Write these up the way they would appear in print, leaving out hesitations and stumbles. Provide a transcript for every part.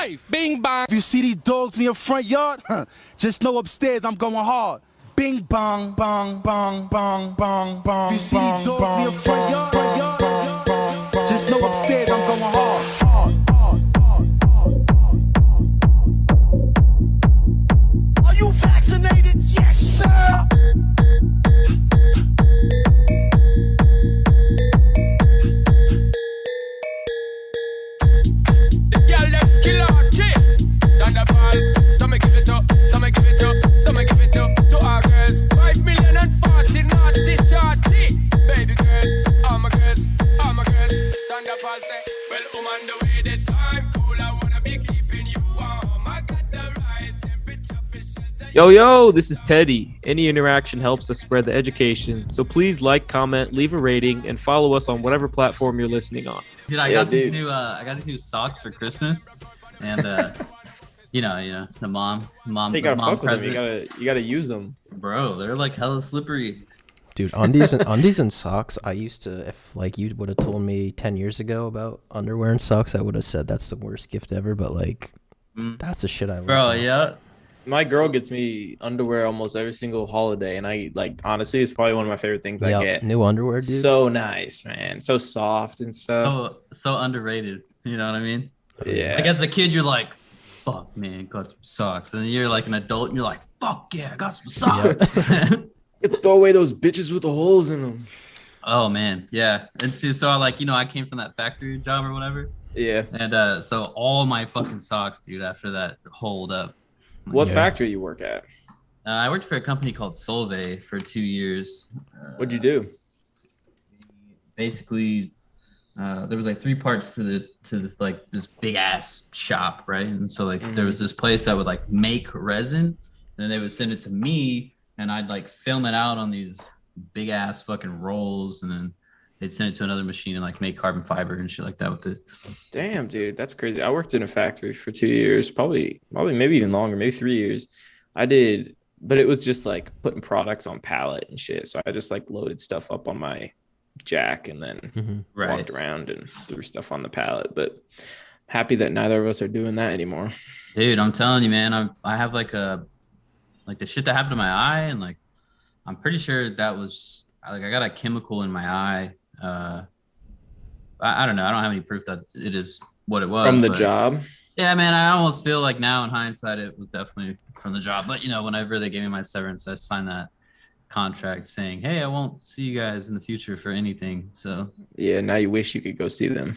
life. Bing bong. If you see these dogs in your front yard, just know upstairs I'm going hard. Bing bong, bong, bong, bong, bong, bong. If you see these dogs in your front yard, just know upstairs I'm going hard. Are you vaccinated? Yes, sir. Yo, this is Teddy. Any interaction helps us spread the education. So please like, comment, leave a rating, and follow us on whatever platform you're listening on. Dude, I got these new socks for Christmas, and you know, the mom. You gotta fuck with them. You gotta use them, bro. They're like hella slippery. Dude, undies and socks. I used to, if like you would have told me 10 years ago about underwear and socks, I would have said that's the worst gift ever. But like, that's the shit I love. Bro, yeah. My girl gets me underwear almost every single holiday, and I like honestly, it's probably one of my favorite things I get. New underwear, dude. So nice, man. So soft and stuff. So underrated. You know what I mean? Yeah. Like as a kid, you're like, "Fuck, man, got some socks," and then you're like an adult, and you're like, "Fuck yeah, I got some socks." Throw away those bitches with the holes in them. Oh man, yeah. And so I came from that factory job or whatever. Yeah. And so all my fucking socks, dude, after that hold up. What factory you work at? I worked for a company called Solvay for 2 years. What'd you do? Basically, there was like 3 parts to this big ass shop, right? And so there was this place that would like make resin, and then they would send it to me, and I'd like film it out on these big ass fucking rolls, and then they'd send it to another machine and like make carbon fiber and shit like that with it. Damn, dude, that's crazy. I worked in a factory for 2 years, probably maybe even longer, maybe 3 years. I did, but it was just like putting products on pallet and shit. So I just like loaded stuff up on my jack and then walked around and threw stuff on the pallet. But happy that neither of us are doing that anymore. Dude, I'm telling you, man, I have like the shit that happened to my eye, and like I'm pretty sure that was like I got a chemical in my eye. I don't know. I don't have any proof that it is what it was from the job. Yeah, man. I almost feel like now in hindsight, it was definitely from the job. But whenever they gave me my severance, I signed that contract saying, "Hey, I won't see you guys in the future for anything." So yeah, now you wish you could go see them.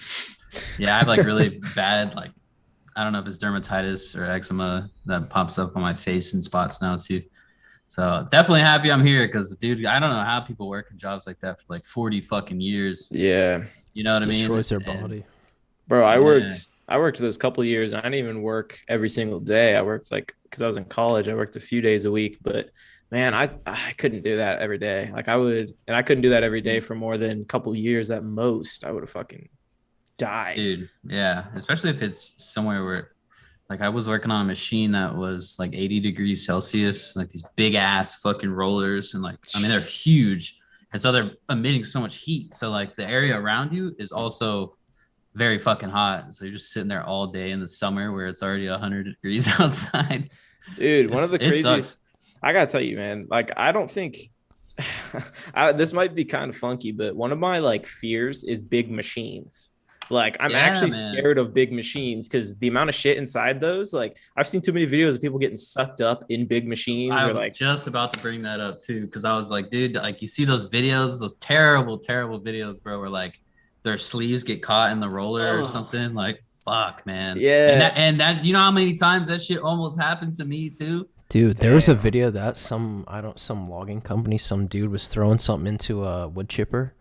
Yeah, I have like really bad, like I don't know if it's dermatitis or eczema that pops up on my face in spots now too. So definitely happy I'm here because, dude, I don't know how people work in jobs like that for like 40 fucking years. Yeah. You know what I mean? Destroys their body. Bro, I worked those couple of years, and I didn't even work every single day. I worked because I was in college, I worked a few days a week, but man, I couldn't do that every day. Like I couldn't do that every day for more than a couple of years at most. I would have fucking died. Dude, yeah. Especially if it's somewhere where, like, I was working on a machine that was like 80 degrees Celsius, like these big ass fucking rollers. And like, I mean, they're huge. And so they're emitting so much heat. So like the area around you is also very fucking hot. So you're just sitting there all day in the summer where it's already 100 degrees outside. Dude, one of the craziest, I gotta tell you, man, like, I don't think this might be kind of funky, but one of my like fears is big machines. Like, I'm actually scared of big machines because the amount of shit inside those, like, I've seen too many videos of people getting sucked up in big machines. I was just about to bring that up too, because I was like, dude, like, you see those videos, those terrible, terrible videos, bro, where like their sleeves get caught in the roller or something. Like, fuck, man. Yeah. And that, you know how many times that shit almost happened to me too? Dude, there was a video that some logging company, some dude was throwing something into a wood chipper,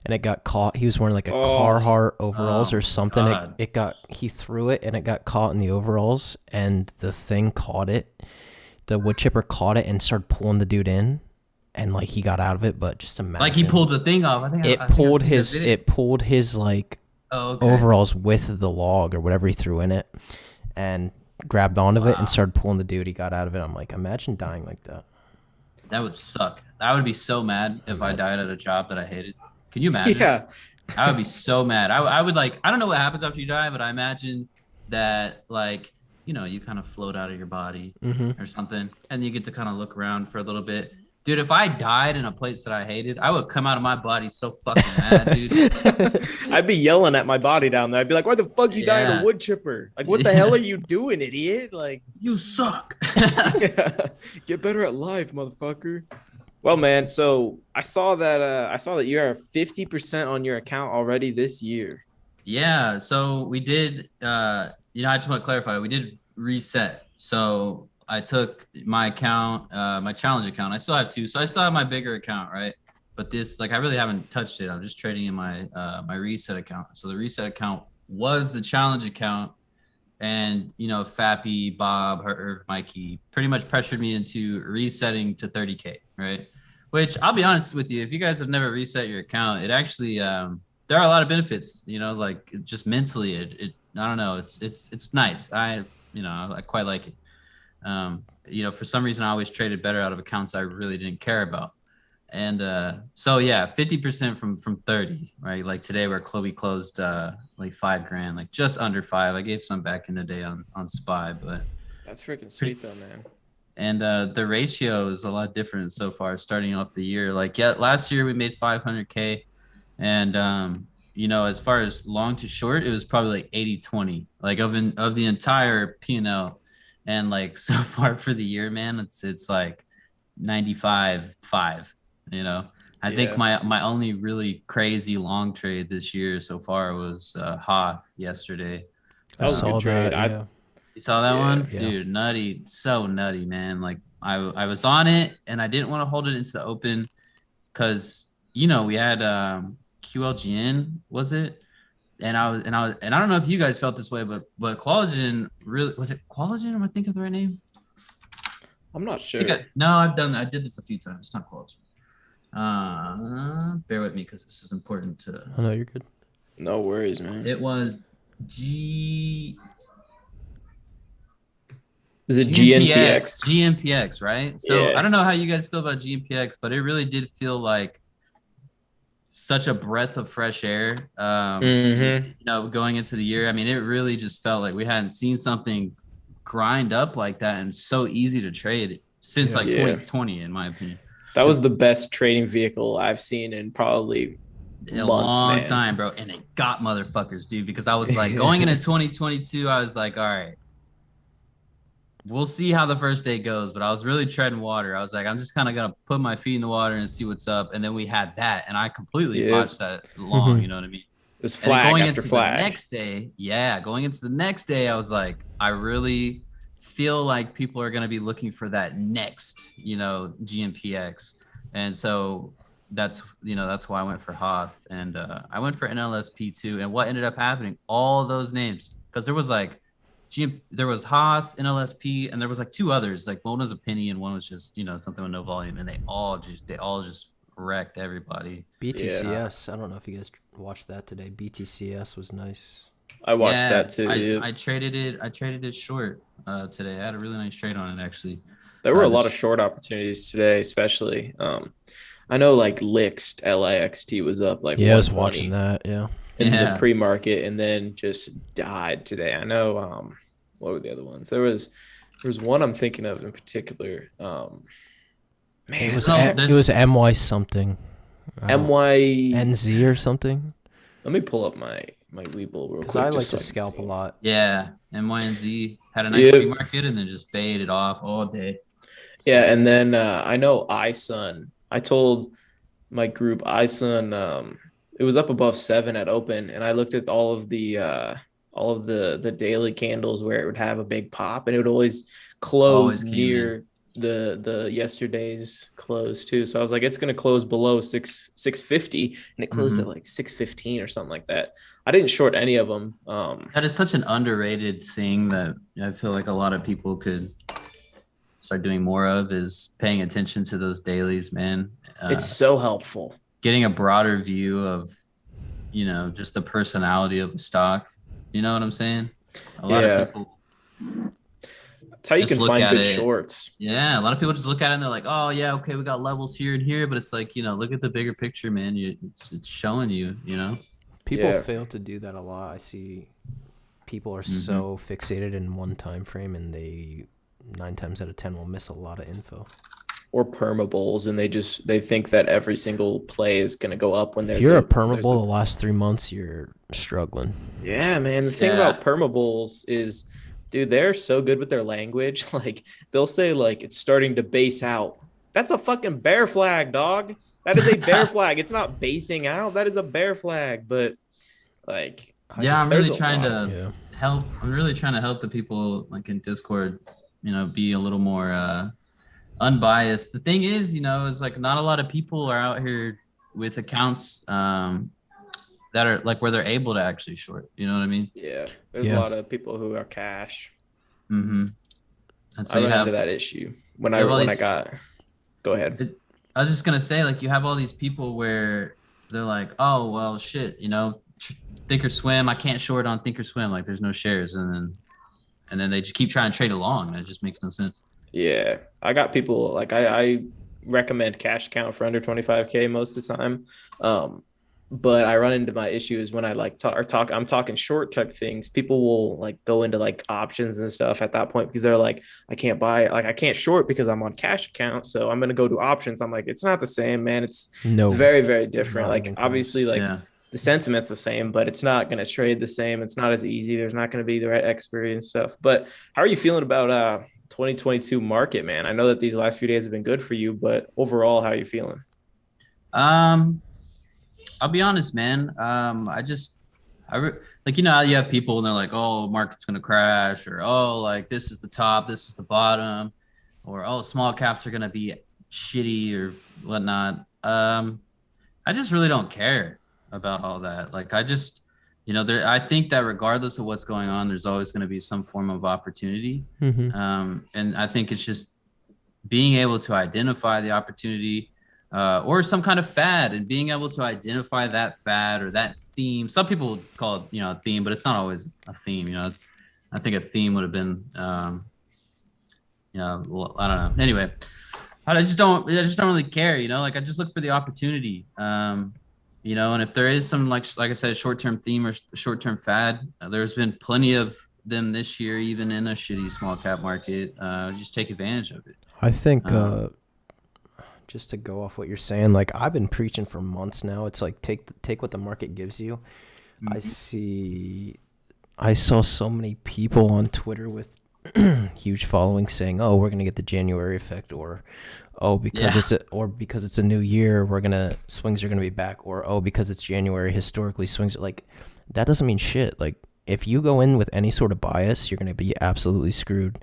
and it got caught. He was wearing like a Carhartt overalls or something. He threw it and it got caught in the overalls, and the thing caught it. The wood chipper caught it and started pulling the dude in, and like he got out of it. But just imagine, like, he pulled the thing off. It pulled his like overalls with the log or whatever he threw in it, and grabbed onto it and started pulling the dude. He got out of it. I'm like, imagine dying like that. That would suck. I would be so mad if I died at a job that I hated. Can you imagine? Yeah. I would be so mad. I would like, I don't know what happens after you die, but I imagine that like, you know, you kind of float out of your body or something, and you get to kind of look around for a little bit. Dude, if I died in a place that I hated, I would come out of my body so fucking mad, dude. I'd be yelling at my body down there. I'd be like, "Why the fuck you die in a wood chipper? Like, what the hell are you doing, idiot? Like, you suck." Get better at life, motherfucker." Well, man, so I saw that you are 50% on your account already this year. Yeah, so we did. I just want to clarify. We did reset. So I took my account, my challenge account. I still have two, so I still have my bigger account, right? But this, like, I really haven't touched it. I'm just trading in my my reset account. So the reset account was the challenge account, and Fappy, Bob, Irv, Mikey pretty much pressured me into resetting to 30K, right? Which I'll be honest with you, if you guys have never reset your account, it actually there are a lot of benefits. Like just mentally, it I don't know, it's nice. I quite like it. For some reason, I always traded better out of accounts I really didn't care about. And so, yeah, 50% from 30, right? Like today where Chloe closed like $5,000, like just under 5. I gave some back in the day on SPY, but that's freaking sweet though, man. And the ratio is a lot different so far starting off the year. Like, yeah, last year we made 500K. And, as far as long to short, it was probably like 80-20, like of the entire P&L. And like so far for the year, man, it's like 95-5. I think my only really crazy long trade this year so far was Hoth yesterday. That was a good trade. Yeah. You saw that one? Yeah. Dude, nutty, so nutty, man. Like I was on it and I didn't want to hold it into the open because we had QLGN, was it? And I don't know if you guys felt this way, but Qualigen really, was it Qualigen? Am I thinking of the right name? I'm not sure. I did this a few times. It's not Qualigen. Bear with me because this is important to. Oh, no, you're good. No worries, man. It was Is it GNTX? GMPX, right? So I don't know how you guys feel about GMPX, but it really did feel like such a breath of fresh air, going into the year. I mean, it really just felt like we hadn't seen something grind up like that and so easy to trade since 2020, in my opinion. That was the best trading vehicle I've seen in probably a long time, bro. And it got motherfuckers, dude, because I was like going into 2022, I was like, all right, we'll see how the first day goes, but I was really treading water. I was like, I'm just kind of going to put my feet in the water and see what's up. And then we had that, and I completely watched that long, you know what I mean? It was flag after flag. Going into the next day, I was like, I really feel like people are going to be looking for that next, GMPX. And so that's why I went for Hoth, and I went for NLSP too. And what ended up happening, all those names, because there was like, there was Hoth, NLSP, and there was like two others. Like one was a penny and one was just something with no volume, and they all just wrecked everybody. BTCS. I don't know if you guys watched that today. BTCS was nice. I watched that too. I traded it short today. I had a really nice trade on it actually. There were a lot of short opportunities today, especially. I know like Lixt LIXT was up like I was watching that. In the pre-market, and then just died today. I know. What were the other ones? There was one I'm thinking of in particular. It was MY something. NZ or something. Let me pull up my Webull real quick. Because I like to scalp a lot. Yeah, MYNZ had a nice pre-market and then just faded off all day. Yeah, and then I know iSun. I told my group iSun. It was up above 7 at open, and I looked at all of the daily candles where it would have a big pop, and it would always close near the yesterday's close too. So I was like, it's gonna close below 650, and it closed at like 615 or something like that. I didn't short any of them. That is such an underrated thing that I feel like a lot of people could start doing more of, is paying attention to those dailies, man. It's so helpful. Getting a broader view of, just the personality of the stock. You know what I'm saying? A lot of people. That's how you can find good shorts. Yeah, a lot of people just look at it and they're like, oh, yeah, okay, we got levels here and here. But it's like, look at the bigger picture, man. It's showing you, People fail to do that a lot. I see people are so fixated in one time frame, and they 9 times out of 10 will miss a lot of info. Or perma bulls, and they think that every single play is going to go up when there's. If you're a perma bull the last 3 months, you're struggling. Yeah, man. The thing about perma bulls is, dude, they're so good with their language. Like, they'll say, like, it's starting to base out. That's a fucking bear flag, dog. That is a bear flag. It's not basing out. That is a bear flag. But, like, I'm really trying to help. I'm really trying to help the people, like, in Discord, be a little more unbiased. The thing is, is like not a lot of people are out here with accounts that are like where they're able to actually short. You know what I mean? Yeah, there's a lot of people who are cash. And so I ran into that issue when I got. Go ahead. I was just gonna say, like, you have all these people where they're like, oh well, shit, Thinkorswim, I can't short on Thinkorswim. Like, there's no shares, and then they just keep trying to trade along, and it just makes no sense. Yeah, I got people like I recommend cash account for under 25K most of the time. But I run into my issues when I I'm talking short type things. People will like go into like options and stuff at that point because they're like, I can't short because I'm on cash account. So I'm going to go to options. I'm like, it's not the same, man. It's very, very different. Like, obviously, like the sentiment's the same, but it's not going to trade the same. It's not as easy. There's not going to be the right experience stuff. But how are you feeling about 2022 market, man? I know that these last few days have been good for you, but overall, how are you feeling? I'll be honest, man. You have people and they're like, oh, market's going to crash, or, oh, like this is the top, this is the bottom, or, oh, small caps are going to be shitty or whatnot. I just really don't care about all that. Like, I just, I think that regardless of what's going on, there's always going to be some form of opportunity. And I think it's just being able to identify the opportunity or some kind of fad, and being able to identify that fad or that theme. Some people call it, a theme, but it's not always a theme. I think a theme would have been, I don't know. Anyway, I just don't really care. Like, I just look for the opportunity. And if there is some, like I said, short-term theme or short-term fad, there's been plenty of them this year, even in a shitty small cap market. Just take advantage of it. I think just to go off what you're saying, like, I've been preaching for months now. It's like, take what the market gives you. I saw so many people on Twitter with huge followings saying, oh, we're going to get the January effect, or because it's a new year, swings are going to be back, or, oh, because it's January, historically swings are like, that doesn't mean shit. Like, if you go in with any sort of bias, you're going to be absolutely screwed.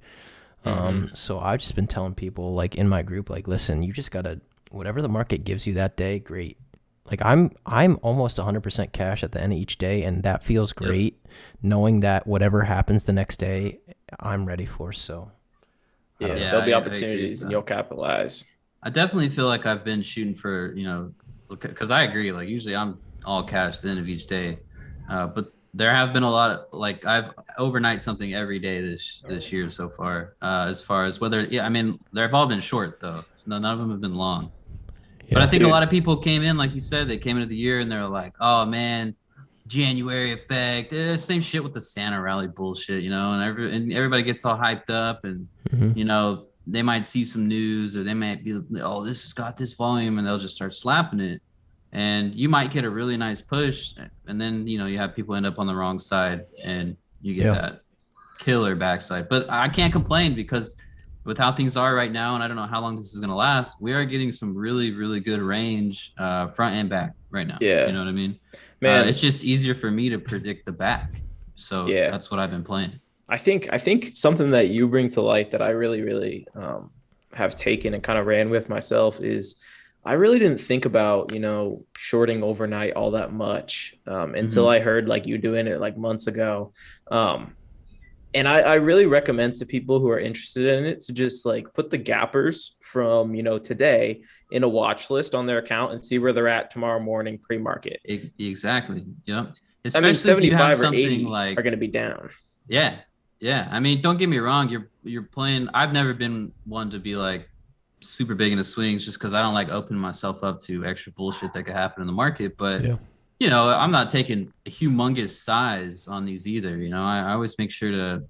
So I've just been telling people, like, in my group, like, listen, you just gotta, whatever the market gives you that day, great. Like, I'm almost 100% cash at the end of each day, and that feels great, knowing that whatever happens the next day, I'm ready for. So there'll be opportunities, and you'll capitalize. I definitely feel like I've been shooting for, because I agree, like, usually I'm all cash at the end of each day, but there have been a lot of, like, I've overnight something every day this year so far. As far as they've all been short though. So none of them have been long. But I think a lot of people came in, like you said, they came into the year and they're like, oh man, January effect. Same shit with the Santa rally bullshit, and everybody gets all hyped up, and they might see some news, or they might be, oh, this has got this volume, and they'll just start slapping it. And you might get a really nice push, and then, you have people end up on the wrong side, and you get that killer backside. But I can't complain, because with how things are right now, and I don't know how long this is going to last, we are getting some really, really good range front and back right now. Yeah. You know what I mean? Man, it's just easier for me to predict the back. So that's what I've been playing. I think something that you bring to light that I really, really have taken and kind of ran with myself is, I really didn't think about, shorting overnight all that much until I heard like you doing it like months ago. And I really recommend to people who are interested in it to just like put the gappers from, today in a watch list on their account and see where they're at tomorrow morning pre-market. Exactly. Yeah. Especially 75 or 80 are going to be down. Yeah. Yeah. I mean, don't get me wrong. You're playing. I've never been one to be like super big into swings, just because I don't like opening myself up to extra bullshit that could happen in the market. But you know, I'm not taking a humongous size on these either. You know, I always make sure to,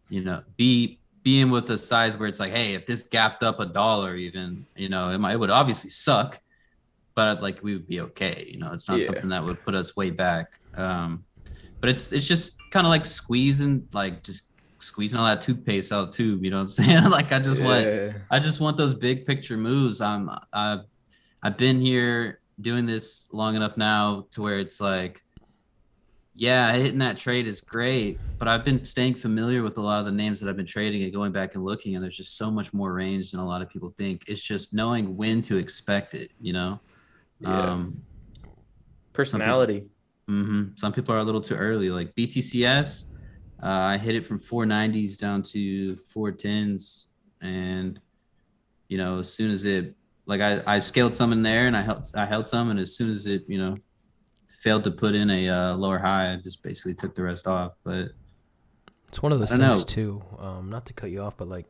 you know, be in with a size where it's like, hey, if this gapped up $1 even, you know, it would obviously suck, but like we would be okay. You know, it's not something that would put us way back. But it's just kind of like just squeezing all that toothpaste out of the tube. You know what I'm saying? Like I just want those big picture moves. I've been here doing this long enough now to where it's like, yeah, hitting that trade is great, but I've been staying familiar with a lot of the names that I've been trading and going back and looking, and there's just so much more range than a lot of people think. It's just knowing when to expect it, you know? Yeah. Personality. Some people are a little too early. Like BTCS, I hit it from 490s down to 410s, and you know, as soon as it, like I scaled some in there, and I held some, and as soon as it, you know, failed to put in a lower high, I just basically took the rest off. But it's one of those things too. Not to cut you off, but like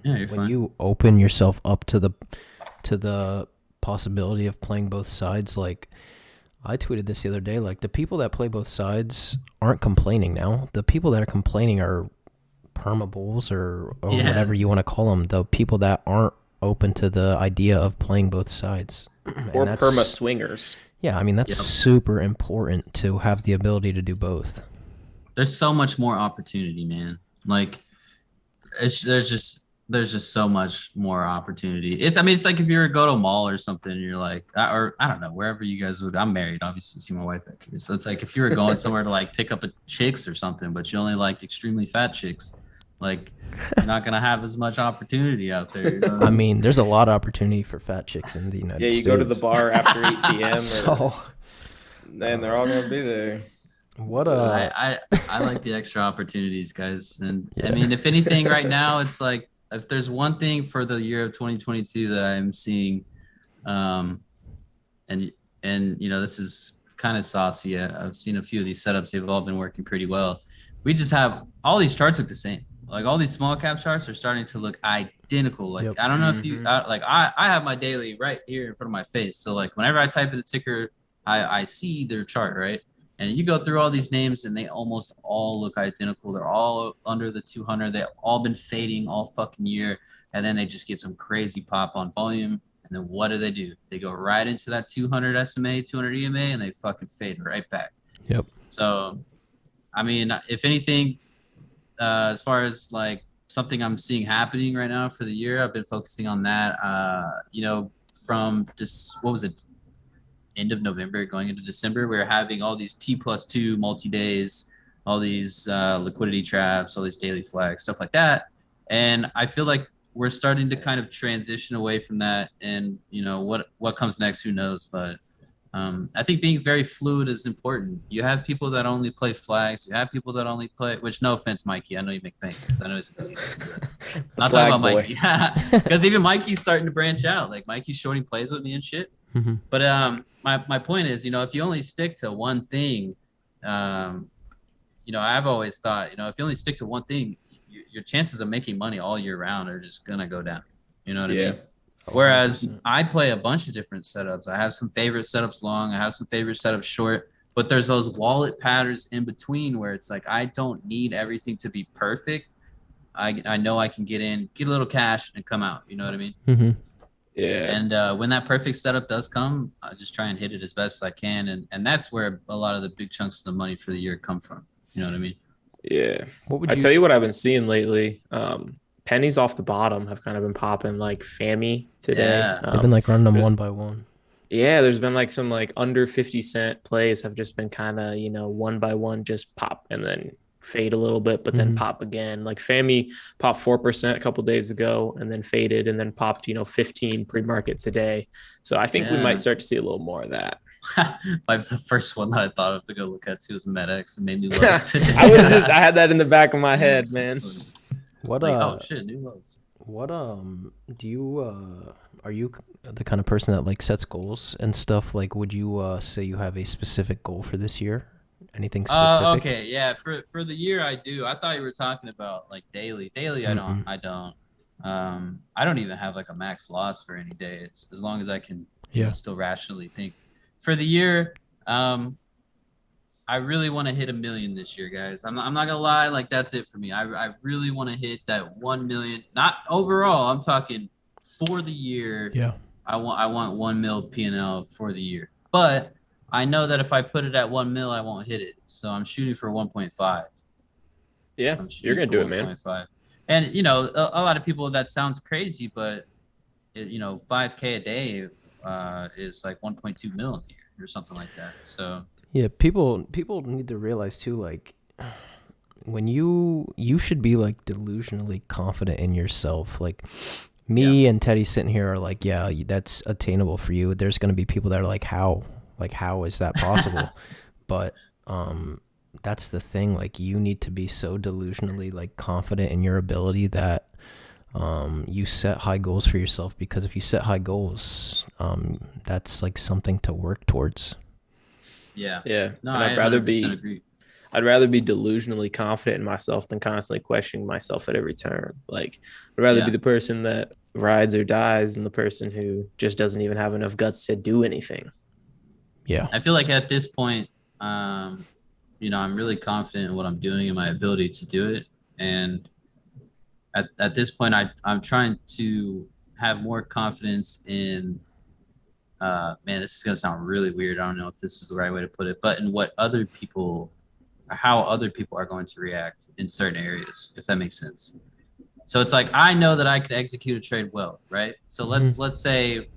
yeah, when fine. You open yourself up to the possibility of playing both sides, like I tweeted this the other day, like the people that play both sides aren't complaining now. The people that are complaining are perma bulls or whatever you want to call them. The people that aren't open to the idea of playing both sides. Or perma swingers. Yeah, I mean, that's super important to have the ability to do both. There's so much more opportunity, man. Like there's just so much more opportunity. It's like if you're to go to a mall or something, and you're like, or I don't know, wherever you guys would. I'm married, obviously, you see my wife back here. So it's like if you were going somewhere to like pick up a chicks or something, but you only like extremely fat chicks, like you're not gonna have as much opportunity out there. You know? I mean, there's a lot of opportunity for fat chicks in the United States. Yeah, you go to the bar after 8 p.m. So, and they're all gonna be there. What I like the extra opportunities, guys. And I mean, if anything, right now, it's like if there's one thing for the year of 2022 that I'm seeing, and you know, this is kind of saucy. I've seen a few of these setups; they've all been working pretty well. We just have all these charts look the same. Like all these small cap charts are starting to look identical. Like I don't know if you I have my daily right here in front of my face. So like whenever I type in a ticker, I see their chart, right? And you go through all these names and they almost all look identical. They're all under the 200. They've all been fading all fucking year. And then they just get some crazy pop on volume. And then what do? They go right into that 200 SMA, 200 EMA, and they fucking fade right back. Yep. So, I mean, if anything, as far as like something I'm seeing happening right now for the year, I've been focusing on that. You know, from just, what was it? End of November going into December, we were having all these T+2 multi-days, all these liquidity traps, all these daily flags, stuff like that. And I feel like we're starting to kind of transition away from that. And, you know, what comes next, who knows? But I think being very fluid is important. You have people that only play flags. You have people that only play, which no offense, Mikey. I know you make bank because I know he's going to see this. Not talking about Mikey. Because even Mikey's starting to branch out. Like Mikey's shorting plays with me and shit. Mm-hmm. But my point is, you know, if you only stick to one thing, you know, I've always thought, you know, if you only stick to one thing, your chances of making money all year round are just gonna go down. You know what I mean? Whereas I play a bunch of different setups. I have some favorite setups long. I have some favorite setups short. But there's those wallet patterns in between where it's like I don't need everything to be perfect. I know I can get in, get a little cash, and come out. You know what I mean? Mm-hmm. Yeah. And when that perfect setup does come, I just try and hit it as best as I can. And that's where a lot of the big chunks of the money for the year come from. You know what I mean? Yeah. I tell you what I've been seeing lately. Pennies off the bottom have kind of been popping, like FAMI today. Yeah. They've been like running them one by one. Yeah, there's been like some like under 50-cent plays have just been kind of, you know, one by one just pop and then fade a little bit, but then pop again. Like FAMI popped 4% a couple days ago and then faded and then popped, you know, 15 pre-market today. So I think we might start to see a little more of that. Like the first one that I thought of to go look at too was MedX and made new lows today. I had that in the back of my head, man. What like, oh shit, new lows. What do you are you the kind of person that like sets goals and stuff? Like would you say you have a specific goal for this year? Anything specific? Okay, yeah. For the year I do. I thought you were talking about like daily. Daily I don't. I don't even have like a max loss for any day. It's as long as I can you know, still rationally think. For the year, I really want to hit 1 million this year, guys. I'm not gonna lie, like that's it for me. I really want to hit that 1 million. Not overall. I'm talking for the year. Yeah. I want 1 mil P&L for the year. But I know that if I put it at 1 mil, I won't hit it. So I'm shooting for 1.5. Yeah, you're gonna do it, man. 1.5. And you know, a lot of people, that sounds crazy, but you know, 5K a day is like 1.2 mil a year or something like that. So yeah, people need to realize too, like when you should be like delusionally confident in yourself. Like me and Teddy sitting here are like, yeah, that's attainable for you. There's going to be people that are like, how is that possible? But that's the thing. Like you need to be so delusionally like confident in your ability that you set high goals for yourself, because if you set high goals, that's like something to work towards. Yeah. No, and I'd rather be delusionally confident in myself than constantly questioning myself at every turn. Like I'd rather be the person that rides or dies than the person who just doesn't even have enough guts to do anything. Yeah. I feel like at this point, you know, I'm really confident in what I'm doing and my ability to do it. And at this point, I'm trying to have more confidence in, man, this is going to sound really weird. I don't know if this is the right way to put it, but in how other people are going to react in certain areas, if that makes sense. So it's like, I know that I can execute a trade well, right? So let's say,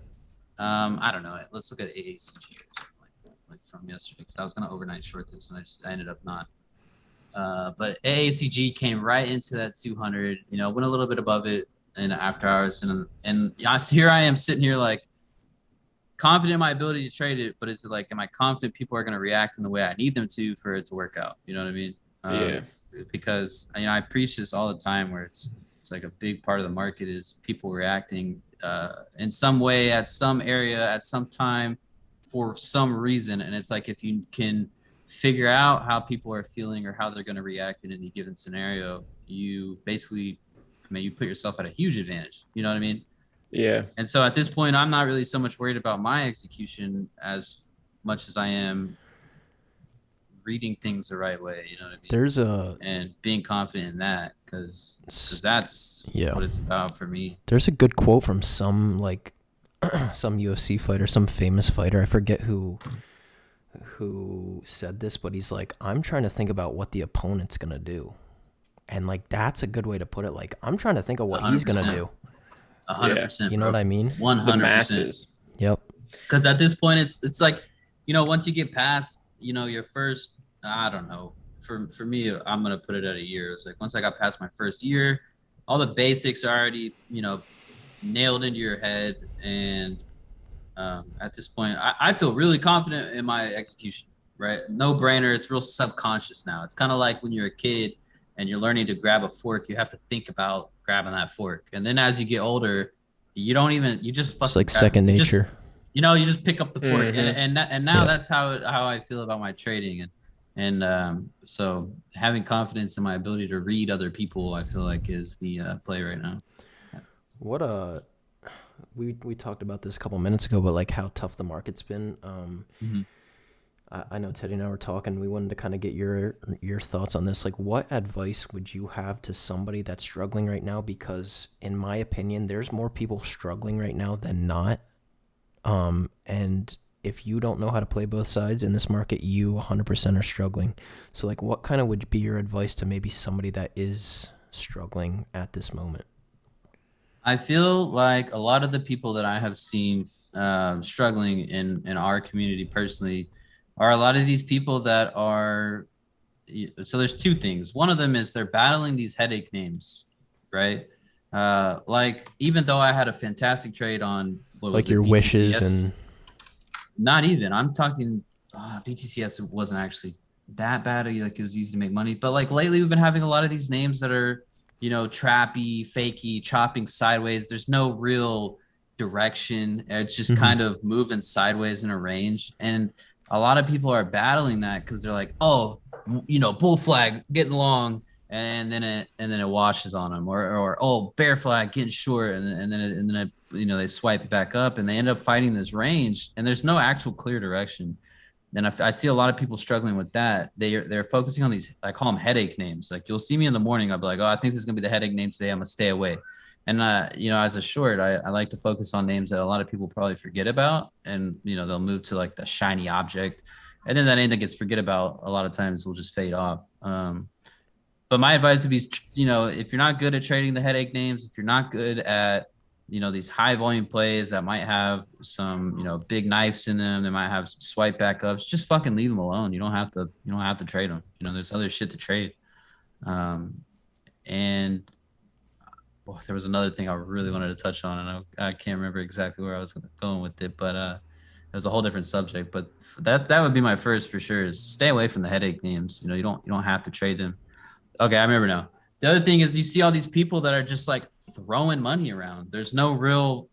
I don't know, let's look at AACG or something like from yesterday, because I was going to overnight short this and I ended up not. But AACG came right into that 200, you know, went a little bit above it in after hours. And here I am sitting here like confident in my ability to trade it, but is it like, am I confident people are going to react in the way I need them to for it to work out? You know what I mean? Yeah. Because, you know, I preach this all the time where it's like a big part of the market is people reacting in some way at some area at some time for some reason. And it's like, if you can figure out how people are feeling or how they're going to react in any given scenario, you basically, I mean, you put yourself at a huge advantage. You know what I mean? Yeah. And so at this point, I'm not really so much worried about my execution as much as I am reading things the right way. You know what I mean? And being confident in that, because that's what it's about for me. There's a good quote from some like some UFC fighter, some famous fighter. I forget who said this, but he's like, I'm trying to think about what the opponent's gonna do, and like that's a good way to put it. Like I'm trying to think of what 100%. He's gonna do. 100%. You know what I mean? 100%. The masses. Yep. Because at this point, it's like, you know, once you get past, you know, your first, I don't know, for me, I'm gonna put it at a year. It's like once I got past my first year, all the basics are already, you know, nailed into your head, and at this point, I feel really confident in my execution. Right? No brainer. It's real subconscious now. It's kind of like when you're a kid and you're learning to grab a fork, you have to think about grabbing that fork. And then as you get older, you just fucking, it's like second nature. You just pick up the fork. And now that's how I feel about my trading. And so having confidence in my ability to read other people, I feel like is the play right now. We talked about this a couple minutes ago, but like how tough the market's been. I know Teddy and I were talking. We wanted to kind of get your thoughts on this. Like, what advice would you have to somebody that's struggling right now? Because in my opinion, there's more people struggling right now than not. And if you don't know how to play both sides in this market, you 100% are struggling. So, like, what kind of would be your advice to maybe somebody that is struggling at this moment? I feel like a lot of the people that I have seen struggling in our community personally are a lot of these people that are, so there's two things. One of them is they're battling these headache names, right? Like, even though I had a fantastic trade on like your BTCS, wishes and not even, I'm talking BTCS wasn't actually that bad. Like, it was easy to make money, but like lately we've been having a lot of these names that are, trappy, fakey, chopping sideways. There's no real direction. It's just kind of moving sideways in a range. And a lot of people are battling that because they're like, oh, bull flag getting long, and then it washes on them, or oh, bear flag getting short, and then it, they swipe it back up, and they end up fighting this range, and there's no actual clear direction. And I see a lot of people struggling with that. They're focusing on these, I call them headache names. Like you'll see me in the morning, I'll be like, oh, I think this is gonna be the headache name today. I'm gonna stay away. And as a short, I like to focus on names that a lot of people probably forget about, and they'll move to like the shiny object, and then that name that gets forget about a lot of times will just fade off. But my advice would be, if you're not good at trading the headache names, if you're not good at these high volume plays that might have some, big knives in them, they might have some swipe backups, just fucking leave them alone. You don't have to trade them. There's other shit to trade. And there was another thing I really wanted to touch on, and I can't remember exactly where I was going with it, but it was a whole different subject. But that would be my first for sure, is stay away from the headache names. You don't have to trade them. Okay, I remember now. The other thing is, you see all these people that are just like throwing money around. There's no real,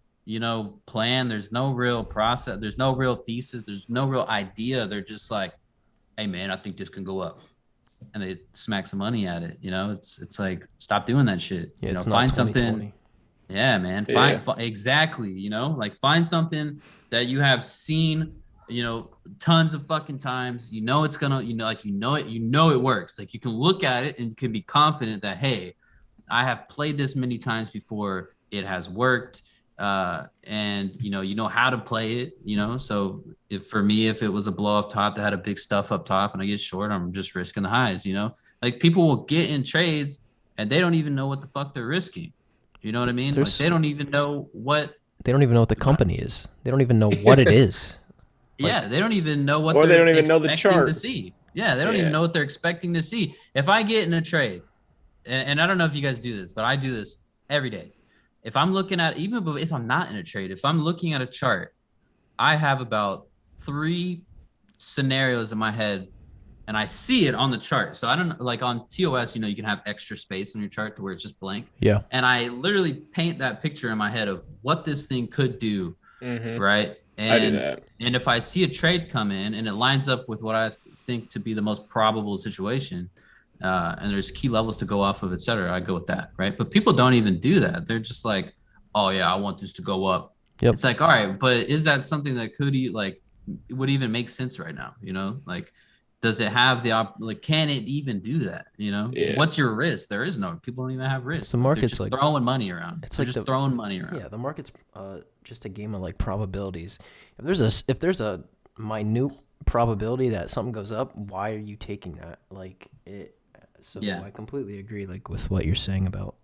plan. There's no real process. There's no real thesis. There's no real idea. They're just like, hey man, I think this can go up, and they smack some money at it. It's like, stop doing that shit. Yeah, find something. Yeah, man. Find exactly. Like find something that you have seen, tons of fucking times. It's gonna, it works. Like you can look at it and can be confident that, hey, I have played this many times before. It has worked. And you know how to play it, so if it was a blow off top that had a big stuff up top and I get short, I'm just risking the highs. Like people will get in trades and they don't even know what the fuck they're risking. You know what I mean? Like they don't even know what the company is. They don't even know what it is. Yeah, they don't even know what, or they don't even know the chart to see. Yeah, they don't even know what they're expecting to see. If I get in a trade, and I don't know if you guys do this, but I do this every day. If I'm looking at, even if I'm not in a trade, if I'm looking at a chart, I have about 3 scenarios in my head, and I see it on the chart. So I don't, like on TOS, you can have extra space on your chart to where it's just blank. Yeah. And I literally paint that picture in my head of what this thing could do. Mm-hmm. Right. And, I do that. And if I see a trade come in and it lines up with what I think to be the most probable situation, and there's key levels to go off of, et cetera, I go with that. Right. But people don't even do that. They're just like, oh yeah, I want this to go up. Yep. It's like, all right, but is that something that would even make sense right now? Like, does it have can it even do that? Yeah. What's your risk? There is no, people don't even have risk. The market's just throwing money around. It's like just throwing money around. Yeah. The market's just a game of like probabilities. If there's a minute probability that something goes up, why are you taking that? I completely agree with what you're saying about.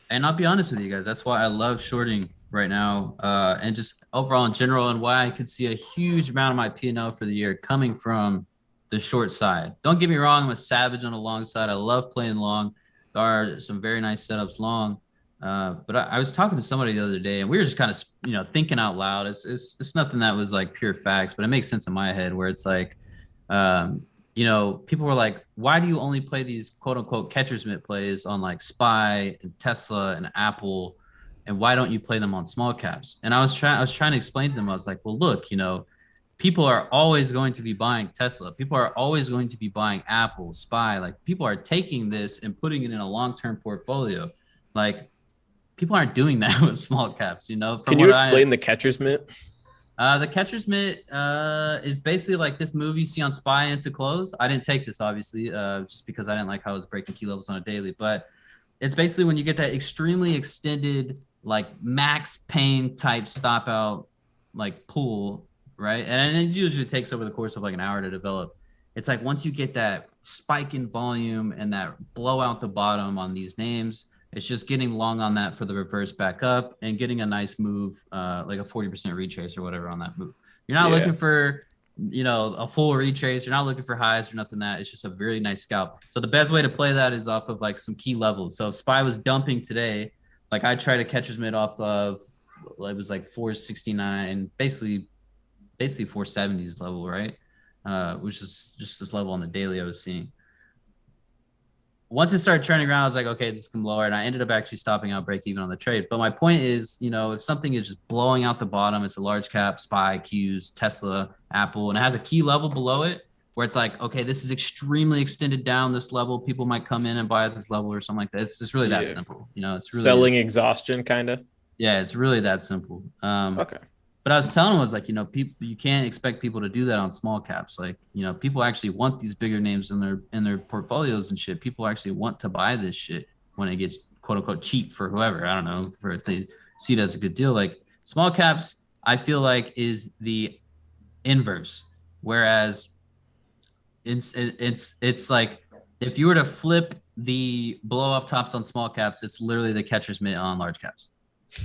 And I'll be honest with you guys, that's why I love shorting right now, and just overall in general, and why I could see a huge amount of my P&L for the year coming from the short side. Don't get me wrong, I'm a savage on the long side. I love playing long. There are some very nice setups long. But I was talking to somebody the other day, and we were just kind of, thinking out loud. It's nothing that was like pure facts, but it makes sense in my head where it's like, people were like, why do you only play these quote unquote catcher's mitt plays on like SPY and Tesla and Apple? And why don't you play them on small caps? And I was trying to explain to them, I was like, well, look, people are always going to be buying Tesla. People are always going to be buying Apple, SPY. Like people are taking this and putting it in a long-term portfolio. Like people aren't doing that with small caps, Can you explain the catcher's mitt? The catcher's mitt is basically like this move you see on SPY into close. I didn't take this, obviously, just because I didn't like how it was breaking key levels on a daily. But it's basically when you get that extremely extended, like max pain type stop out, like pull, right? And it usually takes over the course of like an hour to develop. It's like once you get that spike in volume and that blow out the bottom on these names, it's just getting long on that for the reverse back up and getting a nice move, like a 40% retrace or whatever on that move. You're not looking for, a full retrace. You're not looking for highs or nothing that. It's just a very nice scalp. So the best way to play that is off of like some key levels. So if SPY was dumping today, like I tried to catcher's mitt off of, it was like 469, basically 470s level, right? Which is just this level on the daily I was seeing. Once it started turning around, I was like, okay, this can lower. And I ended up actually stopping out break even on the trade. But my point is, if something is just blowing out the bottom, it's a large cap, SPY, Qs, Tesla, Apple, and it has a key level below it where it's like, okay, this is extremely extended down this level. People might come in and buy at this level or something like that. It's just really that simple. It's really selling exhaustion kind of. Yeah, it's really that simple. Okay. But I was telling him was like, people, you can't expect people to do that on small caps. Like, people actually want these bigger names in their portfolios and shit. People actually want to buy this shit when it gets quote unquote cheap for whoever. I don't know, for if they see it as a good deal. Like small caps, I feel like is the inverse. Whereas it's like if you were to flip the blow off tops on small caps, it's literally the catcher's mitt on large caps.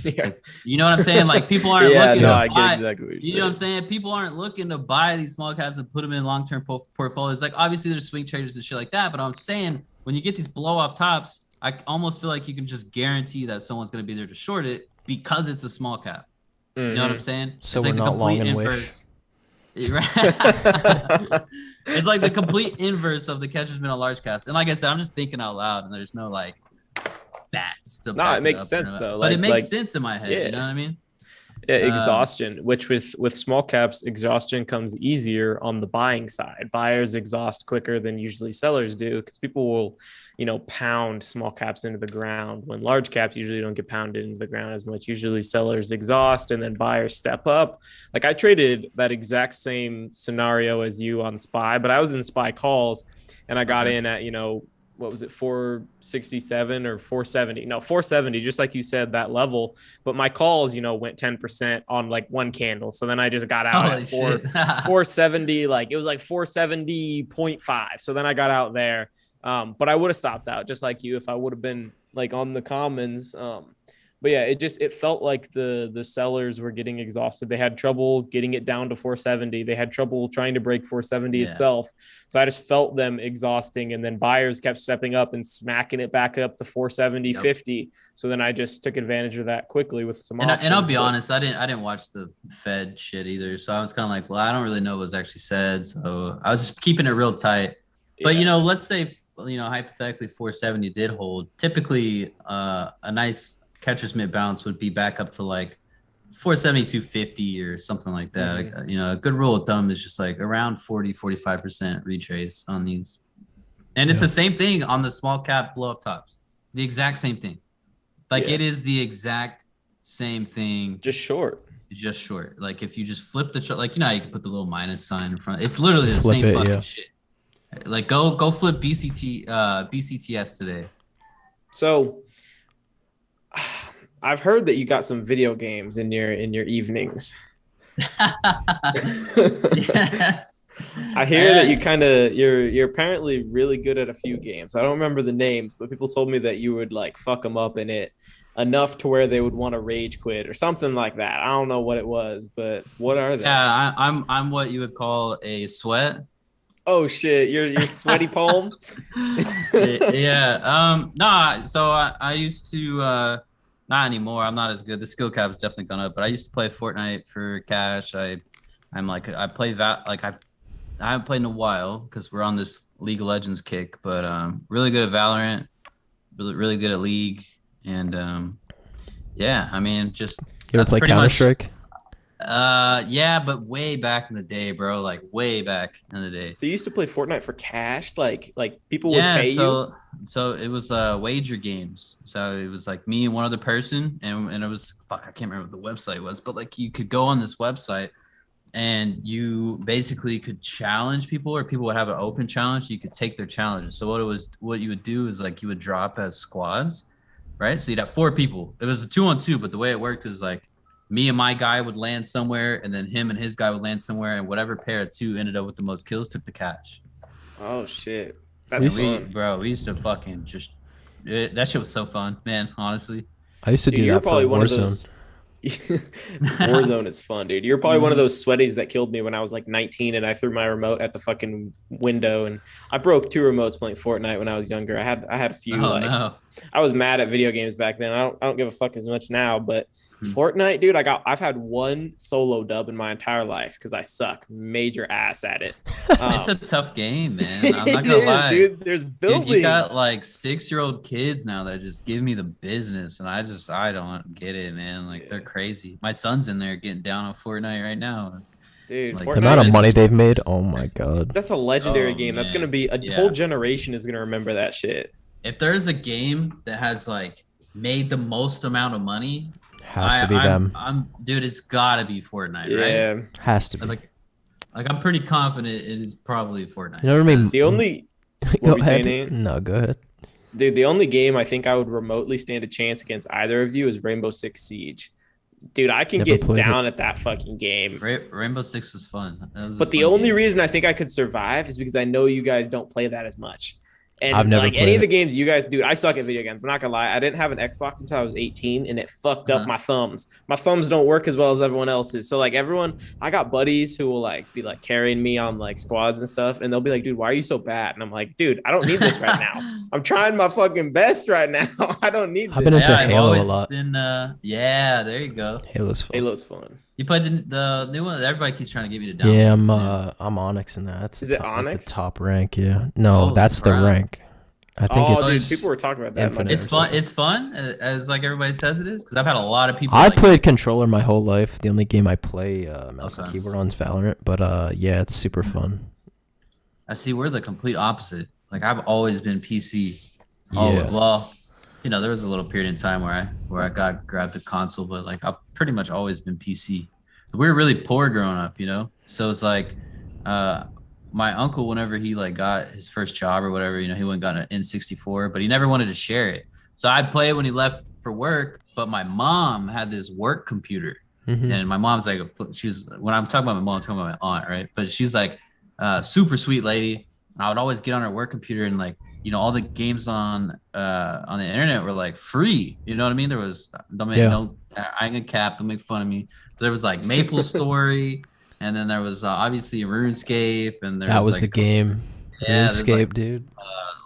Yeah. Like, you know what I'm saying? Like people aren't looking to I buy, get exactly what you're saying. know what I'm saying? People aren't looking to buy these small caps and put them in long-term portfolios. Like obviously there's swing traders and shit like that, but I'm saying when you get these blow off tops, I almost feel like you can just guarantee that someone's going to be there to short it because it's a small cap. You know what I'm saying? So it's we're like not long and wish. It's like the complete inverse of the catcher's mitt on large caps. And like I said, I'm just thinking out loud, and there's no like facts to No, it makes sense though. But it makes sense in my head. Yeah. You know what I mean? Yeah, exhaustion, which with small caps, exhaustion comes easier on the buying side. Buyers exhaust quicker than usually sellers do because people will, pound small caps into the ground when large caps usually don't get pounded into the ground as much. Usually sellers exhaust and then buyers step up. Like I traded that exact same scenario as you on SPY, but I was in SPY calls and I got in at, what was it, 467 or 470? No, 470, just like you said, that level. But my calls, went 10% on like one candle. So then I just got out at 470, like it was like 470.5. So then I got out there. But I would have stopped out just like you if I would have been like on the commons. But yeah, it felt like the sellers were getting exhausted. They had trouble getting it down to 470. They had trouble trying to break 470 itself. So I just felt them exhausting. And then buyers kept stepping up and smacking it back up to 470, 50. So then I just took advantage of that quickly with some options. And I'll be honest, I didn't watch the Fed shit either. So I was kind of like, well, I don't really know what was actually said. So I was just keeping it real tight. But, let's say, hypothetically 470 did hold. Typically, a nice catcher's mitt bounce would be back up to like 472.50 or something like that. Mm-hmm. A good rule of thumb is just like around 40-45% retrace on these. And it's the same thing on the small cap blow up tops. The exact same thing. Like it is the exact same thing. Just short. Like if you just flip the chart, like you can put the little minus sign in front. It's literally the same fucking shit. Like go flip BCTS today. So I've heard that you got some video games in your evenings. I hear that you're apparently really good at a few games. I don't remember the names, but people told me that you would like fuck them up in it enough to where they would want to rage quit or something like that. I don't know what it was, but what are they? Yeah, I'm what you would call a sweat. Oh shit, you're sweaty palm. Yeah. So I used to not anymore. I'm not as good. The skill cap has definitely gone up, but I used to play Fortnite for cash. I play that like I haven't played in a while because we're on this League of Legends kick, but really good at Valorant, really good at League, and just you ever play Counter-Strike? Yeah, but way back in the day, bro. Like way back in the day. So you used to play Fortnite for cash? Like people would pay you? So it was wager games. So it was like me and one other person, and it was I can't remember what the website was, but like you could go on this website and you basically could challenge people, or people would have an open challenge. You could take their challenges. So what you would do is like you would drop as squads, right? So you'd have 4 people. It was a 2-on-2, but the way it worked is like me and my guy would land somewhere, and then him and his guy would land somewhere, and whatever pair of 2 ended up with the most kills took the cash. Oh shit, that's fun. Bro. We used to fucking that shit was so fun, man. Honestly, I used to do that for Warzone. Warzone is fun, dude. You're probably one of those sweaties that killed me when I was like 19 and I threw my remote at the fucking window, and I broke 2 remotes playing Fortnite when I was younger. I had a few. I was mad at video games back then. I don't give a fuck as much now, but Fortnite, dude, I've had 1 solo dub in my entire life because I suck major ass at it. It's a tough game, man. I'm not gonna lie, dude. There's building. Dude, you got like 6-year-old kids now that just give me the business, and I don't get it, man. Like they're crazy. My son's in there getting down on Fortnite right now. Dude, like, the amount of money they've made, oh my god. That's a legendary game. Man. That's gonna be a whole generation is gonna remember that shit. If there's a game that has like made the most amount of money Has to be them. Dude, it's gotta be Fortnite, Yeah. right? Has to be. Like I'm pretty confident it is probably Fortnite. You know what I mean? The only Go what were you saying, ahead. Nate? No, go ahead. Dude, the only game I think I would remotely stand a chance against either of you is Rainbow Six Siege. Dude, I can Never get played down at that fucking game. Rainbow Six was fun. That was a But the fun only game. reason I think I could survive is because I know you guys don't play that as much. And I've never like any played of the it. games you guys do, I suck at video games. I'm not gonna lie. I didn't have an Xbox until I was 18, and it fucked up my thumbs. My thumbs don't work as well as everyone else's. So like everyone, I got buddies who will like be like carrying me on like squads and stuff, and they'll be like, "Dude, why are you so bad?" And I'm like, "Dude, I don't need this right now. I'm trying my fucking best right now. I don't need I've this." been into I've Halo a always lot. Been, yeah, there you go. Halo's fun. Halo's fun. You played the new one. Everybody keeps trying to get me to download. Yeah, I'm Onyx in that. That's Is the it top, like Onyx? the top rank, yeah. No, Holy that's crap. the rank. I think Oh, it's dude, people were talking about that. Infinite. It's fun. It's fun, as like everybody says it is. Because I've had a lot of people. I like, played controller my whole life. The only game I play mouse and Okay. keyboard on is Valorant, but yeah, it's super fun. I see. We're the complete opposite. Like I've always been PC. Yeah. Well, you know, there was a little period in time where I got grabbed a console, but like I've pretty much always been PC. We were really poor growing up, you know. So it's like, my uncle, whenever he like got his first job or whatever, you know, he went and got an N64, but he never wanted to share it. So I'd play it when he left for work. But my mom had this work computer, Mhm. and my mom's like, she's when I'm talking about my mom, I'm talking about my aunt, right? But she's like, super sweet lady. And I would always get on her work computer and like, you know, all the games on the internet were like free. You know what I mean? There was don't make, Yeah. no, I ain't gonna cap, don't make fun of me. There was like Maple Story, and then there was obviously RuneScape, and there That was like, the game. Yeah, there's, RuneScape, like, dude.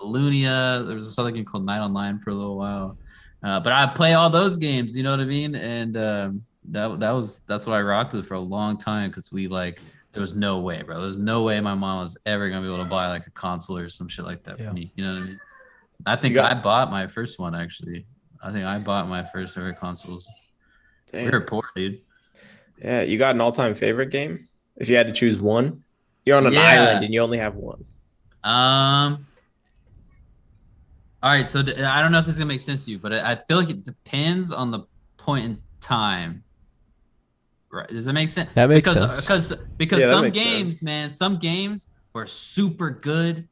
Lunia. There was this other game called Night Online for a little while, but I play all those games. You know what I mean? And that's what I rocked with for a long time because we like there was no way, bro. There's no way my mom was ever gonna be able to buy like a console or some shit like that Yeah. for me. You know what I mean? I think got- I bought my first one actually. I think I bought my first ever consoles. Damn. We were poor, dude. Yeah, you got an all-time favorite game? If you had to choose one, you're on an Yeah. island and you only have one. All right, so I don't know if this is gonna make sense to you, but I feel like it depends on the point in time. Right? Does that make sense? That makes because sense. Because Yeah, that some makes games, sense. man, some games were super good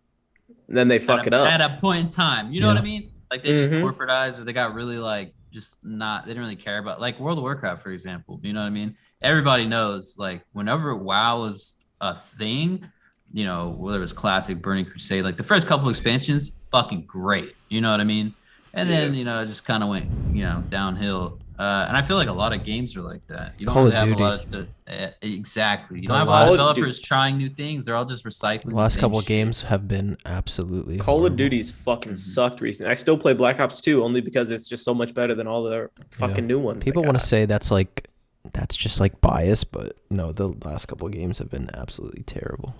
And then they fuck it up. at a point in time. You know what I Yeah. mean? Like they just Mhm. corporatized, or they got really like just not. They didn't really care about like World of Warcraft, for example. You know what I mean? Everybody knows like whenever WoW was a thing, you know, whether it was Classic, Burning Crusade, like the first couple expansions, fucking great. You know what I mean? And then you know it just kind of went downhill. And I feel like a lot of games are like that. You don't Call of really have Duty. a lot of exactly. You The don't have a lot of last- developers trying new things. They're all just recycling. The the last same couple of shit. games have been absolutely Call of horrible. Duty's fucking Mhm. sucked recently. I still play Black Ops 2 only because it's just so much better than all the fucking new ones. People want to say that's just like bias, but no, the last couple of games have been absolutely terrible.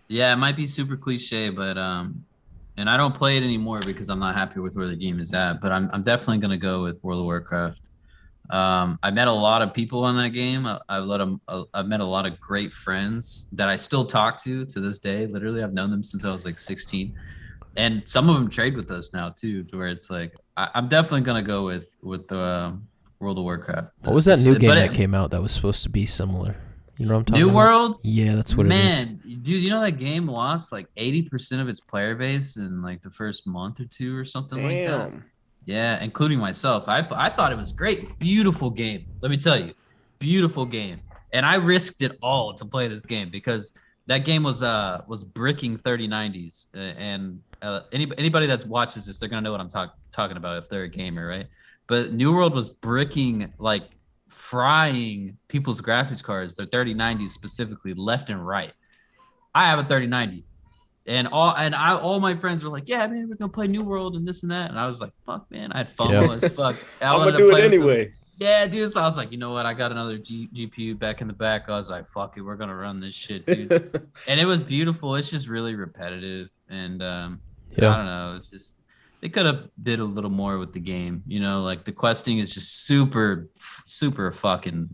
Yeah, it might be super cliche, but and I don't play it anymore because I'm not happy with where the game is at. But I'm definitely gonna go with World of Warcraft. I met a lot of people on that game. I've met a lot of great friends that I still talk to this day. Literally, I've known them since I was like 16, and some of them trade with us now too. To where it's like I'm definitely gonna go with the World of Warcraft. What was that new game But that came out that was supposed to be similar? You know what I'm talking New about? World? Yeah, that's what it is. Man, dude, you know that game lost like 80% of its player base in like the first month or two or something like that. Damn. Yeah, including myself. I thought it was great. Beautiful game. Let me tell you. Beautiful game. And I risked it all to play this game because that game was bricking 3090s. And anybody that watches this, they're going to know what I'm talking about if they're a gamer, right? But New World was bricking, like frying people's graphics cards, their 3090s specifically, left and right. I have a 3090. And all my friends were like, yeah, man, we're gonna play New World and this and that. And I was like, fuck, man, I had FOMO Yeah. as fuck. I'm gonna do it anyway. Yeah, dude. So I was like, you know what? I got another GPU back in the back. I was like, fuck it, we're gonna run this shit, dude. And it was beautiful. It's just really repetitive, and I don't know. It's just they could have did a little more with the game. You know, like the questing is just super fucking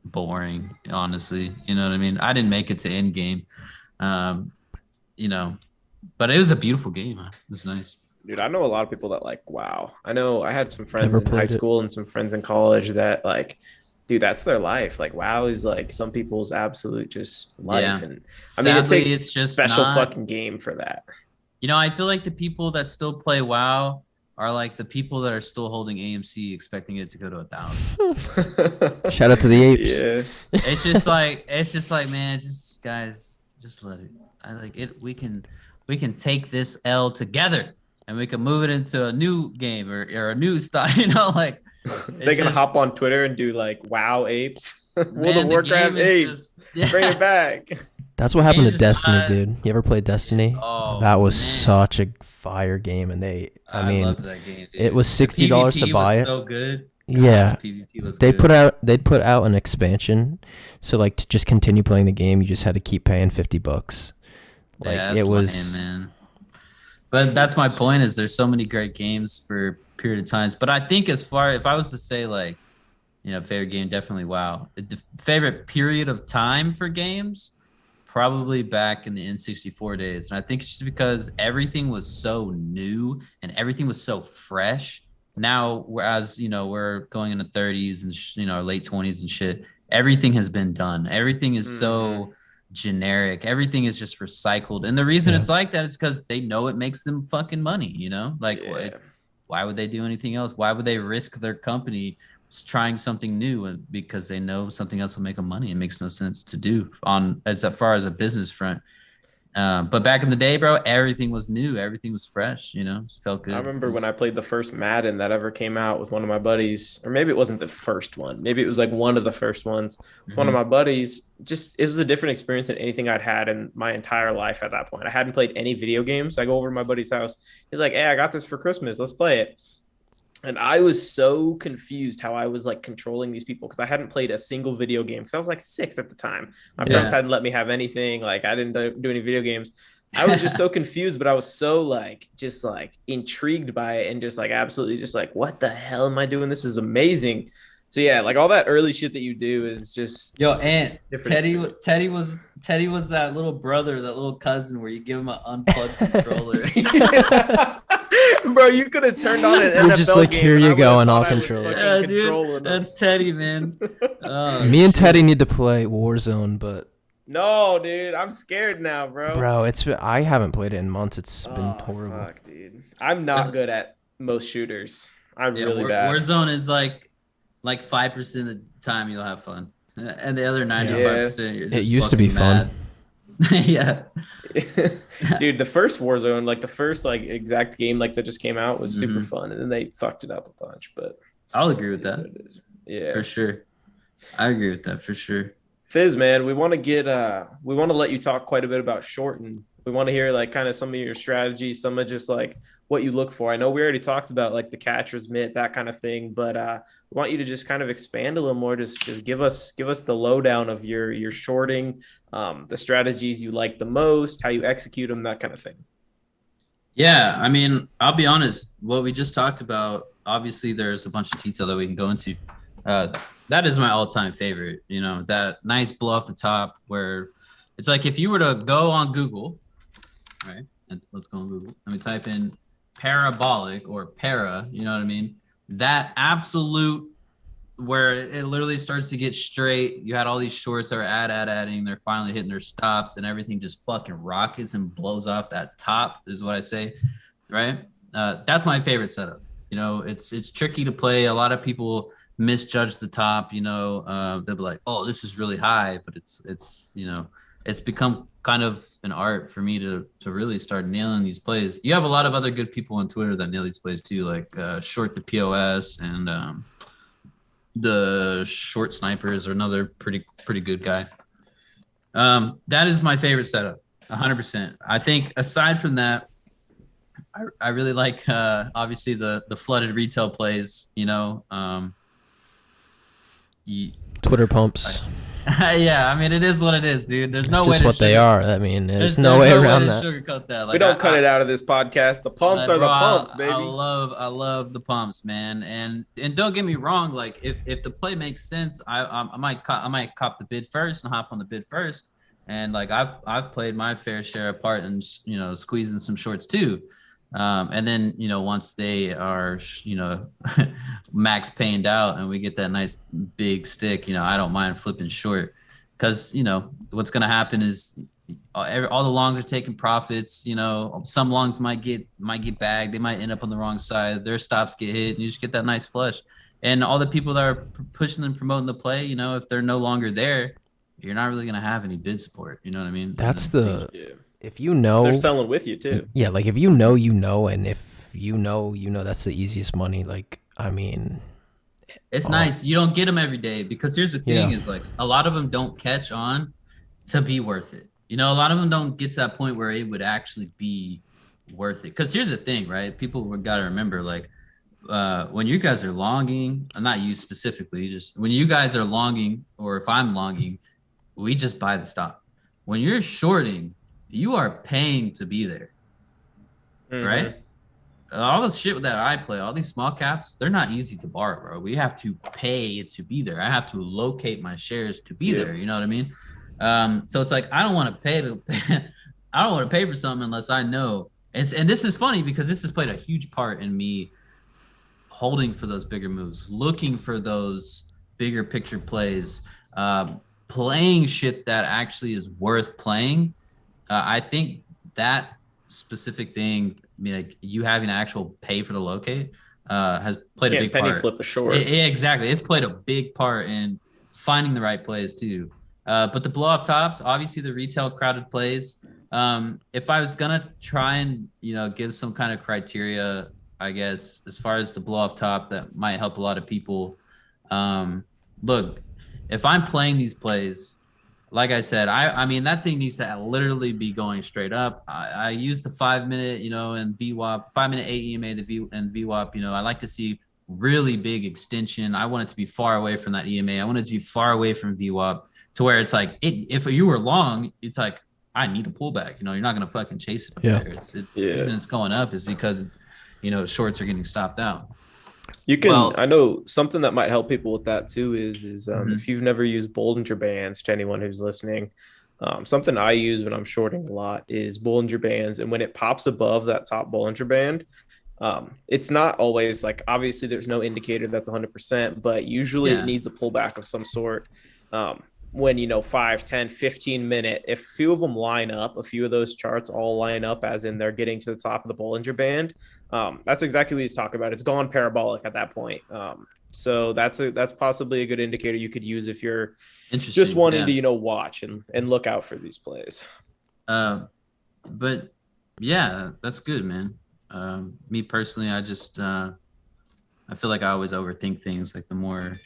boring. Honestly, you know what I mean? I didn't make it to end game. You know, but it was a beautiful game. Huh? It was nice. Dude, I know a lot of people that like WoW. I know I had some friends Never in high played it. school and some friends in college that like, dude, that's their life. Like WoW is like some people's absolute just life. Yeah. And I mean, it Sadly, takes it's just special not. fucking game for that. You know, I feel like the people that still play WoW are like the people that are still holding AMC, expecting it to go to 1,000. Shout out to the apes. Yeah. It's just like, man, just guys, just let it. I like it. We can take this L together, and we can move it into a new game or a new style. You know, like They can hop on Twitter and do like WoW apes. World Man, of the Warcraft game is apes. just- Bring it back. That's what happened to Game's just Destiny, not- dude. You ever played Destiny? Oh, That was man. such a fire game, and I mean, loved that game, dude. it was The $60 to PvP buy was it. So good. Yeah. PvP was They'd good. put out an expansion, so like to just continue playing the game, you just had to keep paying $50. Like Yeah, it that's was. lame, man. But that's my point. Is there's so many great games for a period of times. But I think if I was to say like, favorite game, definitely WoW. The favorite period of time for games, probably back in the N64 days. And I think it's just because everything was so new and everything was so fresh. Now, whereas, we're going into 30s and, our late 20s and shit, everything has been done. Everything is so generic. Everything is just recycled. And the reason it's like that is because they know it makes them fucking money, Like, why would they do anything else? Why would they risk their company trying something new because they know something else will make them money? It makes no sense to do as far as a business front. But back in the day, bro, everything was new. Everything was fresh, it felt good. I remember when I played the first Madden that ever came out with one of my buddies, or maybe it wasn't the first one. Maybe it was like one of the first ones. With one of my buddies, it was a different experience than anything I'd had in my entire life at that point. I hadn't played any video games. I go over to my buddy's house. He's like, hey, I got this for Christmas. Let's play it. And I was so confused how I was like controlling these people because I hadn't played a single video game because I was like 6 at the time. My parents hadn't let me have anything. Like I didn't do any video games. I was just so confused, but I was so like just like intrigued by it and just like absolutely just like, what the hell am I doing? This is amazing. So yeah, like all that early shit that you do is just and Teddy was that little brother, that little cousin where you give him an unplugged controller. Bro, you could have turned on an NFL You're just like, game here and you I go, would've and I'll thought I was control it. fucking Dude, controlling them. that's Teddy, man. Oh, Me and shit. Teddy need to play Warzone, but No, dude, I'm scared now, bro. I haven't played it in months. It's been horrible. Fuck, dude. I'm not good at most shooters. I'm really bad. Warzone is like 5% of the time you'll have fun, and the other 95% you're just It used to be fucking fun. mad. Yeah. Dude, the first Warzone, like the first like exact game like that just came out was super Mhm. fun, and then they fucked it up a bunch. But I'll agree with that it is. Yeah, for sure. I agree with that for sure. Fizz, man, we want to let you talk quite a bit about Shorten. We want to hear like kind of some of your strategies, some of just like what you look for. I know we already talked about like the catcher's mitt, that kind of thing, but we want you to just kind of expand a little more. Just give us the lowdown of your shorting, the strategies you like the most, how you execute them, that kind of thing. Yeah, I mean, I'll be honest. What we just talked about, obviously, there's a bunch of detail that we can go into. That is my all-time favorite. That nice blow off the top where it's like if you were to go on Google, right? And let's go on Google. Let me type in parabolic or para. You know what I mean? That absolute where it literally starts to get straight. You had all these shorts that are adding. They're finally hitting their stops, and everything just fucking rockets and blows off that top. Is what I say, right? That's my favorite setup. It's tricky to play. A lot of people misjudge the top. They'll be like, "Oh, this is really high," but it's become kind of an art for me to really start nailing these plays. You have a lot of other good people on Twitter that nail these plays too, like Short the POS and the Short Snipers are another pretty good guy. That is my favorite setup, 100%. I think aside from that, I really like obviously the flooded retail plays. Twitter pumps. Yeah, I mean it is what it is, dude. There's no It's way just to what they are. I mean, there's no way around that. Sugarcoat that. We don't cut it out of this podcast. The pumps are the pumps, baby. I love the pumps, man. And don't get me wrong. Like if the play makes sense, I might cop the bid first and hop on the bid first. And like I've played my fair share of part and squeezing some shorts too. And then, once they are, max pained out and we get that nice big stick, I don't mind flipping short because, what's going to happen is all the longs are taking profits. Some longs might get bagged. They might end up on the wrong side. Their stops get hit and you just get that nice flush. And all the people that are pushing and promoting the play, if they're no longer there, you're not really going to have any bid support. You know what I mean? That's if they're selling with you too. Yeah. Like if you know, and if you know, that's the easiest money. Like, I mean, it's nice. You don't get them every day because here's the thing is like a lot of them don't catch on to be worth it. A lot of them don't get to that point where it would actually be worth it. Because here's the thing, right? People got to remember, like, when you guys are longing, not you specifically, just when you guys are longing, or if I'm longing, we just buy the stop. When you're shorting, you are paying to be there, right? All the shit that I play, all these small caps, they're not easy to borrow, bro. We have to pay to be there. I have to locate my shares to be there. You know what I mean? So it's like I don't want to pay I don't want to pay for something unless I know. And this is funny because this has played a huge part in me holding for those bigger moves, looking for those bigger picture plays, playing shit that actually is worth playing. I think that specific thing, like you having to actual pay for the locate, has played a big part. Flip a short. Exactly. It's played a big part in finding the right plays too. But the blow off tops, obviously the retail crowded plays. If I was gonna try and give some kind of criteria, I guess as far as the blow off top that might help a lot of people. Look, if I'm playing these plays, like I said, I mean that thing needs to literally be going straight up. I use the 5 minute, and VWAP, 5 minute AEMA, and VWAP. I like to see really big extension. I want it to be far away from that EMA. I want it to be far away from VWAP to where it's like if you were long, it's like I need a pullback. You're not gonna fucking chase it up there. Reason it's going up is because shorts are getting stopped out. You can. I know something that might help people with that too is if you've never used Bollinger Bands, to anyone who's listening, something I use when I'm shorting a lot is Bollinger Bands, and when it pops above that top Bollinger Band, it's not always like obviously there's no indicator that's 100%, but usually it needs a pullback of some sort. When 5, 10, 15 minute, if a few of them line up, a few of those charts all line up as in they're getting to the top of the Bollinger Band, that's exactly what he's talking about. It's gone parabolic at that point. So that's possibly a good indicator you could use if you're just wanting to watch and look out for these plays. But yeah, that's good, man. Me personally, I just I feel like I always overthink things. Like the more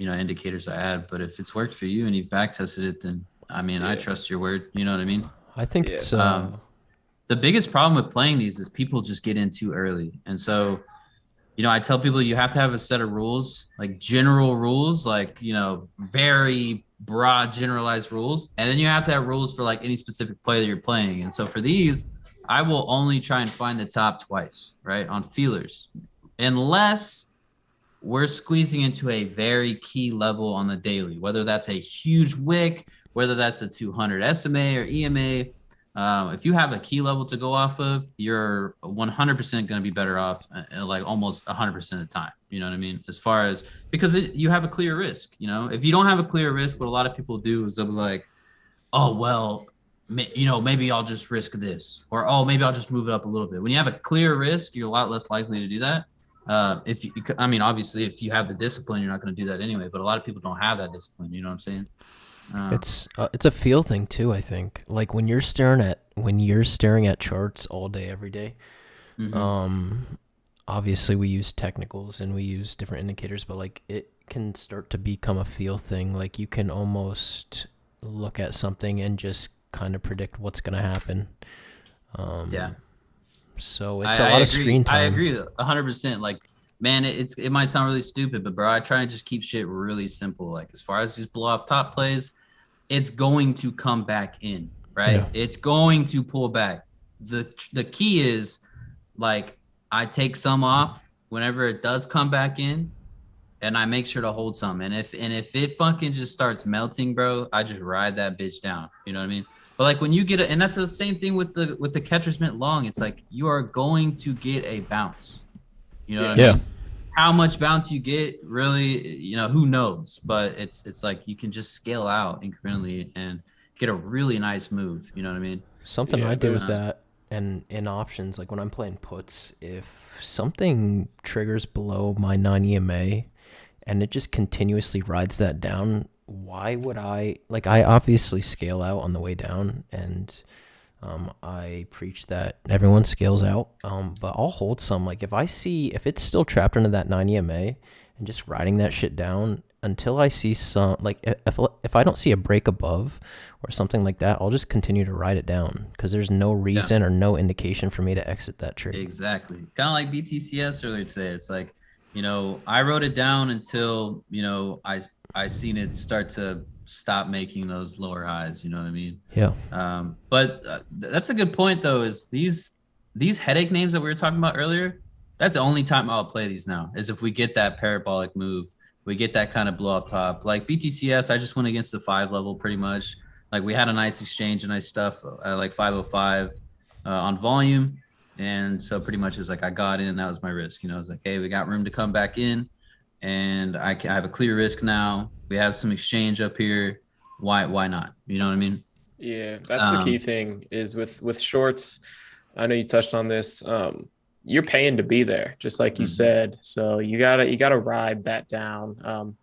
indicators I add, but if it's worked for you and you've back tested it, then I trust your word. You know what I mean? I think it's the biggest problem with playing these is people just get in too early. And so, I tell people you have to have a set of rules, like general rules, like, very broad generalized rules. And then you have to have rules for like any specific play that you're playing. And so for these, I will only try and find the top twice, right? On feelers, unless we're squeezing into a very key level on the daily, whether that's a huge wick, whether that's a 200 SMA or EMA. If you have a key level to go off of, you're 100% going to be better off, like almost 100% of the time. You know what I mean? As far as, because you have a clear risk, if you don't have a clear risk, what a lot of people do is they'll be like, oh, well, maybe I'll just risk this, or, oh, maybe I'll just move it up a little bit. When you have a clear risk, you're a lot less likely to do that. Obviously, if you have the discipline, you're not going to do that anyway. But a lot of people don't have that discipline. You know what I'm saying? It's a feel thing too. I think like when you're staring at charts all day, every day. Obviously, we use technicals and we use different indicators, but like it can start to become a feel thing. Like you can almost look at something and just kind of predict what's going to happen. So it's a lot of screen time. I agree 100%. Like, man, it might sound really stupid, but bro, I try and just keep shit really simple. Like as far as these blow off top plays, it's going to come back in, right? Yeah. It's going to pull back. The key is like I take some off whenever it does come back in, and I make sure to hold some. And if it fucking just starts melting, bro, I just ride that bitch down. You know what I mean? But like when you get and that's the same thing with the catcher's mitt long. It's like you are going to get a bounce. You know what I mean? How much bounce you get, really, you know, who knows? But it's like you can just scale out incrementally and get a really nice move. You know what I mean? Something I do with that, and in options, like when I'm playing puts, if something triggers below my 9 EMA and it just continuously rides that down, why would I obviously scale out on the way down, and I preach that everyone scales out, but I'll hold some. Like if it's still trapped under that 9 EMA and just riding that shit down until I see some, like if I don't see a break above or something like that, I'll just continue to ride it down because there's no reason or no indication for me to exit that trade. Exactly. Kind of like BTCS earlier today. It's like, you know, I wrote it down until, you know, I seen it start to stop making those lower highs. You know what I mean? Yeah. But that's a good point though, is these headache names that we were talking about earlier, that's the only time I'll play these now, is if we get that parabolic move, we get that kind of blow off top. Like BTCS, I just went against the 5 level pretty much. Like we had a nice exchange and nice stuff, like 505 on volume. And so pretty much it was like I got in, that was my risk. You know, I was like, hey, we got room to come back in, and I have a clear risk now. We have some exchange up here. Why not? You know what I mean? Yeah, that's the key thing is with shorts. I know you touched on this. You're paying to be there, just like you said. So you gotta ride that down.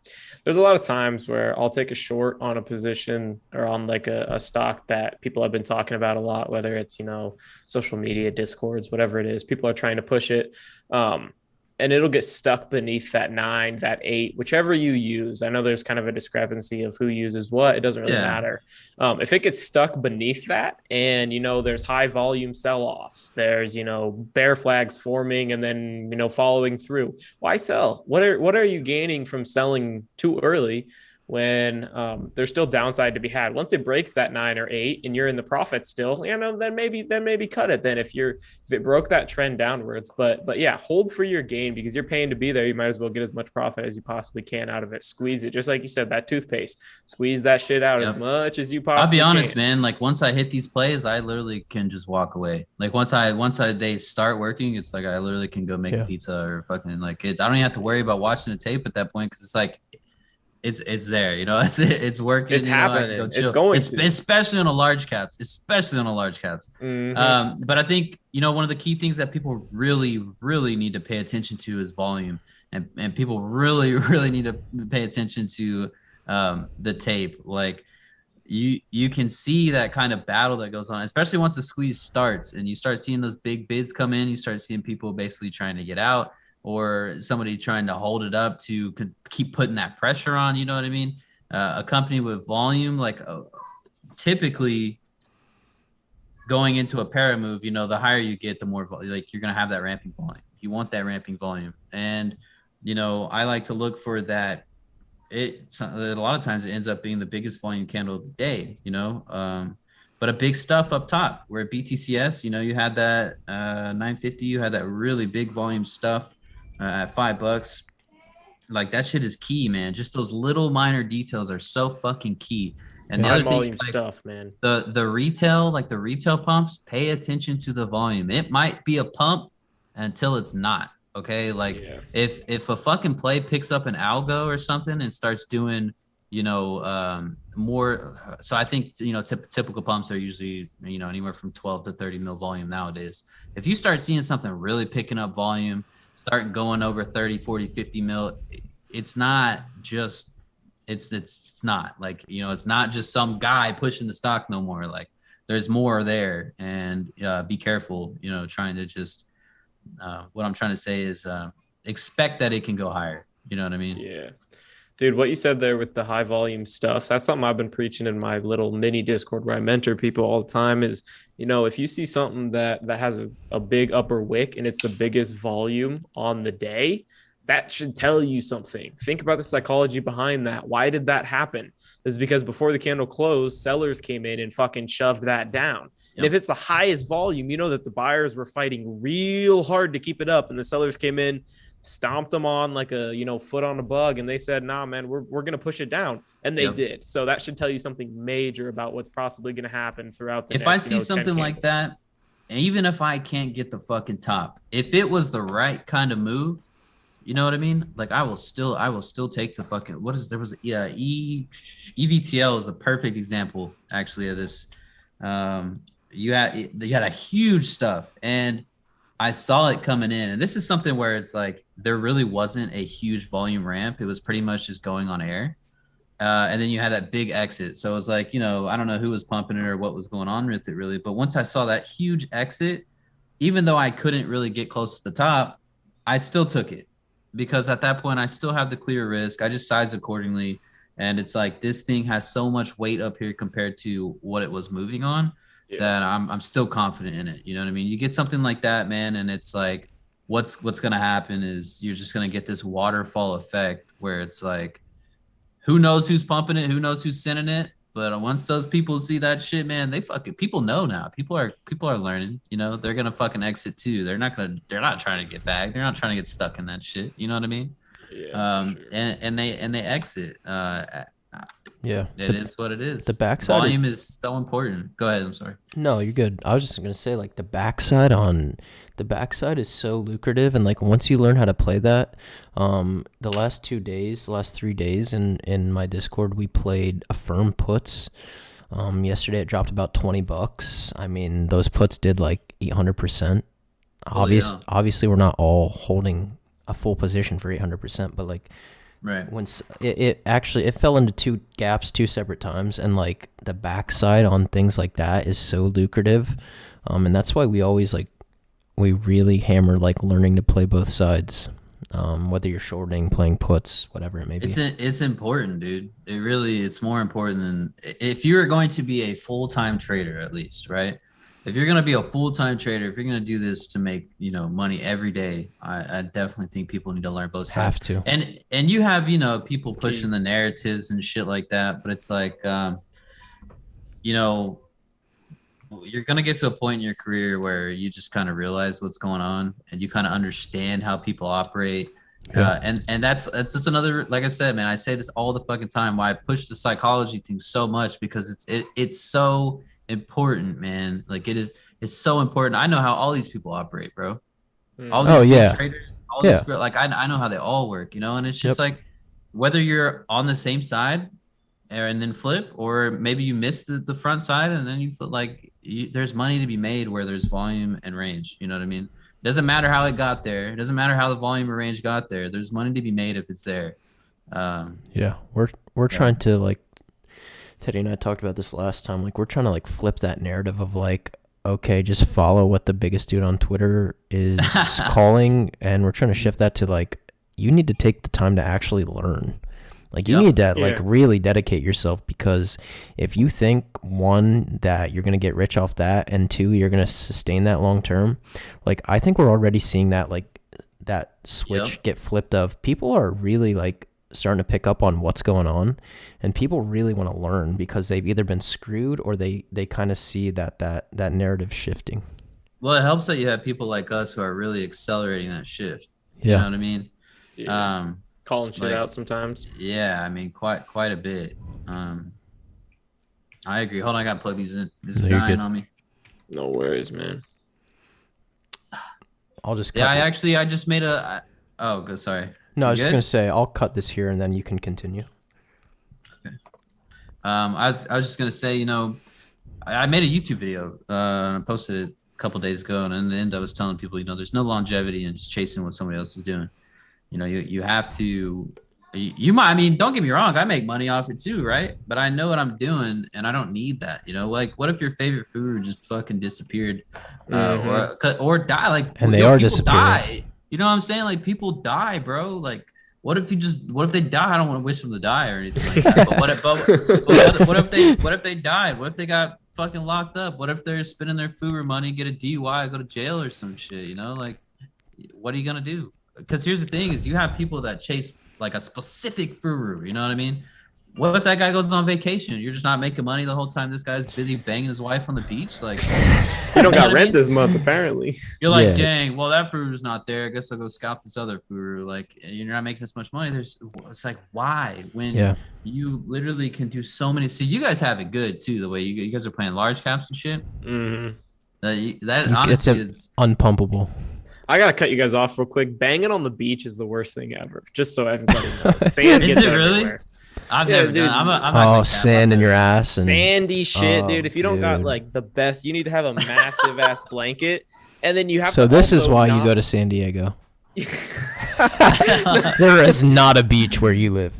There's a lot of times where I'll take a short on a position or on like a stock that people have been talking about a lot, whether it's, you know, social media, Discords, whatever it is, people are trying to push it. And it'll get stuck beneath that 9, that 8, whichever you use. I know there's kind of a discrepancy of who uses what. It doesn't really matter. If it gets stuck beneath that and, you know, there's high volume sell-offs, there's, you know, bear flags forming and then, you know, following through. Why sell? What are you gaining from selling too early when there's still downside to be had? Once it breaks that 9 or 8 and you're in the profit still, you know, then maybe cut it then if it broke that trend downwards. But yeah, hold for your gain, because you're paying to be there. You might as well get as much profit as you possibly can out of it. Squeeze it, just like you said, that toothpaste, squeeze that shit out as much as you possibly can. I'll be honest, man, like once I hit these plays, I literally can just walk away. Like once they start working, it's like I literally can go make a pizza or fucking like it. I don't even have to worry about watching the tape at that point, because it's like it's there, you know, it's working. It's happening. It's going especially on a large caps, Mm-hmm. But I think, you know, one of the key things that people really, really need to pay attention to is volume, and people really, really need to pay attention to the tape. Like you can see that kind of battle that goes on, especially once the squeeze starts and you start seeing those big bids come in. You start seeing people basically trying to get out, or somebody trying to hold it up to keep putting that pressure on, you know what I mean? A company with volume, like typically going into a para move, you know, the higher you get, the more like you're going to have that ramping volume. You want that ramping volume. And, you know, I like to look for that. A lot of times it ends up being the biggest volume candle of the day, you know? But a big stuff up top, where at BTCS, you know, you had that 950, you had that really big volume stuff. At $5, like that shit is key, man. Just those little minor details are so fucking key. And the other thing, like, stuff, man. The retail, like the retail pumps, pay attention to the volume. It might be a pump until it's not. Okay, like if a fucking play picks up an algo or something and starts doing, you know, more. So I think, you know, typical pumps are usually, you know, anywhere from 12 to 30 mil volume nowadays. If you start seeing something really picking up volume, start going over 30, 40, 50 mil, it's not just, it's not like, you know, it's not just some guy pushing the stock no more. Like there's more there, and be careful, you know, trying to just, what I'm trying to say is expect that it can go higher. You know what I mean? Yeah. Dude, what you said there with the high volume stuff, that's something I've been preaching in my little mini Discord where I mentor people all the time is, you know, if you see something that has a big upper wick and it's the biggest volume on the day, that should tell you something. Think about the psychology behind that. Why did that happen? It's because before the candle closed, sellers came in and fucking shoved that down. And if it's the highest volume, you know that the buyers were fighting real hard to keep it up, and the sellers came in, stomped them on like a foot on a bug, and they said, nah man, we're gonna push it down, and they did. So that should tell you something major about what's possibly gonna happen throughout the if next, I see something 10 like that, even if I can't get the fucking top, if it was the right kind of move, you know what I mean? Like I will still take the fucking EVTL is a perfect example actually of this. You had a huge stuff, and I saw it coming in, and this is something where it's like there really wasn't a huge volume ramp. It was pretty much just going on air. And then you had that big exit. So it was like, I don't know who was pumping it or what was going on with it really. But once I saw that huge exit, even though I couldn't really get close to the top, I still took it, because at that point I still have the clear risk. I just sized accordingly. And it's like, this thing has so much weight up here compared to what it was moving on that I'm still confident in it. You know what I mean? You get something like that, man. And it's like, what's going to happen is you're just going to get this waterfall effect where it's like, who knows who's pumping it? Who knows who's sending it? But once those people see that shit, man, people know now. People are learning. They're gonna fucking exit too. They're not trying to get back. They're not trying to get stuck in that shit. You know what I mean? Yeah. Sure. And they exit. Yeah. It is what it is. The backside volume is so important. Go ahead. I'm sorry. No, you're good. I was just gonna say, like, the backside is so lucrative, and like once you learn how to play that, the last 3 days in my Discord, we played Affirm puts. Yesterday it dropped about $20. I mean, those puts did like 800%. Obviously, we're not all holding a full position for 800%, but like. Right. Once it fell into two gaps 2 separate times, and like the backside on things like that is so lucrative, and that's why we really hammer like learning to play both sides, whether you're shorting, playing puts, whatever it may be. It's important, dude. It's more important than if you're going to be a full-time trader, at least, right? If you're going to be a full-time trader, if you're going to do this to make, money every day, I definitely think people need to learn both sides. Have to. And you have, people pushing the narratives and shit like that. But it's like, you're going to get to a point in your career where you just kind of realize what's going on, and you kind of understand how people operate. Yeah. And that's another, like I said, man, I say this all the fucking time, why I push the psychology thing so much, because it's so important, man. Like it's so important. I know how all these people operate, bro. All these traders, like I know how they all work, and it's just like, whether you're on the same side and then flip, or maybe you missed the front side and then you flip, like there's money to be made where there's volume and range. You know what I mean? It doesn't matter how it got there. It doesn't matter how the volume or range got there. There's money to be made if it's there. We're trying to, like, Teddy and I talked about this last time. Like, we're trying to like flip that narrative of like, okay, just follow what the biggest dude on Twitter is calling, and we're trying to shift that to like, you need to take the time to actually learn. Like, you need to like really dedicate yourself, because if you think, one, that you're gonna get rich off that, and two, you're gonna sustain that long term, like I think we're already seeing that, like that switch get flipped of people are really like starting to pick up on what's going on, and people really want to learn because they've either been screwed or they kind of see that narrative shifting. Well, it helps that you have people like us who are really accelerating that shift. You know what I mean? Calling shit out sometimes. Yeah, I mean quite a bit. I agree. Hold on, I gotta plug these in. This is dying on me. No worries, man. I'll just I just made a good, sorry. No, I was just gonna say I'll cut this here and then you can continue. Okay. I was just gonna say, I made a YouTube video and I posted it a couple days ago, and in the end I was telling people, there's no longevity in just chasing what somebody else is doing. You have to. You might. I mean, don't get me wrong. I make money off it too, right? But I know what I'm doing, and I don't need that. Like, what if your favorite food just fucking disappeared, or die? Like, and they are disappearing. Die. You know what I'm saying? Like, people die, bro. Like, what if they die? I don't want to wish them to die or anything like that. But what if they died? What if they got fucking locked up? What if they're spending their food or money, get a DUI, go to jail or some shit? Like, what are you gonna do? Because here's the thing: is you have people that chase like a specific furu. You know what I mean? what if that guy goes on vacation? You're just not making money the whole time this guy's busy banging his wife on the beach. Like, You don't know got what I rent mean? this month, apparently. You're like, Yeah. dang, well, that fruiter's not there. I guess I'll go scalp this other fruiter. Like, you're not making as much money. It's like, why? When you literally can do so many. See, you guys have it good too. The way you guys are playing large caps and shit. Mm-hmm. That honestly is unpumpable. I gotta cut you guys off real quick. Banging on the beach is the worst thing ever. Just so everybody knows. Sand Is gets it really? everywhere. I've Yeah, never dude. done. I'm not Sand in your ass and Sandy shit, Oh, dude. If you don't got dude. like the best, you need to have a massive ass blanket, and then you have. So to this is also why not- you go to San Diego. There is not a beach where you live.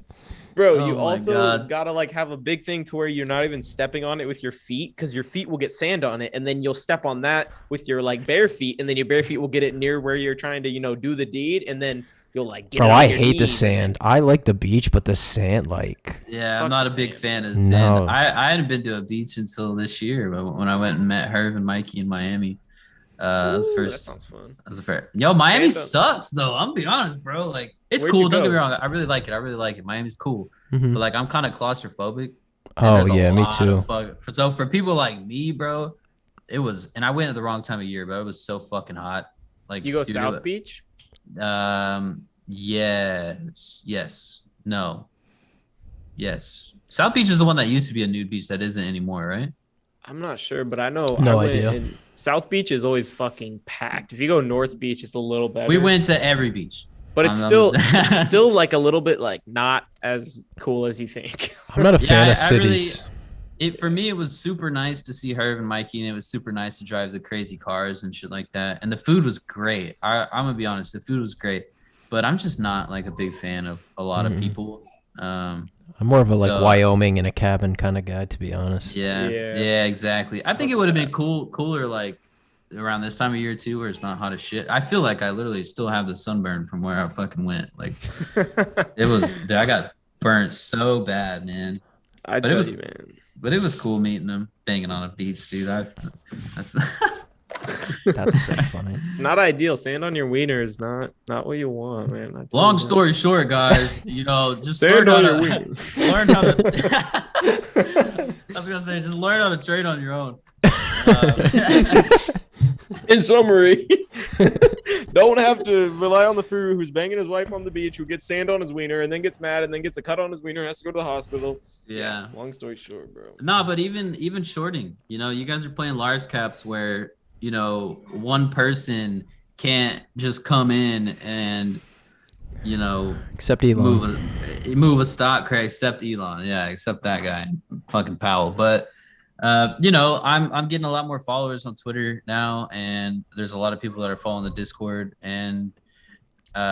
Bro, Oh you my also God. gotta like have a big thing to where you're not even stepping on it with your feet, because your feet will get sand on it, and then you'll step on that with your like bare feet, and then your bare feet will get it near where you're trying to, do the deed, and then you'll like get. Bro, it on I your hate the knees. sand. I like the beach, but the sand, like, Yeah, Fuck I'm not the a big sand. fan of the sand. No. I hadn't been to a beach until this year, but when I went and met Herb and Mikey in Miami, that was Ooh, first. That sounds fun. That was the first. Yo, Miami Sand up. sucks though. I'm gonna be honest, bro. Like, it's Where'd cool. you Don't get go? me wrong. I really like it. Miami's cool, mhm. but like I'm kind of claustrophobic. and Oh there's a yeah, me lot too. of so for people like me, bro, it was, and I went at the wrong time of year, but it was so fucking hot. Like, You go dude, South Beach? Yes, no, yes. South Beach is the one that used to be a nude beach that isn't anymore, right? I'm not sure, but I know. No I went idea. and South Beach is always fucking packed. If you go North Beach, it's a little better. We went to every beach. but it's I'm- still it's still like a little bit like not as cool as you think. I'm not a Yeah, fan of I really- cities. For me, it was super nice to see Herb and Mikey, and it was super nice to drive the crazy cars and shit like that. And the food was great. I'm gonna be honest, the food was great, but I'm just not like a big fan of a lot of Mhm. people. I'm more of a like so- Wyoming in a cabin kind of guy, to be honest. Yeah, exactly. I think it would have been cooler like around this time of year too, where it's not hot as shit. I feel like I literally still have the sunburn from where I fucking went. Like, it was, dude, I got burnt so bad, man. I But it tell was- you, man. But it was cool meeting them, banging on a beach, dude. That's That's so funny. It's not ideal. Sand on your wiener is not what you want, man. I tell long you that. story short, guys. Just Sand learn how on to your wiener. learn how to. I was gonna say, just learn how to trade on your own. In summary, don't have to rely on the fool who's banging his wife on the beach, who gets sand on his wiener and then gets mad and then gets a cut on his wiener and has to go to the hospital. Yeah. Long story short, bro. No, but even shorting, you guys are playing large caps where, one person can't just come in and, Except Elon. move a stock crack, except Elon. Yeah, except that guy, fucking Powell. But, I'm getting a lot more followers on Twitter now, and there's a lot of people that are following the Discord. And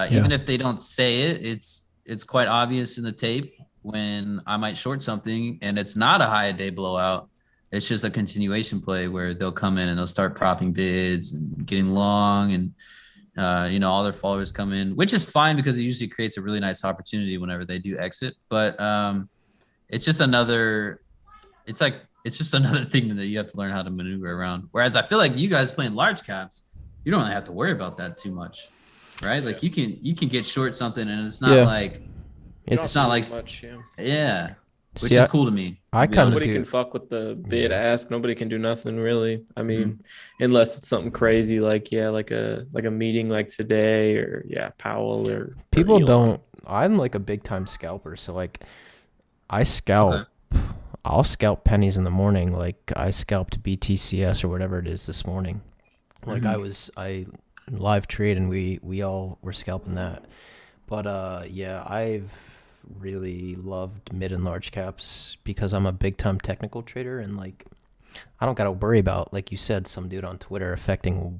even if they don't say it, it's quite obvious in the tape when I might short something and it's not a high day blowout. It's just a continuation play where they'll come in and they'll start propping bids and getting long, and all their followers come in, which is fine because it usually creates a really nice opportunity whenever they do exit. But it's just another thing that you have to learn how to maneuver around. Whereas I feel like you guys playing large caps, you don't really have to worry about that too much, right? Like you can get short something and it's not like It's not like much. which See, is cool to me. I to be kinda honest. Nobody do- can fuck with the bid ask. Nobody can do nothing really. I mean, unless it's something crazy like a meeting like today, or Powell or people Elon. don't. I'm like a big time scalper, so like I scalp. I'll scalp pennies in the morning. Like I scalped BTCS or whatever it is this morning. Like I live trade and we all were scalping that. But I've really loved mid and large caps because I'm a big time technical trader, and like I don't gotta worry about, like you said, some dude on Twitter affecting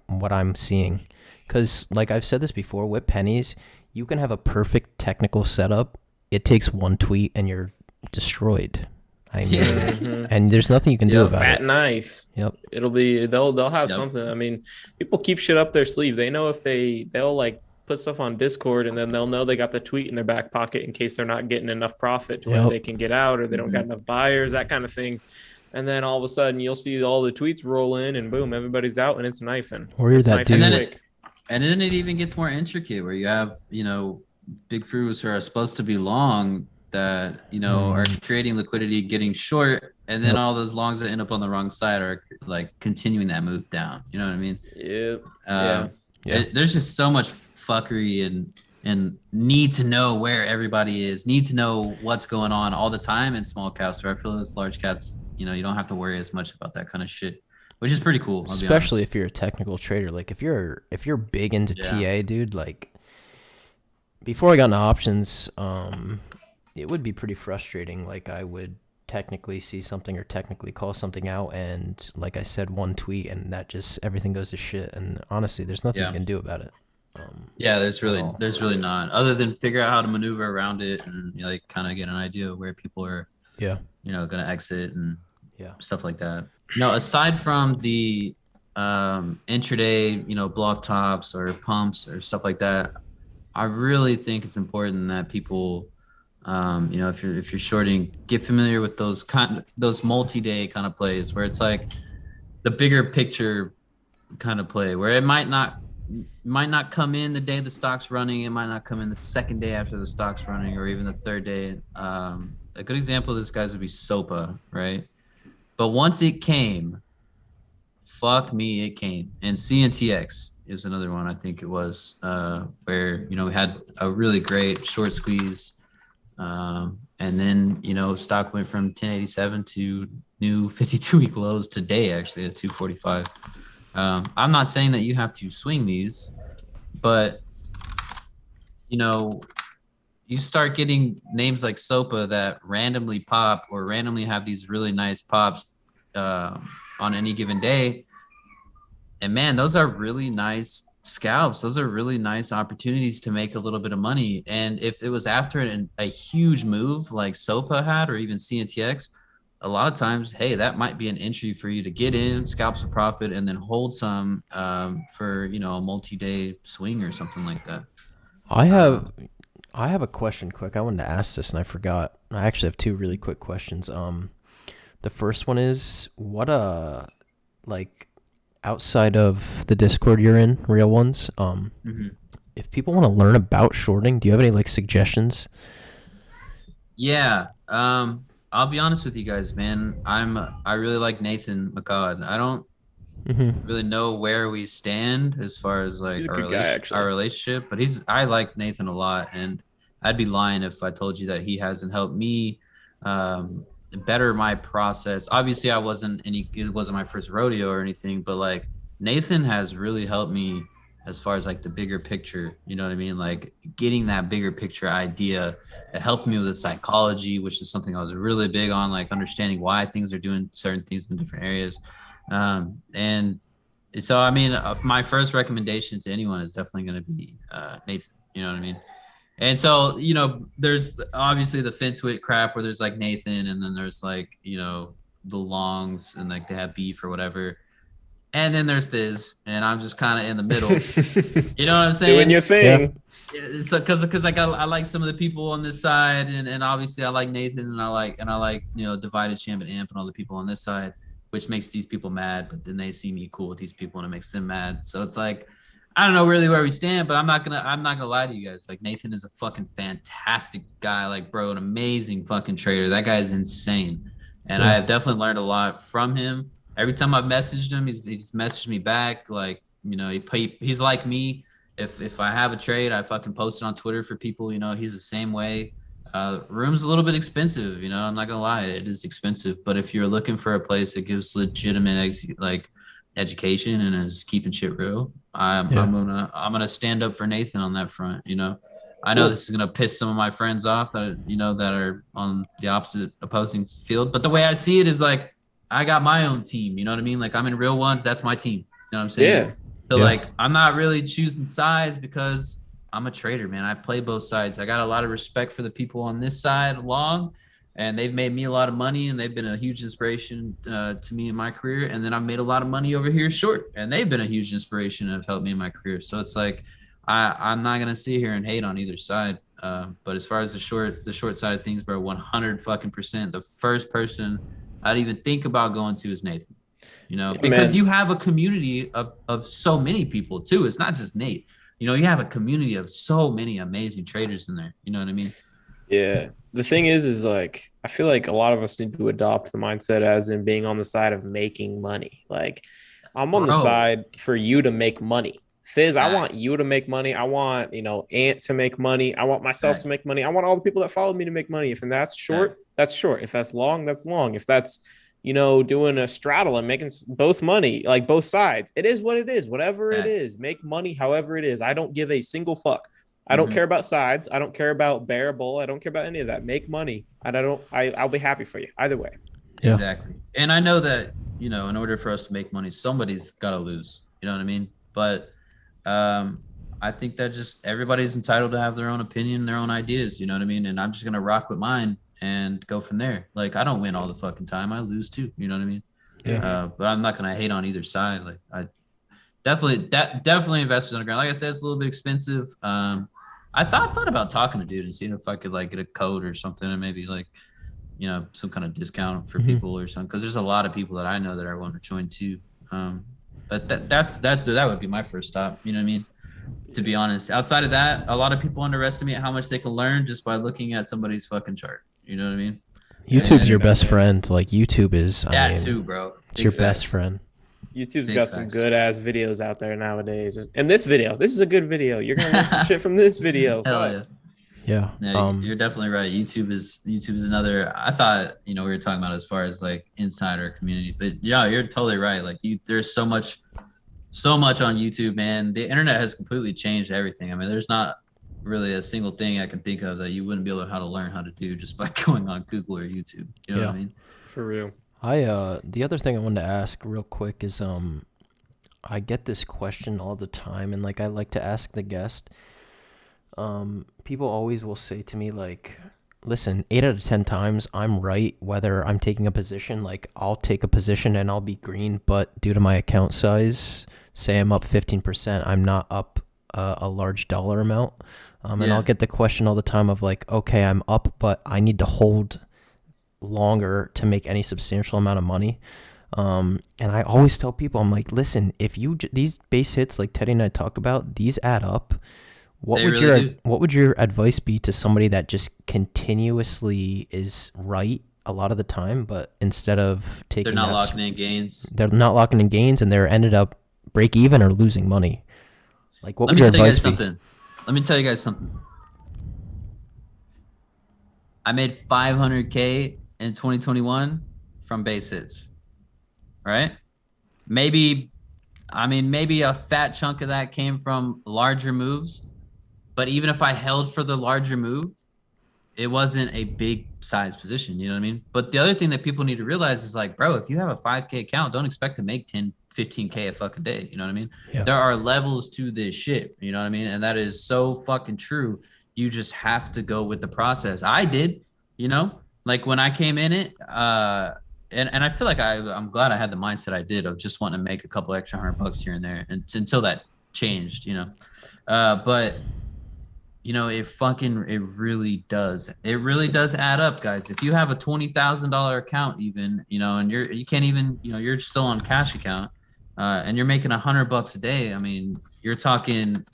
what I'm seeing. Because like I've said this before, with pennies, you can have a perfect technical setup. It takes one tweet and you're destroyed. I mean, Mhm. and there's nothing you can do Yeah, about Fat it. knife. Yep. It'll be they'll have Yep. something. I mean, people keep shit up their sleeve. They know if they'll like put stuff on Discord, and then they'll know they got the tweet in their back pocket in case they're not getting enough profit to where Yep. they can get out, or they don't got enough buyers, that kind of thing. And then all of a sudden you'll see all the tweets roll in, and boom, everybody's out, and it's knifing. Or you're It's that knifing dude. And then quick. And then it even gets more intricate where you have, big fruits who are supposed to be long that, you know, are creating liquidity, getting short, and then all those longs that end up on the wrong side are like continuing that move down. You know what I mean? There's just so much fuckery and need to know where everybody is, need to know what's going on all the time in small caps. Where I feel as large caps, you know, you don't have to worry as much about that kind of shit, which is pretty cool. Especially if you're a technical trader. Like if you're big into TA, dude, like before I got into options, it would be pretty frustrating. Like I would technically see something or technically call something out, and like I said, one tweet and that just everything goes to shit. And honestly, there's nothing you can do about it. There's really not, other than figure out how to maneuver around it and, you know, like kind of get an idea of where people are, you know, gonna exit and stuff like that. You know, aside from the intraday, you know, block tops or pumps or stuff like that, I really think it's important that people, you know, if you're shorting, get familiar with those multi-day kind of plays where it's like the bigger picture kind of play where it might not come in the day the stock's running, it might not come in the second day after the stock's running, or even the third day. A good example of this, guys, would be SOPA, right? But once it came, fuck me, it came. And CNTX is another one, I think it was, where, you know, we had a really great short squeeze. And then, you know, stock went from 1087 to new 52-week lows today, actually, at 245. I'm not saying that you have to swing these, but, you know, you start getting names like SOPA that randomly pop or randomly have these really nice pops on any given day. And man, those are really nice scalps. Those are really nice opportunities to make a little bit of money. And if it was after a huge move like SOPA had, or even CNTX, a lot of times, hey, that might be an entry for you to get in, scalp some profit, and then hold some for, you know, a multi-day swing or something like that. I have a question quick. I wanted to ask this and I forgot. I actually have two really quick questions. The first one is, what like outside of the Discord you're in, Real Ones, if people want to learn about shorting, do you have any like suggestions? Yeah. I'll be honest with you guys, man. I really like Nathan McCod. I don't really know where we stand as far as like our relationship, but I like Nathan a lot, and I'd be lying if I told you that he hasn't helped me better my process. Obviously, it wasn't my first rodeo or anything, but like Nathan has really helped me as far as like the bigger picture, you know what I mean? Like getting that bigger picture idea. It helped me with the psychology, which is something I was really big on, like understanding why things are doing certain things in different areas. And so, I mean, my first recommendation to anyone is definitely going to be Nathan, you know what I mean? And so, you know, there's obviously the FinTwit crap where there's like Nathan, and then there's like, you know, the longs and like they have beef or whatever. And then there's Fizz, and I'm just kind of in the middle. You know what I'm saying? Doing your thing. Yeah. So, because I like some of the people on this side, and obviously I like Nathan, and I like you know, Divided Champ and Amp and all the people on this side, which makes these people mad. But then they see me cool with these people, and it makes them mad. So it's like, I don't know really where we stand, but I'm not gonna lie to you guys. Like Nathan is a fucking fantastic guy. Like, bro, an amazing fucking trader. That guy is insane, and I have definitely learned a lot from him. Every time I've messaged him, he's messaged me back. Like, you know, he's like me. If I have a trade, I fucking post it on Twitter for people. You know, he's the same way. Room's a little bit expensive. You know, I'm not gonna lie, it is expensive. But if you're looking for a place that gives legitimate education and is keeping shit real, I'm gonna stand up for Nathan on that front. You know, I know this is gonna piss some of my friends off that are on the opposing field. But the way I see it is like, I got my own team, you know what I mean? Like I'm in Real Ones, that's my team. You know what I'm saying? Yeah. So like I'm not really choosing sides because I'm a trader, man. I play both sides. I got a lot of respect for the people on this side long, and they've made me a lot of money, and they've been a huge inspiration to me in my career. And then I've made a lot of money over here short, and they've been a huge inspiration and have helped me in my career. So it's like I'm not gonna sit here and hate on either side. But as far as the short side of things, bro, 100% the first person I'd even think about going to is Nathan, you know, because you have a community of so many people too. It's not just Nate, you know, you have a community of so many amazing traders in there. You know what I mean? Yeah. the thing is like I feel like a lot of us need to adopt the mindset as in being on the side of making money. Like I'm on the Bro. side for you to make money. Fizz, I Fact. want you to make money. I want, Ant to make money. I want myself to make money. I want all the people that follow me to make money. If that's short, that's short. If that's long, that's long. If that's, doing a straddle and making both money, like both sides, it is what it is. Whatever it is, make money however it is. I don't give a single fuck. I don't care about sides. I don't care about bearable. I don't care about any of that. Make money. And I'll be happy for you either way. Yeah. Exactly. And I know that, in order for us to make money, somebody's got to lose. You know what I mean? But I think that just everybody's entitled to have their own opinion, their own ideas. You know what I mean? And I'm just going to rock with mine and go from there. Like, I don't win all the fucking time. I lose too. You know what I mean? Yeah. But I'm not going to hate on either side. Like, I definitely invested underground. Like I said, it's a little bit expensive. I thought about talking to dude and seeing if I could like get a code or something and maybe like, some kind of discount for people or something. Cause there's a lot of people that I know that I want to join too. But that would be my first stop. You know what I mean? To be honest, outside of that, a lot of people underestimate how much they can learn just by looking at somebody's fucking chart. You know what I mean? YouTube's your best friend. Like YouTube is, too, bro. It's your best friend. YouTube's got some good ass videos out there nowadays. And this is a good video. You're gonna learn some shit from this video. Hell yeah. Yeah. You're definitely right. YouTube is another. I thought we were talking about as far as like insider community, but yeah, you're totally right. Like there's so much on YouTube, man. The internet has completely changed everything. I mean, there's not really a single thing I can think of that you wouldn't be able to learn how to do just by going on Google or YouTube. You know what I mean? For real. The other thing I wanted to ask real quick is I get this question all the time, and like I like to ask the guest. People always will say to me like, listen, 8 out of 10 times I'm right whether I'm taking a position. Like I'll take a position and I'll be green, but due to my account size, say I'm up 15%, I'm not up a large dollar amount. And I'll get the question all the time of like, okay, I'm up, but I need to hold longer to make any substantial amount of money. And I always tell people, I'm like, listen, if these base hits like Teddy and I talk about, these add up. What would your advice be to somebody that just continuously is right a lot of the time, but instead of taking, they're not locking in gains. They're not locking in gains, and they're ended up break even or losing money. Like, what would your advice be? Let me tell you guys something. I made $500K in 2021 from base hits, right? Maybe a fat chunk of that came from larger moves, but even if I held for the larger move, it wasn't a big size position, you know what I mean? But the other thing that people need to realize is like, bro, if you have a 5K account, don't expect to make 10, 15K a fucking day, you know what I mean? Yeah. There are levels to this shit, you know what I mean? And that is so fucking true. You just have to go with the process. I did, like when I came in it, and I feel like I'm glad I had the mindset I did of just wanting to make a couple extra $100 here and there until that changed, but it really does add up, guys. If you have a $20,000 account even, and you can't even, you're still on cash account, and you're making $100 a day. I mean, you're talking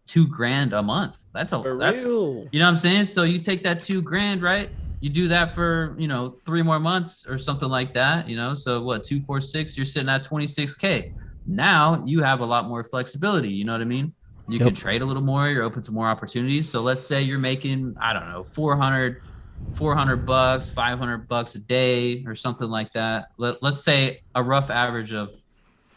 $2,000 a month. That's you know what I'm saying? So you take that $2,000, right? You do that for, 3 more months or something like that, so what, 2, 4, 6, you're sitting at 26K. Now you have a lot more flexibility. You know what I mean? You can trade a little more. You're open to more opportunities. So let's say you're making, I don't know, $400, $500 a day or something like that. Let's say a rough average of,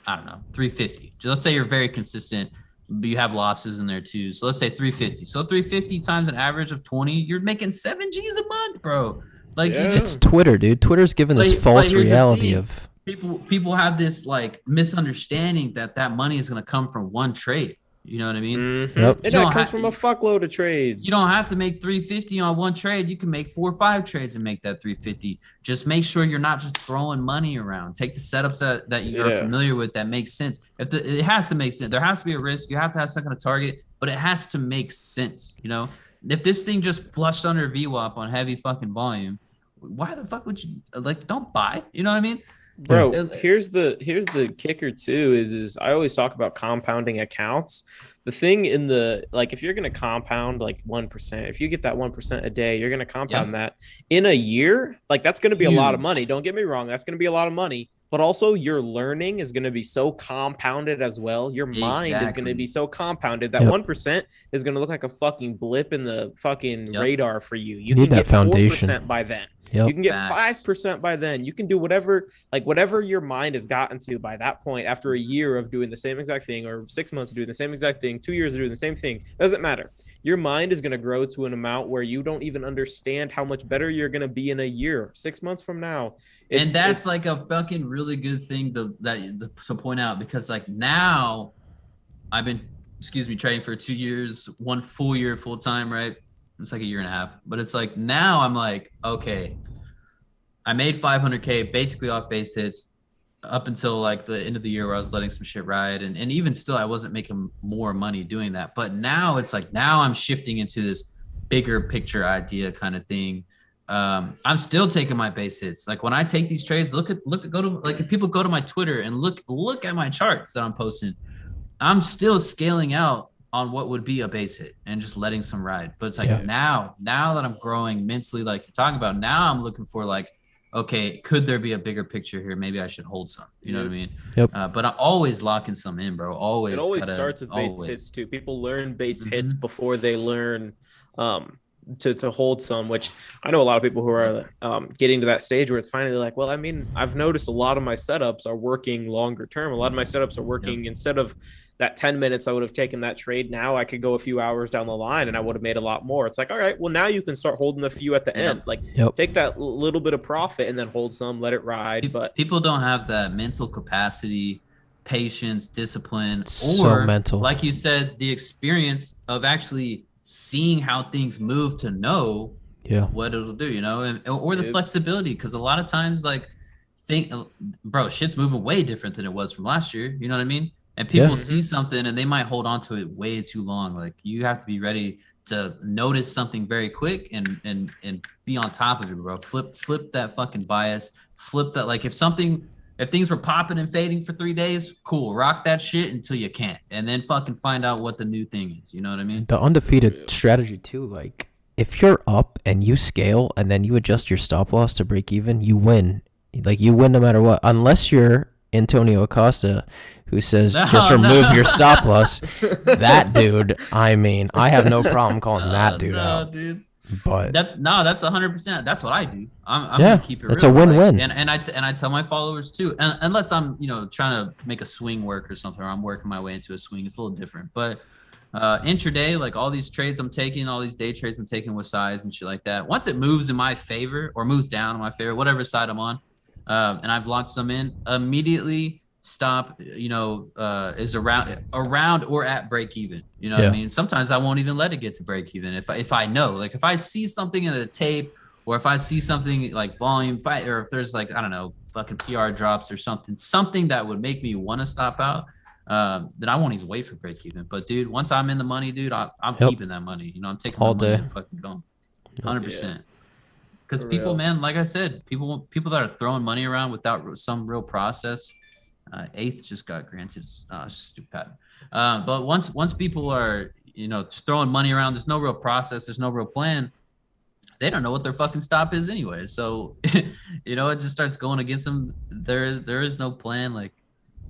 I don't know, 350. Let's say you're very consistent, but you have losses in there too. So let's say 350. So 350 times an average of 20, you're making 7 G's a month, bro. Like it's Twitter, dude. Twitter's given this false reality of people have this like misunderstanding that money is going to come from one trade. You know what I mean? Mm-hmm. Yep. It comes from a fuckload of trades. You don't have to make 350 on one trade. You can make 4 or 5 trades and make that 350. Just make sure you're not just throwing money around. Take the setups that you're familiar with that makes sense. It has to make sense. There has to be a risk. You have to have some kind of target, but it has to make sense. If this thing just flushed under VWAP on heavy fucking volume, why the fuck would you don't buy? You know what I mean? Bro, here's the kicker too is I always talk about compounding accounts. The thing in the like if you're gonna compound like 1%, if you get that 1% a day, you're gonna compound that in a year, like that's gonna be a lot of money. Don't get me wrong, that's gonna be a lot of money, but also your learning is gonna be so compounded as well. Your mind is gonna be so compounded that 1% is gonna look like a fucking blip in the fucking radar for you. You need can that get foundation 4% by then. Yep. You can get 5% by then. You can do whatever your mind has gotten to by that point after a year of doing the same exact thing, or 6 months of doing the same exact thing, 2 years of doing the same thing. Doesn't matter. Your mind is going to grow to an amount where you don't even understand how much better you're going to be in a year, 6 months from now. And that's like a fucking really good thing to point out, because like now I've been, trading for 2 years, 1 full year full time, right? It's like a year and a half, but it's like now I'm like, okay, I made 500K basically off base hits up until like the end of the year where I was letting some shit ride. And even still, I wasn't making more money doing that. But now it's like, now I'm shifting into this bigger picture idea kind of thing. I'm still taking my base hits. Like when I take these trades, if people go to my Twitter and look at my charts that I'm posting, I'm still scaling out on what would be a base hit and just letting some ride. But it's like now that I'm growing mentally, like you're talking about, now I'm looking for like, okay, could there be a bigger picture here? Maybe I should hold some. You know what I mean? Yep. But I'm always locking some in, bro. Always. It always starts with base hits too. People learn base hits before they learn to hold some, which I know a lot of people who are getting to that stage where it's finally like, well, I mean, I've noticed a lot of my setups are working longer term. A lot of my setups are working instead of that 10 minutes I would have taken that trade. Now I could go a few hours down the line and I would have made a lot more. It's like, all right, well, now you can start holding a few at the end. Like take that little bit of profit and then hold some, let it ride. But people don't have that mental capacity, patience, discipline, or mental, like you said, the experience of actually seeing how things move to know what it'll do, you know, or the flexibility. Because a lot of times, like, shit's moving way different than it was from last year. You know what I mean? And people see something and they might hold on to it way too long. Like you have to be ready to notice something very quick and be on top of it, bro. Flip that fucking bias. Flip that. Like if things were popping and fading for 3 days, cool. Rock that shit until you can't, and then fucking find out what the new thing is. You know what I mean? The undefeated strategy too. Like if you're up and you scale and then you adjust your stop loss to break even, you win. Like you win no matter what, unless you're Antonio Acosta, who says just remove your stop loss. That dude, I mean, I have no problem calling that dude out. Dude. But that's 100%. That's what I do. I'm gonna keep it real. It's a win-win. Like, and I tell my followers too. And unless I'm trying to make a swing work or something, or I'm working my way into a swing, it's a little different. But intraday, like all these trades I'm taking, all these day trades I'm taking with size and shit like that. Once it moves in my favor or moves down in my favor, whatever side I'm on, and I've locked some in, immediately stop, is around or at break even. You know what I mean? Sometimes I won't even let it get to break even. If I know, like if I see something in the tape, or if I see something like volume fight, or if there's like, I don't know, fucking PR drops or something that would make me want to stop out, then I won't even wait for break even. But dude, once I'm in the money, dude, I'm keeping that money. I'm taking all day and fucking going 100%. Because people, man, like I said, people that are throwing money around without some real process. Eighth just got granted stupid patent. But once people are just throwing money around, there's no real process, there's no real plan. They don't know what their fucking stop is anyway. So it just starts going against them. There is no plan. Like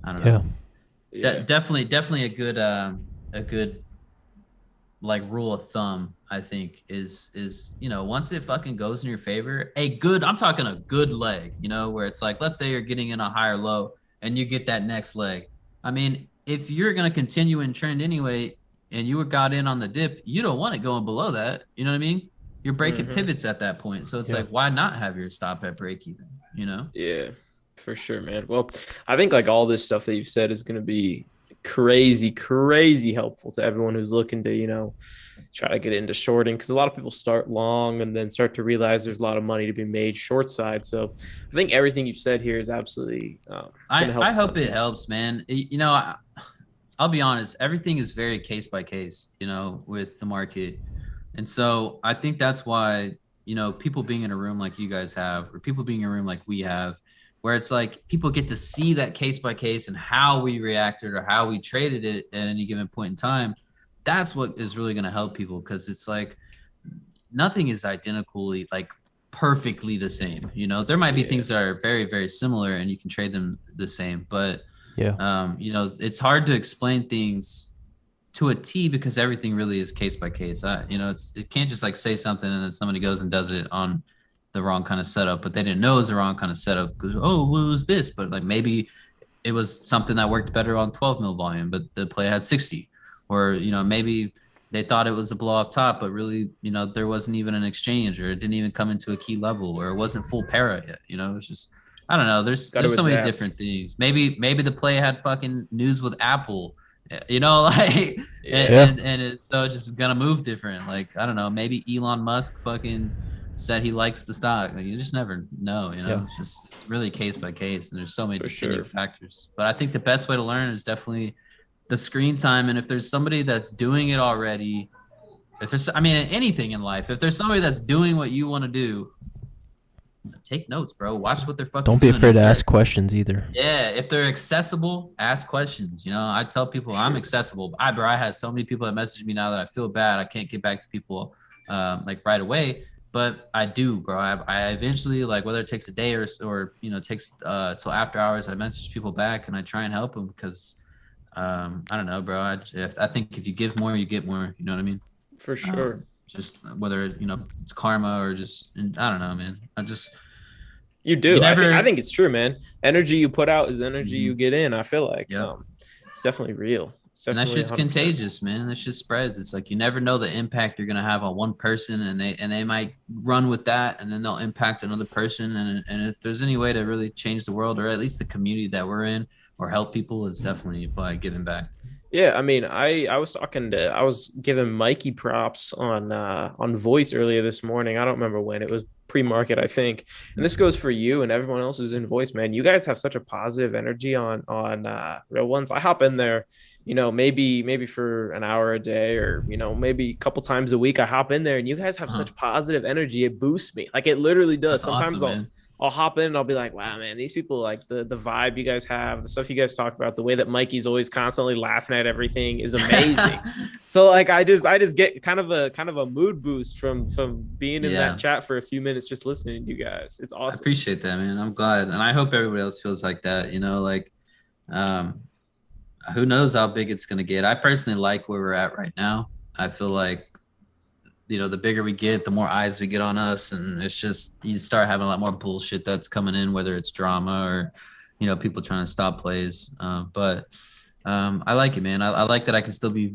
I don't know. Definitely a good like rule of thumb, I think, is once it fucking goes in your favor, I'm talking a good leg, where it's like, let's say you're getting in a higher low and you get that next leg. I mean, if you're going to continue in trend anyway, and you got in on the dip, you don't want it going below that. You know what I mean? You're breaking pivots at that point. So it's like, why not have your stop at break even, Yeah, for sure, man. Well, I think like all this stuff that you've said is going to be crazy helpful to everyone who's looking to, try to get into shorting, because a lot of people start long and then start to realize there's a lot of money to be made short side. So I think everything you've said here is absolutely I hope it helps, man. I'll be honest, everything is very case by case, with the market. And so I think that's why, people being in a room like you guys have, or people being in a room like we have, where it's like people get to see that case by case and how we reacted or how we traded it at any given point in time. That's what is really going to help people, because it's like nothing is identically like perfectly the same. You know, there might be things that are very, very similar and you can trade them the same, but you know, it's hard to explain things to a T because everything really is case by case. You know, it can't just like say something and then somebody goes and does it on the wrong kind of setup, but they didn't know it was the wrong kind of setup because, oh, what was this? But like maybe it was something that worked better on 12 mil volume, but the play had 60. Or, you know, maybe they thought it was a blow off top, but really, you know, there wasn't even an exchange, or it didn't even come into a key level, or it wasn't full para yet. You know, it's just, I don't know. There's so many different things. Maybe the play had fucking news with Apple, you know, like, and so it's just gonna move different. Like, I don't know, maybe Elon Musk fucking said he likes the stock. Like, you just never know, you know. It's really case by case, and there's so many different factors. But I think the best way to learn is definitely the screen time. And if there's somebody that's doing it already, if there's, I mean, anything in life, if there's somebody that's doing what you want to do, take notes, bro. Watch what they're fucking Don't be afraid to ask questions either. Yeah, if they're accessible, ask questions. You know, I tell people I'm accessible. I had so many people that message me now that I feel bad. I can't get back to people like right away, but I do, bro. I eventually, like, whether it takes a day or you know, takes till after hours, I message people back and I try and help them because I don't know, bro. I think if you give more, you get more. You know what I mean? For sure. Just whether, you know, it's karma or just, I don't know, man. You do. I think it's true, man. Energy you put out is energy you get in. I feel like it's definitely real. And that shit's 100%. Contagious, man. That shit spreads. It's like you never know the impact you're gonna have on one person, and they might run with that, and then they'll impact another person. And if there's any way to really change the world, or at least the community that we're in, or help people, it's definitely by giving back. Yeah, I mean, I was giving Mikey props on Voice earlier this morning. I don't remember when. It was pre-market, I think. And this goes for you and everyone else who's in Voice, man. You guys have such a positive energy on Real Ones. I hop in there, you know, maybe for an hour a day, or, you know, maybe a couple times a week. I hop in there and you guys have such positive energy. It boosts me. Like, it literally does. That's Sometimes awesome, I'll hop in and I'll be like, wow, man, these people, like the vibe you guys have, the stuff you guys talk about, the way that Mikey's always constantly laughing at everything is amazing. So like, I just get kind of a mood boost from being in that chat for a few minutes, just listening to you guys. It's awesome. I appreciate that, man. I'm glad. And I hope everybody else feels like that, you know, like, who knows how big it's going to get. I personally like where we're at right now. I feel like, you know, the bigger we get, the more eyes we get on us, and it's just, you start having a lot more bullshit that's coming in, whether it's drama or, you know, people trying to stop plays. But I like it, man. I like that I can still be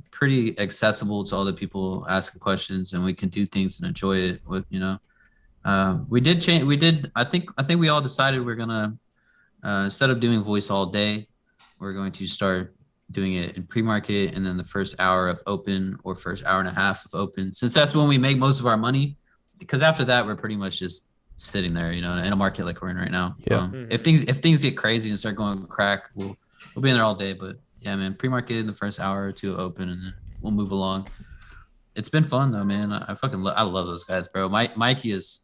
pretty accessible to all the people asking questions, and we can do things and enjoy it with, you know. We did change. I think we all decided we're gonna instead of doing Voice all day, we're going to start doing it in pre-market, and then the first hour of open, or first hour and a half of open, since that's when we make most of our money, because after that we're pretty much just sitting there, you know, in a market like we're in right now. If things get crazy and start going crack, we'll be in there all day. But yeah, man, pre-market in the first hour or two of open, and then we'll move along. It's been fun though, man. I love those guys, bro. Mikey is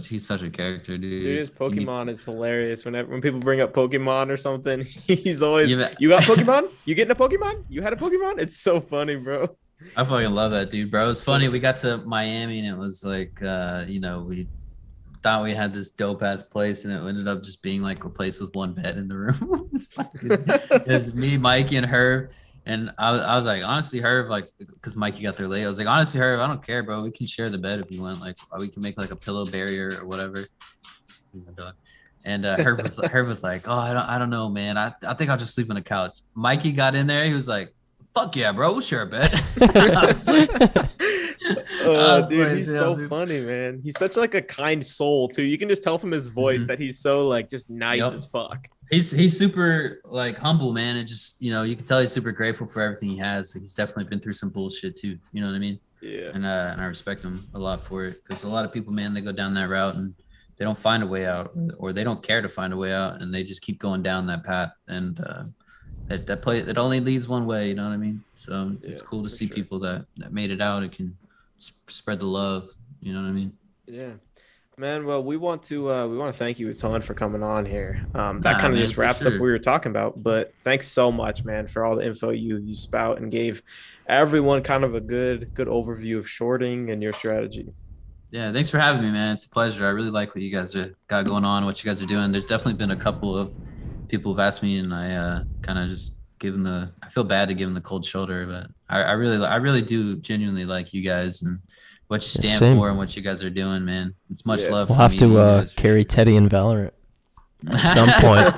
he's such a character, dude. His Pokemon is hilarious. When people bring up Pokemon or something, he's always, you got Pokemon? You getting a Pokemon? You had a Pokemon? It's so funny, bro. I fucking love that dude, bro. It's funny. We got to Miami and it was like, you know, we thought we had this dope ass place, and it ended up just being like replaced with one bed in the room. It was me, Mikey, and Herb. And I was like, honestly, Herb, like, because Mikey got there late, I was like, honestly, Herb, I don't care, bro. We can share the bed if you want. Like, we can make like a pillow barrier or whatever. And Herb was like, oh, I don't know, man. I think I'll just sleep on the couch. Mikey got in there. He was like, fuck yeah, bro. We'll share a bed. Dude, he's so funny, man. He's such like a kind soul too. You can just tell from his voice that he's so like just nice as fuck. He's super like humble, man, and just, you know, you can tell he's super grateful for everything he has. Like, he's definitely been through some bullshit too. You know what I mean? Yeah. And I respect him a lot for it, because a lot of people, man, they go down that route and they don't find a way out, or they don't care to find a way out, and they just keep going down that path. And it only leads one way. You know what I mean? So it's cool to see people that made it out and can spread the love. You know what I mean? Yeah. Man, well, we want to thank you a ton for coming on here. That Nah, kind of man, just for wraps up sure. what we were talking about. But thanks so much, man, for all the info you spout and gave everyone kind of a good overview of shorting and your strategy. Yeah, thanks for having me, man. It's a pleasure. I really like what you guys are got going on, what you guys are doing. There's definitely been a couple of people who've asked me, and I kind of just give them the. I feel bad to give them the cold shoulder, but I really do genuinely like you guys and what you stand Same. for and what you guys are doing, man. It's much Yeah. love. We'll from have me and you to guys, for carry sure. Teddy in Valorant at some point.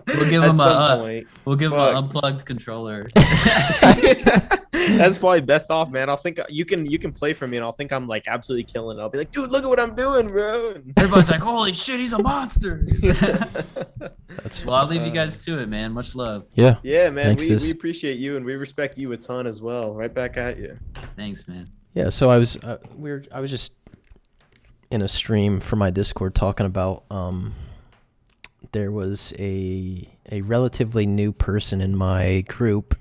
We'll give At him some point. we'll give him Fuck. an unplugged controller. That's probably best off, man. I'll think you can play for me, and I'll think I'm like absolutely killing it. I'll be like, dude, look at what I'm doing, bro. Everybody's like, "Holy shit, he's a monster!" That's Well, I'll leave you guys to it, man. Much love. yeah. Yeah, man. Thanks, we Diz. appreciate you, and we respect you a ton as well. Right back at you. Thanks, man. Yeah, so I was I was just in a stream for my Discord talking about there was a relatively new person in my group,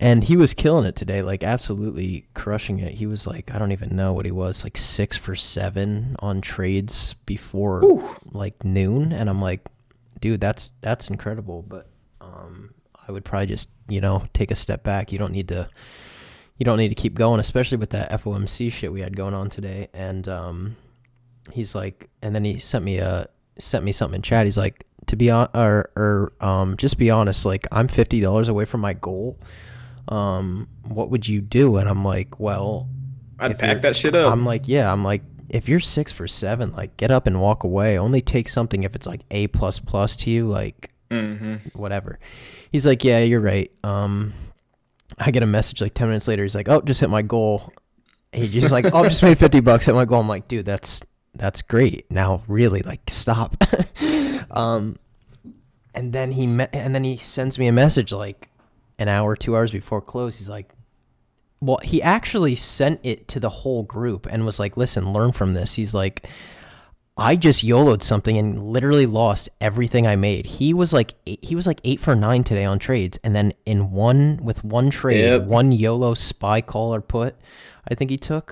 and he was killing it today, like absolutely crushing it. He was like, I don't even know what he was, like 6 for 7 on trades before like noon, and I'm like, dude, that's incredible, but I would probably just, take a step back. You don't need to keep going, especially with that FOMC shit we had going on today. And he's like, and then he sent me something in chat. He's like, to be on, just be honest, like I'm $50 away from my goal. What would you do? And I'm like, well, I'd if pack you're- that shit up. I'm like, yeah, if you're 6 for 7, like get up and walk away. Only take something if it's like A++ to you, like whatever. He's like, yeah, you're right. I get a message like 10 minutes later. He's like, oh, just hit my goal. He just like, oh, just made $50, hit my goal. I'm like, dude, that's great. Now really, like, stop. And then he sends me a message like an hour, 2 hours before close. He's like, well, he actually sent it to the whole group and was like, listen, learn from this. He's like, I just YOLO'd something and literally lost everything I made. He was like 8 for 9 today on trades, and then with one trade, one YOLO spy call or put, I think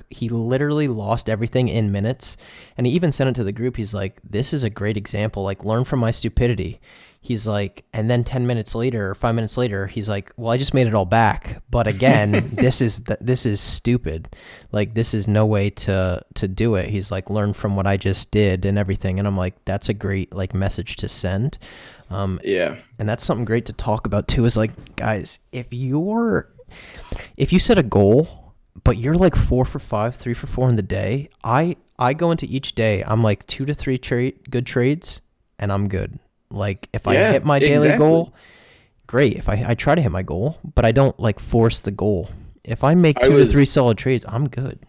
he literally lost everything in minutes. And he even sent it to the group. He's like, this is a great example. Like, learn from my stupidity. He's like, and then 10 minutes later or 5 minutes later, he's like, well, I just made it all back. But again, this is stupid. Like, this is no way to do it. He's like, learn from what I just did and everything. And I'm like, that's a great like message to send. Yeah. And that's something great to talk about too, is like, guys, if you set a goal, but you're like 4 for 5, 3 for 4 in the day, I go into each day, I'm like 2 to 3 good trades and I'm good. Like, if I hit my daily goal, great. If I try to hit my goal, but I don't like force the goal. If I make 2 to 3 solid trades, I'm good.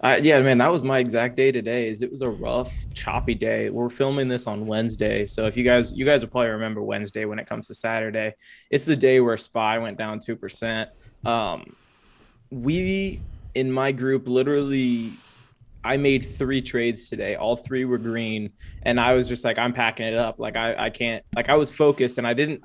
Yeah, man, that was my exact day today. It was a rough, choppy day. We're filming this on Wednesday, so if you guys will probably remember Wednesday when it comes to Saturday. It's the day where SPY went down 2%. We in my group literally, I made 3 trades today. All 3 were green, and I was just like, I'm packing it up. Like I can't. Like, I was focused, and I didn't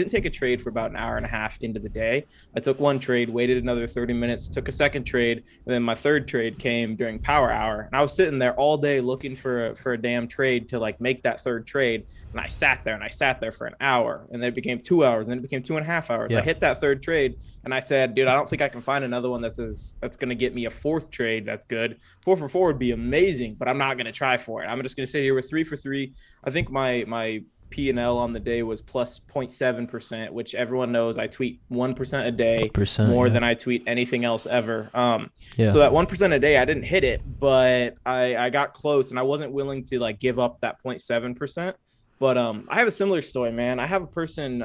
take a trade for about an hour and a half into the day. I took one trade, waited another 30 minutes, took a second trade, and then my third trade came during power hour. And I was sitting there all day looking for a damn trade to like make that third trade. And I sat there for an hour, and then it became 2 hours, and then it became 2.5 hours. Yeah. I hit that third trade, and I said, dude, I don't think I can find another one that's going to get me a fourth trade that's good. 4 for 4 would be amazing, but I'm not going to try for it. I'm just going to sit here with 3 for 3. I think my P&L on the day was plus 0.7%, which everyone knows I tweet 1% a day, more than I tweet anything else ever. So that 1% a day, I didn't hit it, but I got close, and I wasn't willing to like give up that 0.7%. But I have a similar story, man. I have a person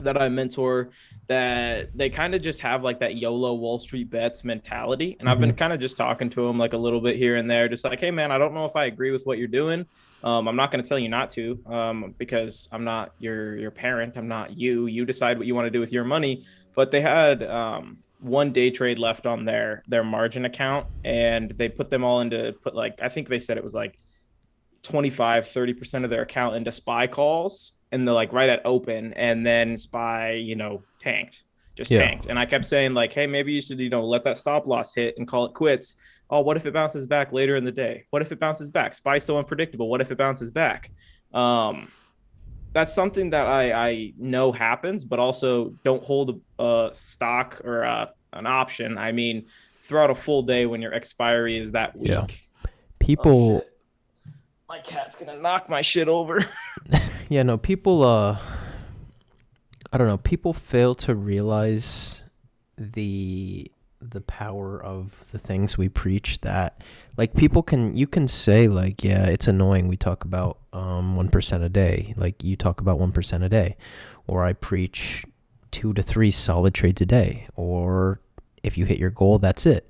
that I mentor that they kind of just have like that YOLO Wall Street bets mentality. And I've been kind of just talking to him like a little bit here and there, just like, hey man, I don't know if I agree with what you're doing. I'm not going to tell you not to, because I'm not your parent. I'm not you. You decide what you want to do with your money. But they had one day trade left on their margin account, and they put them all I think they said it was like 25-30% of their account into SPY calls, and they're like right at open, and then SPY tanked. just tanked. And I kept saying like, hey, maybe you should, let that stop loss hit and call it quits. Oh, what if it bounces back later in the day? What if it bounces back? SPY's so unpredictable. What if it bounces back? That's something that I know happens, but also don't hold a stock or an option. I mean, throughout a full day when your expiry is that weak. Yeah. People. Oh, my cat's gonna knock my shit over. Yeah, no, people. I don't know. People fail to realize the power of the things we preach. That like you can say like, yeah, it's annoying. We talk about 1% a day. Like you talk about 1% a day, or I preach 2 to 3 solid trades a day, or if you hit your goal, that's it.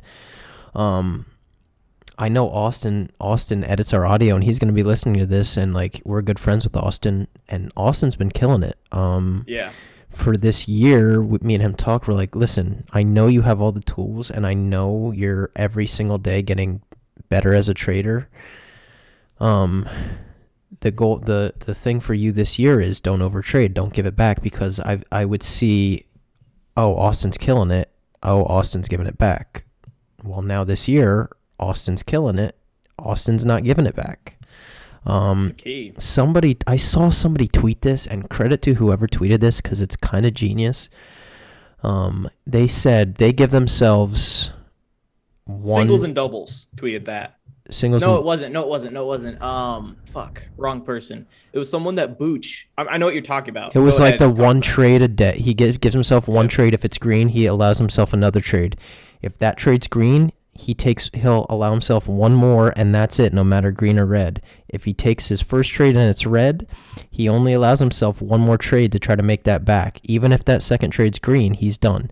I know Austin edits our audio, and he's going to be listening to this, and like we're good friends with Austin, and Austin's been killing it. Yeah. For this year, me and him talked. We're like, listen, I know you have all the tools, and I know you're every single day getting better as a trader. The goal, the thing for you this year is don't overtrade, don't give it back, because I would see, oh, Austin's killing it. Oh, Austin's giving it back. Well, now this year, Austin's killing it. Austin's not giving it back. That's the key. I saw somebody tweet this, and credit to whoever tweeted this because it's kind of genius. They said they give themselves singles and doubles. Tweeted that. Singles. No, it wasn't. Fuck, wrong person. It was someone that Booch. I know what you're talking about. It was like the one trade a day. He gives himself one trade. If it's green, he allows himself another trade. If that trade's green, he'll allow himself one more, and that's it, no matter green or red. If he takes his first trade and it's red, he only allows himself one more trade to try to make that back. Even if that second trade's green, he's done.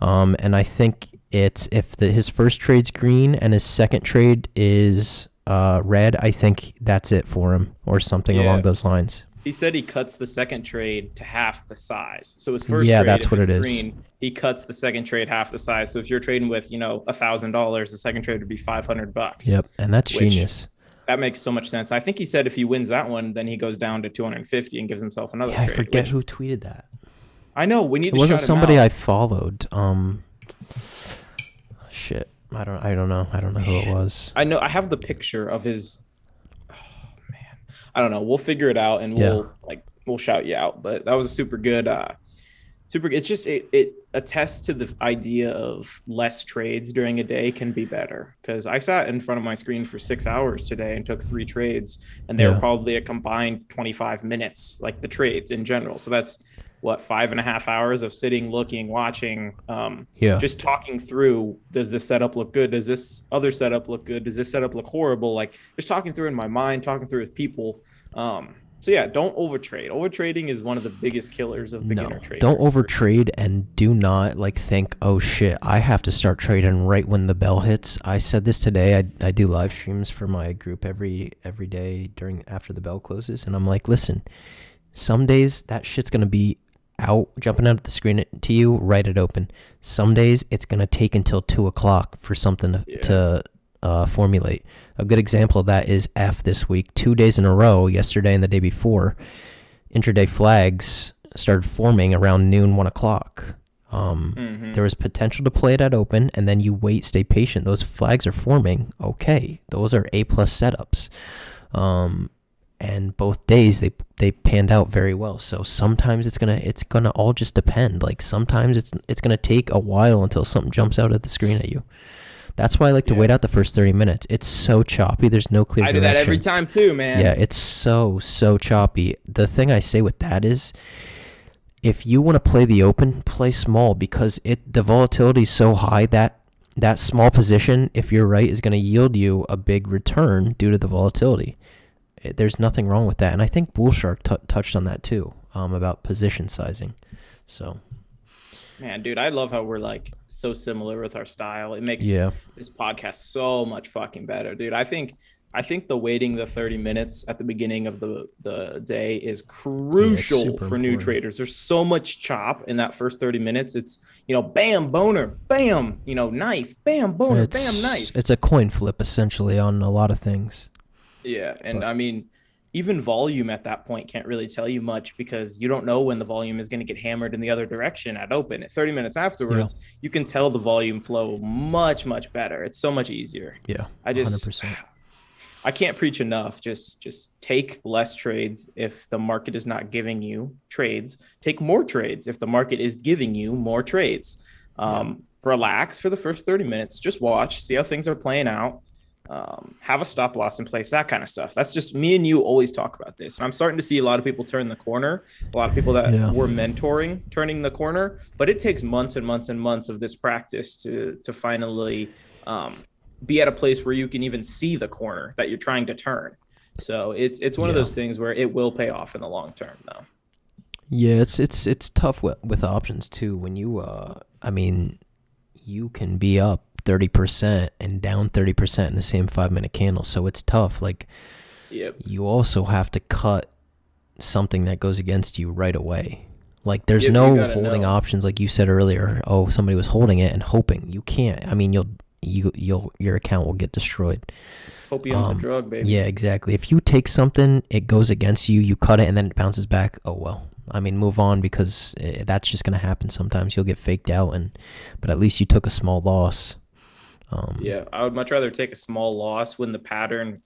And I think it's if his first trade's green and his second trade is red, I think that's it for him, or something along those lines. He said he cuts the second trade to half the size. So his first trade, that's if what it's it is. green, he cuts the second trade half the size. So if you're trading with, $1,000, the second trade would be $500. Yep, and that's genius. That makes so much sense. I think he said if he wins that one, then he goes down to 250 and gives himself another trade. I forget who tweeted that. I know. We need to. It wasn't somebody out. I followed. Shit. I don't know who it was. I know. I have the picture of his. Oh man, I don't know. We'll figure it out, and we'll shout you out. But that was a super good. It's just it attests to the idea of less trades during a day can be better. Because I sat in front of my screen for 6 hours today and took 3 trades, and they were probably a combined 25 minutes, like the trades in general. So that's 5.5 hours of sitting, looking, watching, just talking through, does this setup look good? Does this other setup look good? Does this setup look horrible? Like just talking through in my mind, talking through with people. So yeah, don't overtrade. Overtrading is one of the biggest killers of beginner traders. Don't overtrade, and do not think, oh shit, I have to start trading right when the bell hits. I said this today. I do live streams for my group every day after the bell closes, and I'm like, listen, some days that shit's gonna be jumping out of the screen to you right at open. Some days it's going to take until 2:00 for something to formulate. A good example of that is F this week. 2 days in a row, yesterday and the day before, intraday flags started forming around noon, 1:00. There was potential to play it at open, and then you wait, stay patient. Those flags are forming. Okay, those are A+ setups. And both days they panned out very well. So sometimes it's gonna all just depend. Like sometimes it's gonna take a while until something jumps out at the screen at you. That's why I like to wait out the first 30 minutes. It's so choppy. There's no clear direction. I do that every time too, man. Yeah, it's so choppy. The thing I say with that is, if you want to play the open, play small, because the volatility is so high that small position, if you're right, is going to yield you a big return due to the volatility. There's nothing wrong with that, and I think Bullshark touched on that too, about position sizing. So, man, dude, I love how we're like so similar with our style. It makes this podcast so much fucking better, dude. I think the waiting the 30 minutes at the beginning of the day is crucial for new traders. There's so much chop in that first 30 minutes. It's bam boner, bam, knife, bam boner, bam knife. It's a coin flip essentially on a lot of things. Yeah, and I mean, even volume at that point can't really tell you much, because you don't know when the volume is going to get hammered in the other direction at open. At 30 minutes afterwards, you can tell the volume flow much, much better. It's so much easier. Yeah, 100%. I can't preach enough. Just take less trades if the market is not giving you trades. Take more trades if the market is giving you more trades. Relax for the first 30 minutes. Just watch, see how things are playing out. Have a stop loss in place, that kind of stuff. That's just me and you always talk about this. And I'm starting to see a lot of people turn the corner. A lot of people that were mentoring turning the corner. But it takes months and months and months of this practice to finally be at a place where you can even see the corner that you're trying to turn. So it's one of those things where it will pay off in the long term, though. Yeah, it's tough with options too. When you you can be up 30% and down 30% in the same 5-minute candle, so it's tough. Like, you also have to cut something that goes against you right away. Like, there's no holding options, like you said earlier. Oh, somebody was holding it and hoping. You can't. I mean, your account will get destroyed. Hopium's a drug, baby. Yeah, exactly. If you take something, it goes against you, you cut it, and then it bounces back. Oh well. I mean, move on, because that's just gonna happen sometimes. You'll get faked out, but at least you took a small loss. I would much rather take a small loss when the pattern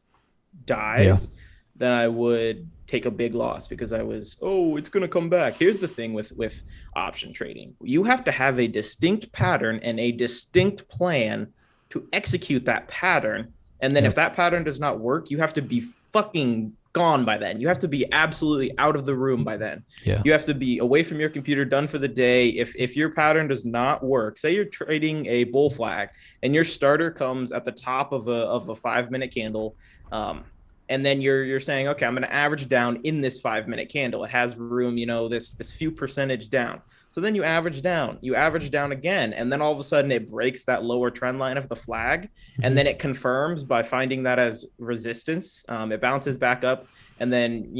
dies than I would take a big loss because it's going to come back. Here's the thing with option trading. You have to have a distinct pattern and a distinct plan to execute that pattern. And then if that pattern does not work, you have to be fucking gone by then. You have to be absolutely out of the room by then. You have to be away from your computer, done for the day. If your pattern does not work, say you're trading a bull flag and your starter comes at the top of a 5-minute candle, and then you're saying, okay, I'm going to average down in this 5-minute candle. It has room, this few percentage down. So then you average down again. And then all of a sudden it breaks that lower trend line of the flag. And then it confirms by finding that as resistance. It bounces back up and then,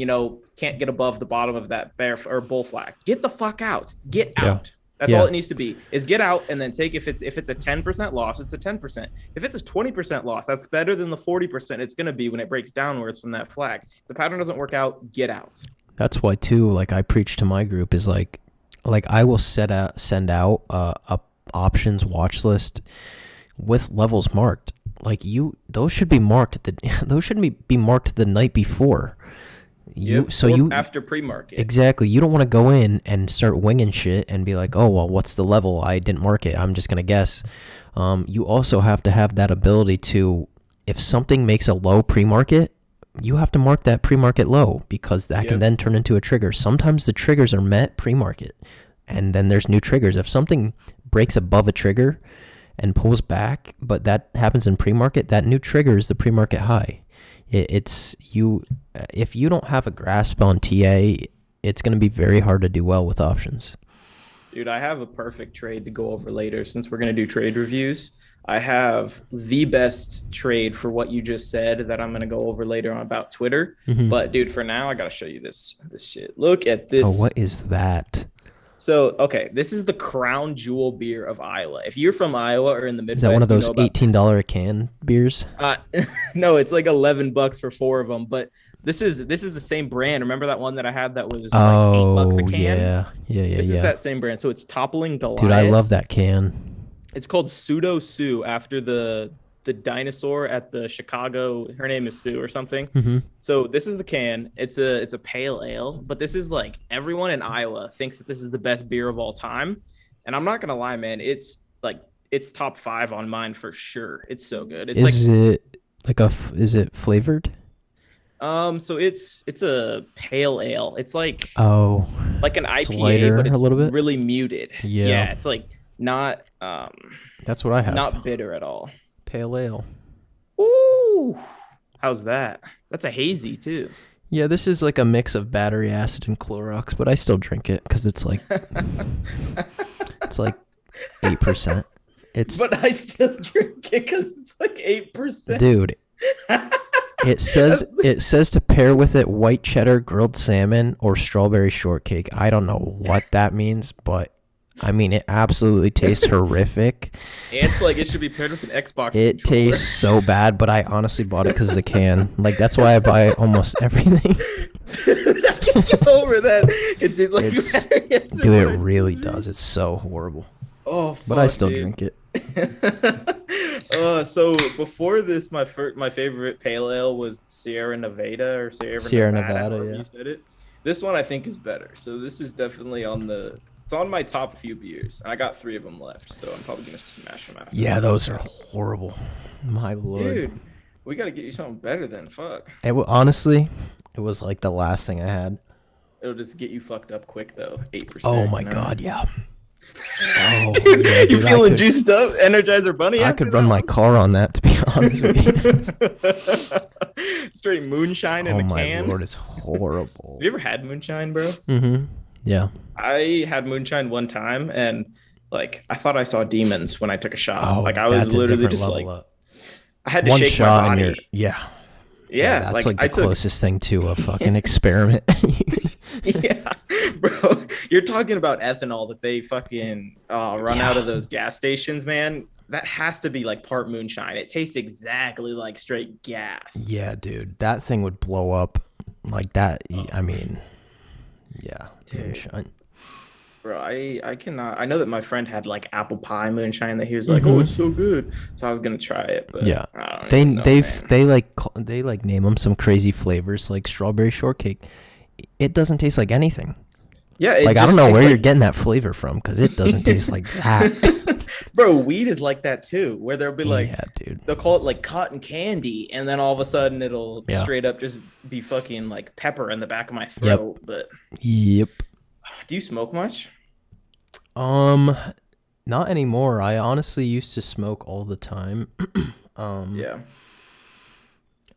can't get above the bottom of that bear or bull flag. Get the fuck out. Get out. That's all it needs to be, is get out and then take, if it's a 10% loss, it's a 10%. If it's a 20% loss, that's better than the 40% it's going to be when it breaks downwards from that flag. If the pattern doesn't work out, get out. That's why too, like I preach to my group is like I will send out a options watch list with levels marked. Like those should be marked those shouldn't be marked the night before. After pre-market. Exactly. You don't want to go in and start winging shit and be like, oh, well, what's the level? I didn't mark it. I'm just going to guess. You also have to have that ability to, if something makes a low pre-market, you have to mark that pre-market low, because that can then turn into a trigger. Sometimes the triggers are met pre-market and then there's new triggers. If something breaks above a trigger and pulls back, but that happens in pre-market, that new trigger is the pre-market high. If you don't have a grasp on TA, it's going to be very hard to do well with options. Dude, I have a perfect trade to go over later since we're going to do trade reviews. I have the best trade for what you just said that I'm going to go over later on about Twitter. But dude, for now, I got to show you this shit. Look at this. Oh, what is that? So, okay, this is the crown jewel beer of Iowa. If you're from Iowa or in the Midwest, is that one of those $18 a can beers? No, it's like $11 for 4 of them. But this is the same brand. Remember that one that I had that was like $8 a can? Yeah. This is that same brand. So it's Toppling Goliath. Dude, I love that can. It's called Pseudo Sue after the dinosaur at the Chicago. Her name is Sue or something. So this is the can. It's a pale ale, but this is like everyone in Iowa thinks that this is the best beer of all time. And I'm not gonna lie, man. It's top 5 on mine for sure. It's so good. Is it flavored? So it's a pale ale. It's like an IPA, lighter, but it's a little bit really muted. Yeah, it's like not that's what I have. Not bitter at all. Pale ale. Ooh, how's that? That's a hazy too. Yeah, this is like a mix of battery acid and Clorox, but I still drink it because it's like 8%. But I still drink it because it's like 8%. Dude, it says to pair with it white cheddar, grilled salmon, or strawberry shortcake. I don't know what that means, but I mean, it absolutely tastes horrific. It's like it should be paired with an Xbox. It tastes so bad, but I honestly bought it because of the can. Like, that's why I buy almost everything. Dude, I can't get over that. It tastes like Dude, it really does. It's so horrible. Oh, fuck, but I still dude. drink it. So before this, my favorite pale ale was Sierra Nevada or Sierra Nevada, however yeah. you said it. This one I think is better. So this is definitely it's on my top few beers. And I got 3 of them left, so I'm probably gonna smash them after. Yeah, those are horrible. My lord. Dude, we gotta get you something better than fuck. Honestly, it was like the last thing I had. It'll just get you fucked up quick though. 8%. Oh my you know? god, yeah. Oh, Dude, yeah, you dude, feeling juiced up? Energizer Bunny? I could run my car on that, to be honest with you. Straight moonshine in you. a Oh my can. lord, it's horrible. Have you ever had moonshine, bro? Mm-hmm. Yeah. I had moonshine one time, and like I thought I saw demons when I took a shot. Oh, like I was that's a literally different just level like, up. I had to One shake shot my and body. you're yeah. Yeah, That's like the I took, closest thing to a fucking experiment. yeah, bro. You're talking about ethanol that they fucking run out of those gas stations, man. That has to be like part moonshine. It tastes exactly like straight gas. Yeah, dude, that thing would blow up like that. I mean, yeah, Dude. moonshine. Bro, I cannot. I know that my friend had like apple pie moonshine that he was like, "Oh, it's so good." So I was gonna try it, but Yeah. I don't They even know, man. they like name them some crazy flavors like strawberry shortcake. It doesn't taste like anything. Yeah, it Like I just don't know tastes where like- you're getting that flavor from because it doesn't taste like that. Bro, weed is like that too, where they'll be like, yeah, dude. they'll call it like cotton candy, and then all of a sudden it'll Yeah. straight up just be fucking like pepper in the back of my throat. But Yep. do you smoke much? Not anymore. I honestly used to smoke all the time. Yeah.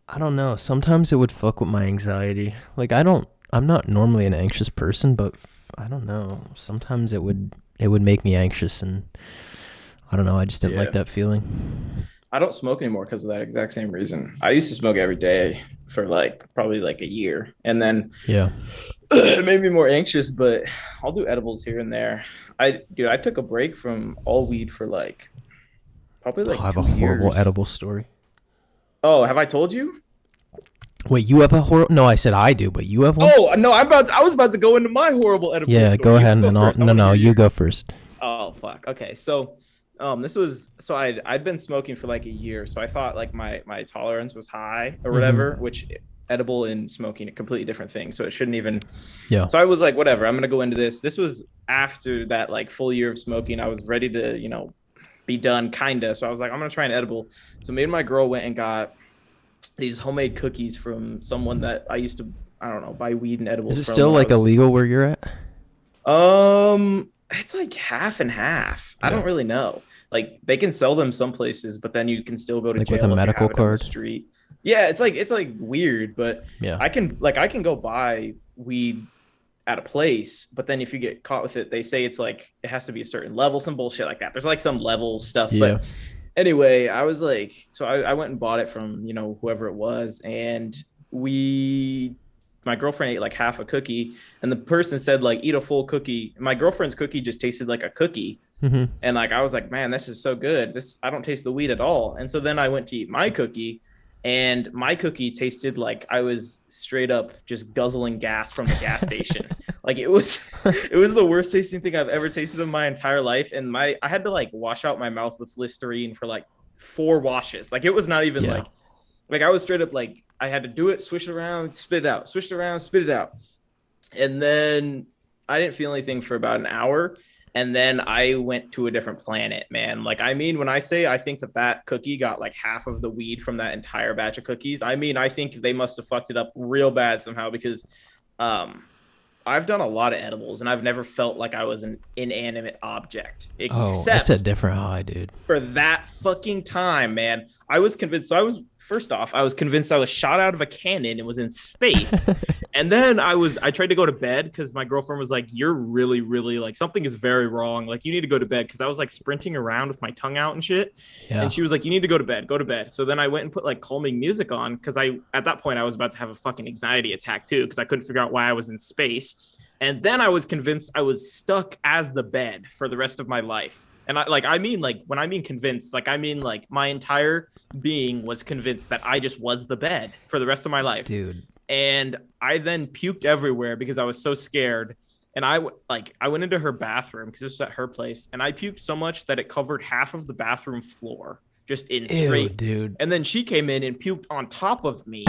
I don't know. Sometimes it would fuck with my anxiety. Like I'm not normally an anxious person, but I don't know. Sometimes it would make me anxious, and I don't know. I just didn't like Yeah. that feeling. I don't smoke anymore because of that exact same reason. I used to smoke every day for like probably like a year, and then Yeah. it made me more anxious. But I'll do edibles here and there. I took a break from all weed for like probably like I have a 2 horrible years. edible story. Oh, have I told you? Wait, you have a horrible? No, I said I do, but you have one. Oh no, I was about to go into my horrible edible. yeah, story. go You ahead, and then first. I no, wanna hear you go first. Oh fuck. Okay, so I'd been smoking for like a year, so I thought like my tolerance was high or whatever, which edible and smoking are completely different things, so it shouldn't even. Yeah. So I was like, whatever, I'm gonna go into this. This was after that like full year of smoking. I was ready to be done kinda. So I was like, I'm gonna try an edible. So me and my girl went and got these homemade cookies from someone that I used to buy weed and edibles. Is it from still when I like was- illegal where you're at? It's like half and half. I don't really know. Like they can sell them some places, but then you can still go to Like jail with a if you medical have it on the card? street. Yeah, it's like weird, but Yeah. I can go buy weed at a place, but then if you get caught with it, they say it's like it has to be a certain level, some bullshit like that. There's like some level stuff, Yeah. but anyway, I was like, so I went and bought it from whoever it was, and my girlfriend ate like half a cookie, and the person said like eat a full cookie. My girlfriend's cookie just tasted like a cookie, and like I was like, man, this is so good. I don't taste the weed at all. And so then I went to eat my cookie, and my cookie tasted like I was straight up just guzzling gas from the gas station. Like it was the worst tasting thing I've ever tasted in my entire life. And I had to like wash out my mouth with Listerine for like 4 washes. Like it was not even like I was straight up like I had to do it, swish it around, spit it out, swish it around, spit it out. And then I didn't feel anything for about an hour. And then I went to a different planet, man. Like, I mean, when I say I think that cookie got like half of the weed from that entire batch of cookies, I mean, I think they must have fucked it up real bad somehow, because I've done a lot of edibles and I've never felt like I was an inanimate object. Oh, that's a different high, dude. For that fucking time, man. I was convinced. So I was convinced I was shot out of a cannon and was in space. And then I tried to go to bed because my girlfriend was like, you're really, really like something is very wrong. Like you need to go to bed, because I was like sprinting around with my tongue out and shit. Yeah. And she was like, you need to go to bed. So then I went and put like calming music on, because at that point I was about to have a fucking anxiety attack too, because I couldn't figure out why I was in space. And then I was convinced I was stuck as the bed for the rest of my life. And when I mean convinced, like I mean like my entire being was convinced that I just was the bed for the rest of my life. Dude. And I then puked everywhere because I was so scared. And I went into her bathroom because this was at her place, and I puked so much that it covered half of the bathroom floor just in straight. Ew, dude. And then she came in and puked on top of me.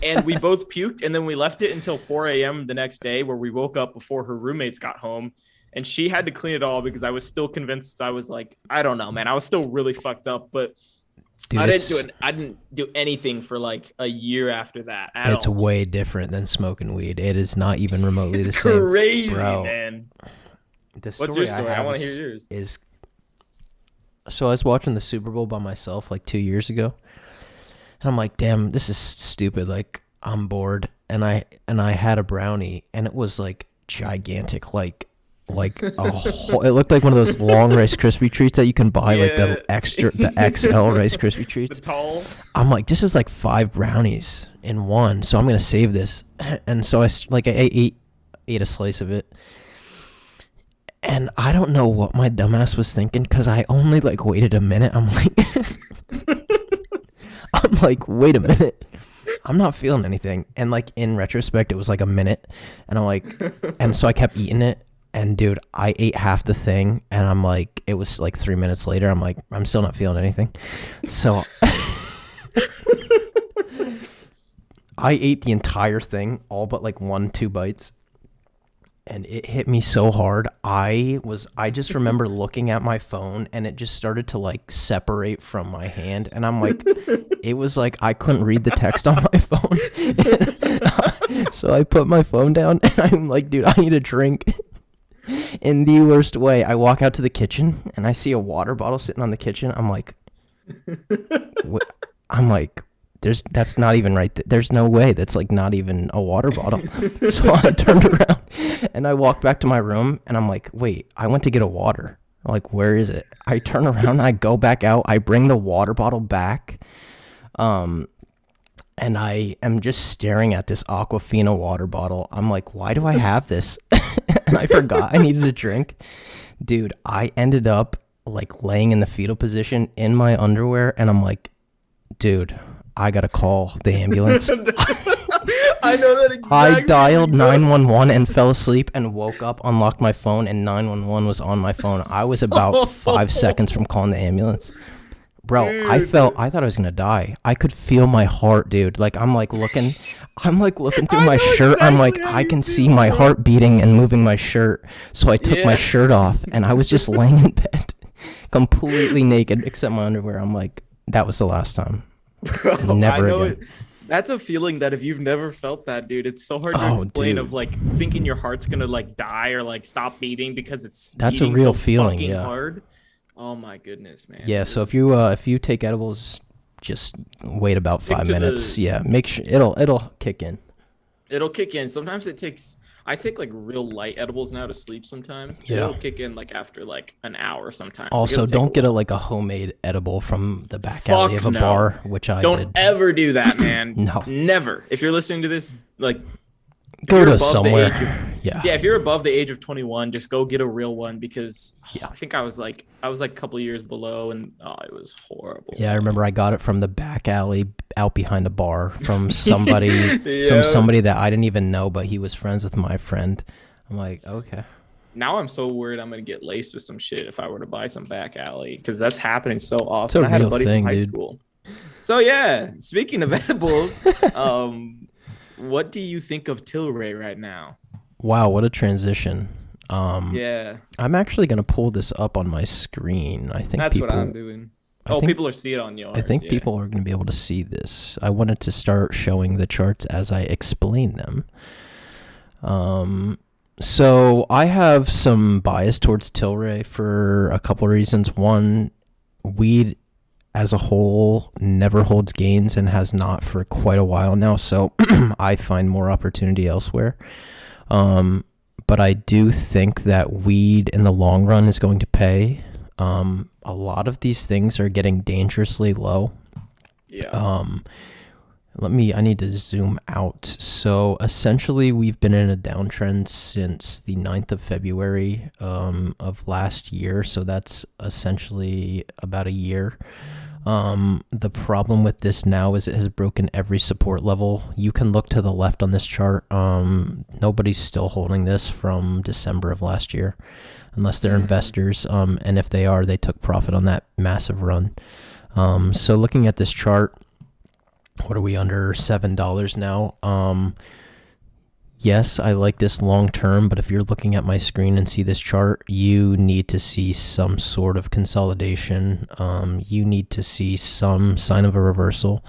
And we both puked, and then we left it until 4 a.m. the next day, where we woke up before her roommates got home. And she had to clean it all because I was still convinced. I was like, I don't know, man. I was still really fucked up, but dude, I didn't do anything for like a year after that. It's all. Way different than smoking weed. It is not even remotely the same. Crazy, bro. Man. The story What's your story? I want to hear yours. So I was watching the Super Bowl by myself like 2 years ago, and I'm like, damn, this is stupid. Like, I'm bored, and I had a brownie, and it was like gigantic, like a whole, it looked like one of those long Rice Krispie treats that you can buy, like the XL Rice Krispie treats. The tall. I'm like, this is like 5 brownies in one, so I'm gonna save this. And so I ate a slice of it, and I don't know what my dumbass was thinking, because I only like waited a minute. I'm like, wait a minute. I'm not feeling anything. And like in retrospect, it was like a minute, and I'm like, and so I kept eating it. And dude, I ate half the thing, and I'm like, it was like 3 minutes later, I'm like, I'm still not feeling anything. So I ate the entire thing, all but like 1-2 bites. And it hit me so hard. I just remember looking at my phone, and it just started to like separate from my hand. And I'm like, it was like I couldn't read the text on my phone. So I put my phone down, and I'm like, dude, I need a drink. In the worst way, I walk out to the kitchen, and I see a water bottle sitting on the kitchen. I'm like, that's not even right. There's no way. That's like not even a water bottle. So I turned around, and I walked back to my room, and I'm like, wait, I went to get a water. I'm like, where is it? I turn around, I go back out, I bring the water bottle back, and I am just staring at this Aquafina water bottle. I'm like, why do I have this? And I forgot I needed a drink. Dude, I ended up like laying in the fetal position in my underwear, and I'm like, dude, I gotta call the ambulance. I know that exactly. I dialed 911 and fell asleep and woke up, unlocked my phone, and 911 was on my phone. I was about 5 seconds from calling the ambulance. Bro, dude. I thought I was gonna die. I could feel my heart, dude. Like I'm looking through my shirt. Exactly, I'm like, I can see my heart beating and moving my shirt. So I took my shirt off, and I was just laying in bed, completely naked except my underwear. I'm like, that was the last time. Bro, never again. That's a feeling that if you've never felt that, dude, it's so hard to explain. Dude. Of like thinking your heart's gonna like die or like stop beating because that's a real feeling. Yeah. Hard. Oh my goodness, man. Yeah. So if you take edibles, just wait about 5 minutes. Yeah. Make sure it'll kick in. It'll kick in. Sometimes I take like real light edibles now to sleep sometimes. Yeah. It'll kick in like after like an hour sometimes. Also, don't get a homemade edible from the back alley of a bar, which I don't ever do that, man. No. Never. If you're listening to this, like go to somewhere. Yeah, if you're above the age of 21, just go get a real one because I think I was like a couple of years below, and it was horrible. Yeah, I remember I got it from the back alley out behind a bar from somebody, somebody that I didn't even know, but he was friends with my friend. I'm like, okay. Now I'm so worried I'm gonna get laced with some shit if I were to buy some back alley because that's happening so often. It's a I had a real buddy thing, from high dude. school. So yeah, speaking of edibles, what do you think of Tilray right now? Wow, what a transition. Yeah. I'm actually going to pull this up on my screen. I think that's what I'm doing. People are seeing it on yours. I think people are going to be able to see this. I wanted to start showing the charts as I explain them. So I have some bias towards Tilray for a couple of reasons. One, weed as a whole never holds gains and has not for quite a while now, so I find more opportunity elsewhere. But I do think that weed in the long run is going to pay. A lot of these things are getting dangerously low. Yeah. I need to zoom out. So essentially, we've been in a downtrend since the 9th of February of last year. So that's essentially about a year. The problem with this now is it has broken every support level. You can look to the left on this chart. Nobody's still holding this from December of last year, unless they're investors. And if they are, they took profit on that massive run. So looking at this chart, what are we, under $7 now? Yes, I like this long term, but if you're looking at my screen and see this chart, you need to see some sort of consolidation. You need to see some sign of a reversal.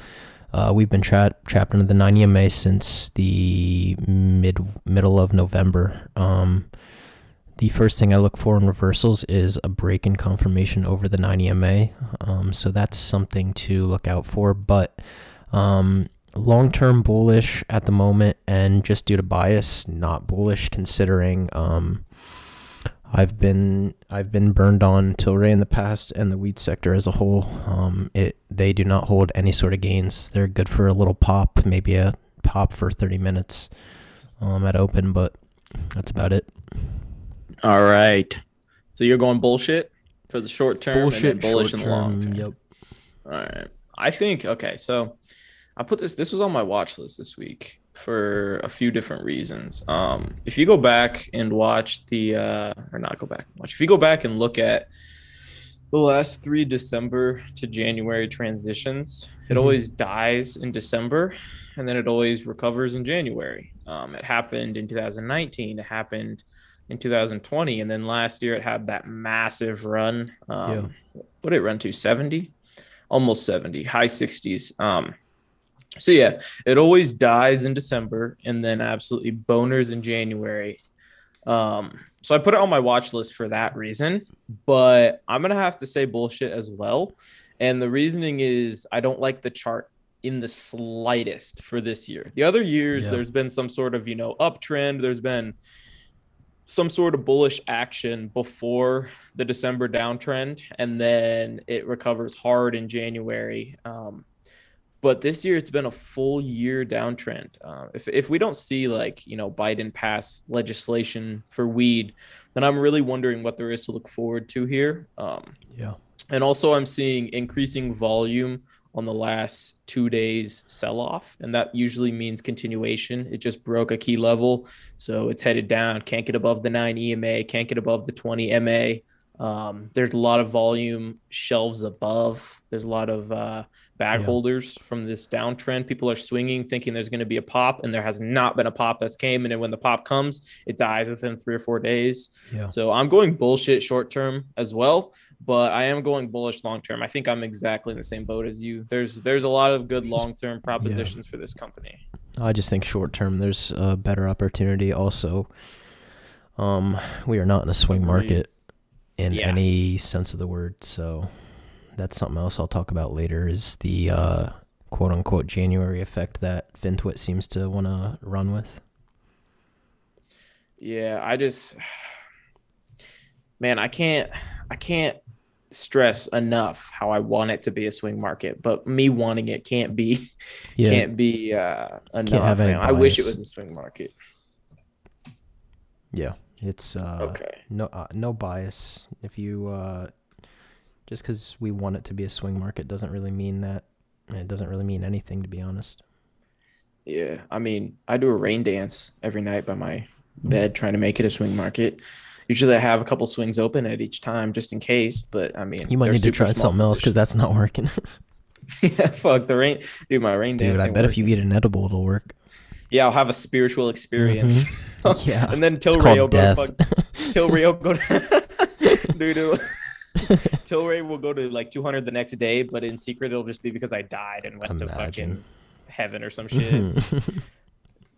We've been trapped into the 9 EMA since the middle of November. The first thing I look for in reversals is a break in confirmation over the 9 EMA. So that's something to look out for. But long-term bullish at the moment, and just due to bias, not bullish, considering I've been burned on Tilray in the past, and the weed sector as a whole. They do not hold any sort of gains. They're good for a little pop, maybe a pop for 30 minutes at open, but that's about it. All right. So you're going bullshit for the short term, bullshit, and then bullish in the long term. Yep. All right. I think, okay, so I put this was on my watch list this week for a few different reasons. If you go back and watch if you go back and look at the last 3 December to January transitions, it always dies in December, and then it always recovers in January. It happened in 2019. It happened in 2020, and then last year it had that massive run. What did it run to? 70? Almost 70, high 60s. So yeah, it always dies in December and then absolutely boners in January. So I put it on my watch list for that reason, but I'm going to have to say bullshit as well. And the reasoning is I don't like the chart in the slightest for this year. The other years, there's been some sort of, uptrend. There's been some sort of bullish action before the December downtrend, and then it recovers hard in January. But this year it's been a full year downtrend. If we don't see Biden pass legislation for weed, then I'm really wondering what there is to look forward to here. And also I'm seeing increasing volume on the last 2 days sell-off, and that usually means continuation. It just broke a key level, so it's headed down. Can't get above the 9 EMA, can't get above the 20 MA. There's a lot of volume shelves above. There's a lot of bag holders from this downtrend. People are swinging, thinking there's going to be a pop, and there has not been a pop that's came. And then when the pop comes, it dies within 3 or 4 days. So I'm going bullshit short term as well, but I am going bullish long term. I think I'm exactly in the same boat as you. There's a lot of good long term propositions for this company. I just think short term there's a better opportunity. Also, we are not in a swing market in any sense of the word. So that's something else I'll talk about later, is the quote unquote January effect that FinTwit seems to want to run with. Yeah, I can't stress enough how I want it to be a swing market, but me wanting it can't be enough. I wish it was a swing market. Yeah. It's no bias. If you just because we want it to be a swing market doesn't really mean that. It doesn't really mean anything, to be honest. Yeah, I mean, I do a rain dance every night by my bed trying to make it a swing market. Usually I have a couple swings open at each time just in case, but I mean, you might need to try something else because that's not working. Yeah, fuck the rain. Dude, my rain dance. Dude, I bet if you eat an edible, it'll work. Yeah, I'll have a spiritual experience. Yeah. And then Tilray will go to dude. Tilray will go to like 200 the next day, but in secret it'll just be because I died and went to fucking heaven or some shit.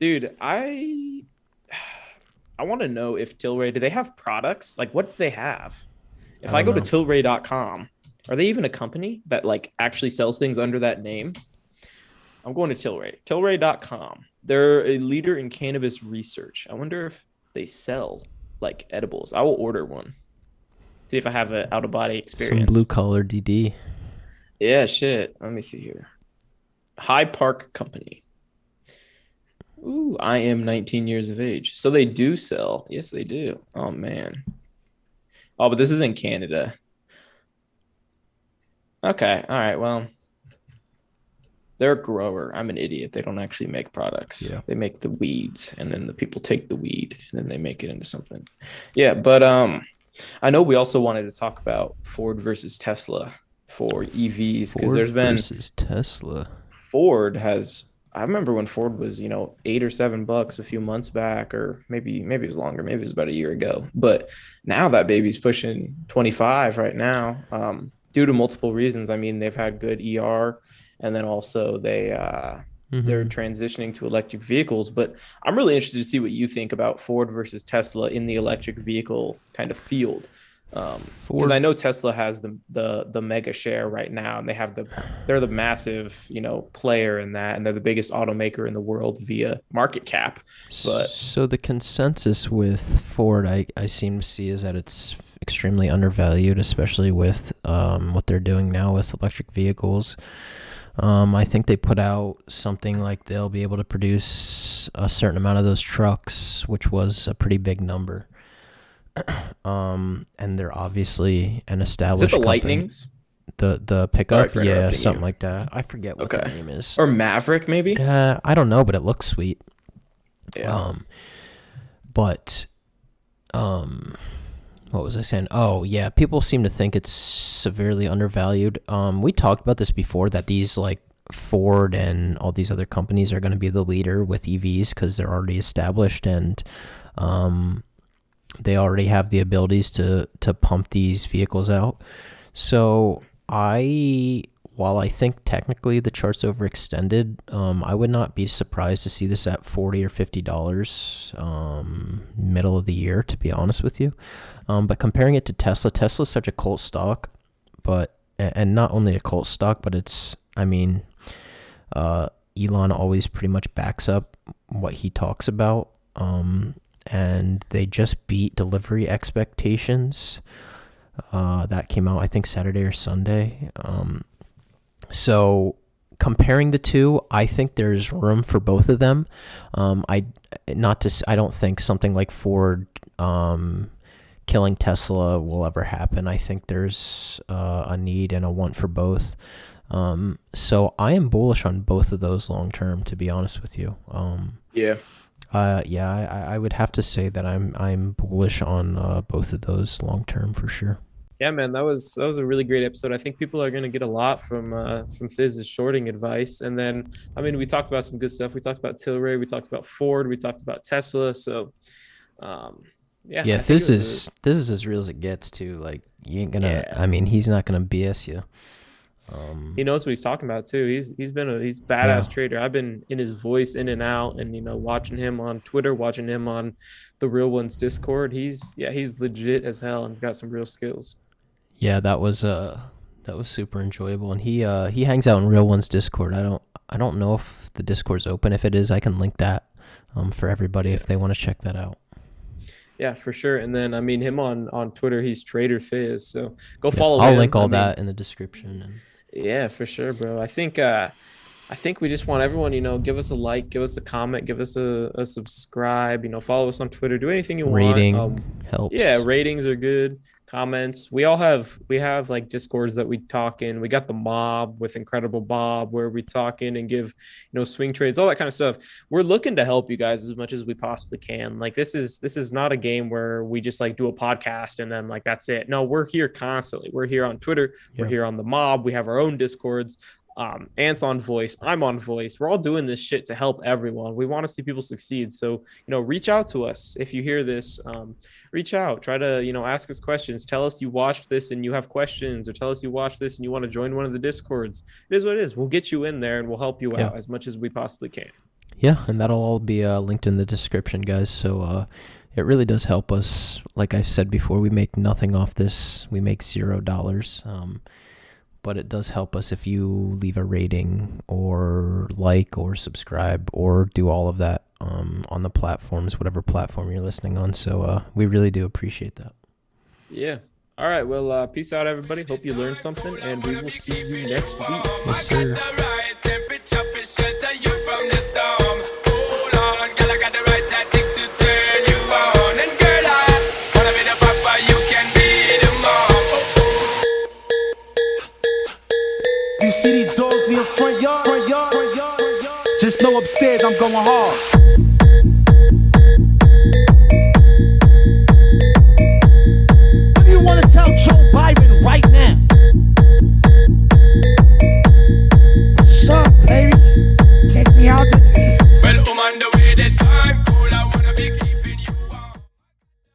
Dude, I want to know if Tilray, do they have products? Like, what do they have? If I go to Tilray.com, are they even a company that like actually sells things under that name? I'm going to Tilray. Tilray.com. They're a leader in cannabis research. I wonder if they sell like edibles. I will order one. See if I have an out of body experience. Some blue collar DD. Yeah, shit. Let me see here. Hyde Park Company. Ooh, I am 19 years of age. So they do sell. Yes, they do. Oh man. Oh, but this is in Canada. Okay. All right. Well, they're a grower. I'm an idiot. They don't actually make products. Yeah. They make the weeds, and then the people take the weed and then they make it into something. Yeah, but I know we also wanted to talk about Ford versus Tesla for EVs because there's been versus Tesla. Ford has. I remember when Ford was, $8 or $7 a few months back, or maybe it was longer. Maybe it was about a year ago. But now that baby's pushing 25 right now, due to multiple reasons. I mean, they've had good ER, and then also they're transitioning to electric vehicles. But I'm really interested to see what you think about Ford versus Tesla in the electric vehicle kind of field. Because I know Tesla has the mega share right now, and they're the massive player in that, and they're the biggest automaker in the world via market cap. But so the consensus with Ford, I seem to see, is that it's extremely undervalued, especially with what they're doing now with electric vehicles. I think they put out something like they'll be able to produce a certain amount of those trucks, which was a pretty big number. And they're obviously an established. Is it the company. Lightnings? The pickup, yeah, something like that. I forget what the name is. Or Maverick, maybe. I don't know, but it looks sweet. Yeah. What was I saying? Oh, yeah, people seem to think it's severely undervalued. We talked about this before, that these like Ford and all these other companies are going to be the leader with EVs because they're already established, and they already have the abilities to pump these vehicles out. So while I think technically the chart's overextended, I would not be surprised to see this at $40 or $50 middle of the year, to be honest with you. But comparing it to Tesla's such a cult stock, and not only a cult stock, but it's, Elon always pretty much backs up what he talks about. And they just beat delivery expectations. That came out, I think, Saturday or Sunday. So comparing the two, I think there's room for both of them. I don't think something like Ford killing Tesla will ever happen. I think there's a need and a want for both. So I am bullish on both of those long term, to be honest with you. I would have to say that I'm bullish on both of those long term for sure. Yeah, man, that was a really great episode. I think people are going to get a lot from Thiz's shorting advice. And then, we talked about some good stuff. We talked about Tilray, we talked about Ford, we talked about Tesla. So, yeah, Thiz is as real as it gets too. Like, you ain't gonna. Yeah. He's not gonna BS you. He knows what he's talking about too. He's badass trader. I've been in his voice in and out, and watching him on Twitter, watching him on the Real Ones Discord. He's legit as hell, and he's got some real skills. Yeah, that was super enjoyable, and he hangs out in Real Ones Discord. I don't know if the Discord's open. If it is, I can link that for everybody if they want to check that out. Yeah, for sure. And then him on Twitter, he's Trader Thiz. So go follow him. I'll link all that in the description. Yeah, for sure, bro. I think we just want everyone, give us a like, give us a comment, give us a subscribe, follow us on Twitter, do anything you want. Rating helps. Yeah, ratings are good. Comments. We have like Discords that we talk in. We got the mob with Incredible Bob where we talk in and give, swing trades, all that kind of stuff. We're looking to help you guys as much as we possibly can. Like this is not a game where we just like do a podcast and then like that's it. No, we're here constantly. We're here on Twitter. We're here on the mob. We have our own Discords. Ant's on voice, I'm on voice. We're all doing this shit to help everyone. We want to see people succeed. So, reach out to us. If you hear this, reach out, try to, ask us questions. Tell us you watched this and you have questions, or tell us you watched this and you want to join one of the Discords. It is what it is. We'll get you in there and we'll help you out as much as we possibly can. Yeah. And that'll all be linked in the description, guys. So, it really does help us. Like I said before, we make nothing off this. We make $0. But it does help us if you leave a rating or like or subscribe or do all of that on the platforms, whatever platform you're listening on. So we really do appreciate that. Yeah. All right. Well, peace out, everybody. Hope you learned something, and we will see you next week. Yes, sir. shelter you from the storm. Hold on, girl, I got the right tactics to turn you on. And girl, I wanna be the papa, you can be the mom. Do you see these dogs in your front yard? Just know upstairs I'm going hard. What do you wanna tell Joe Biden?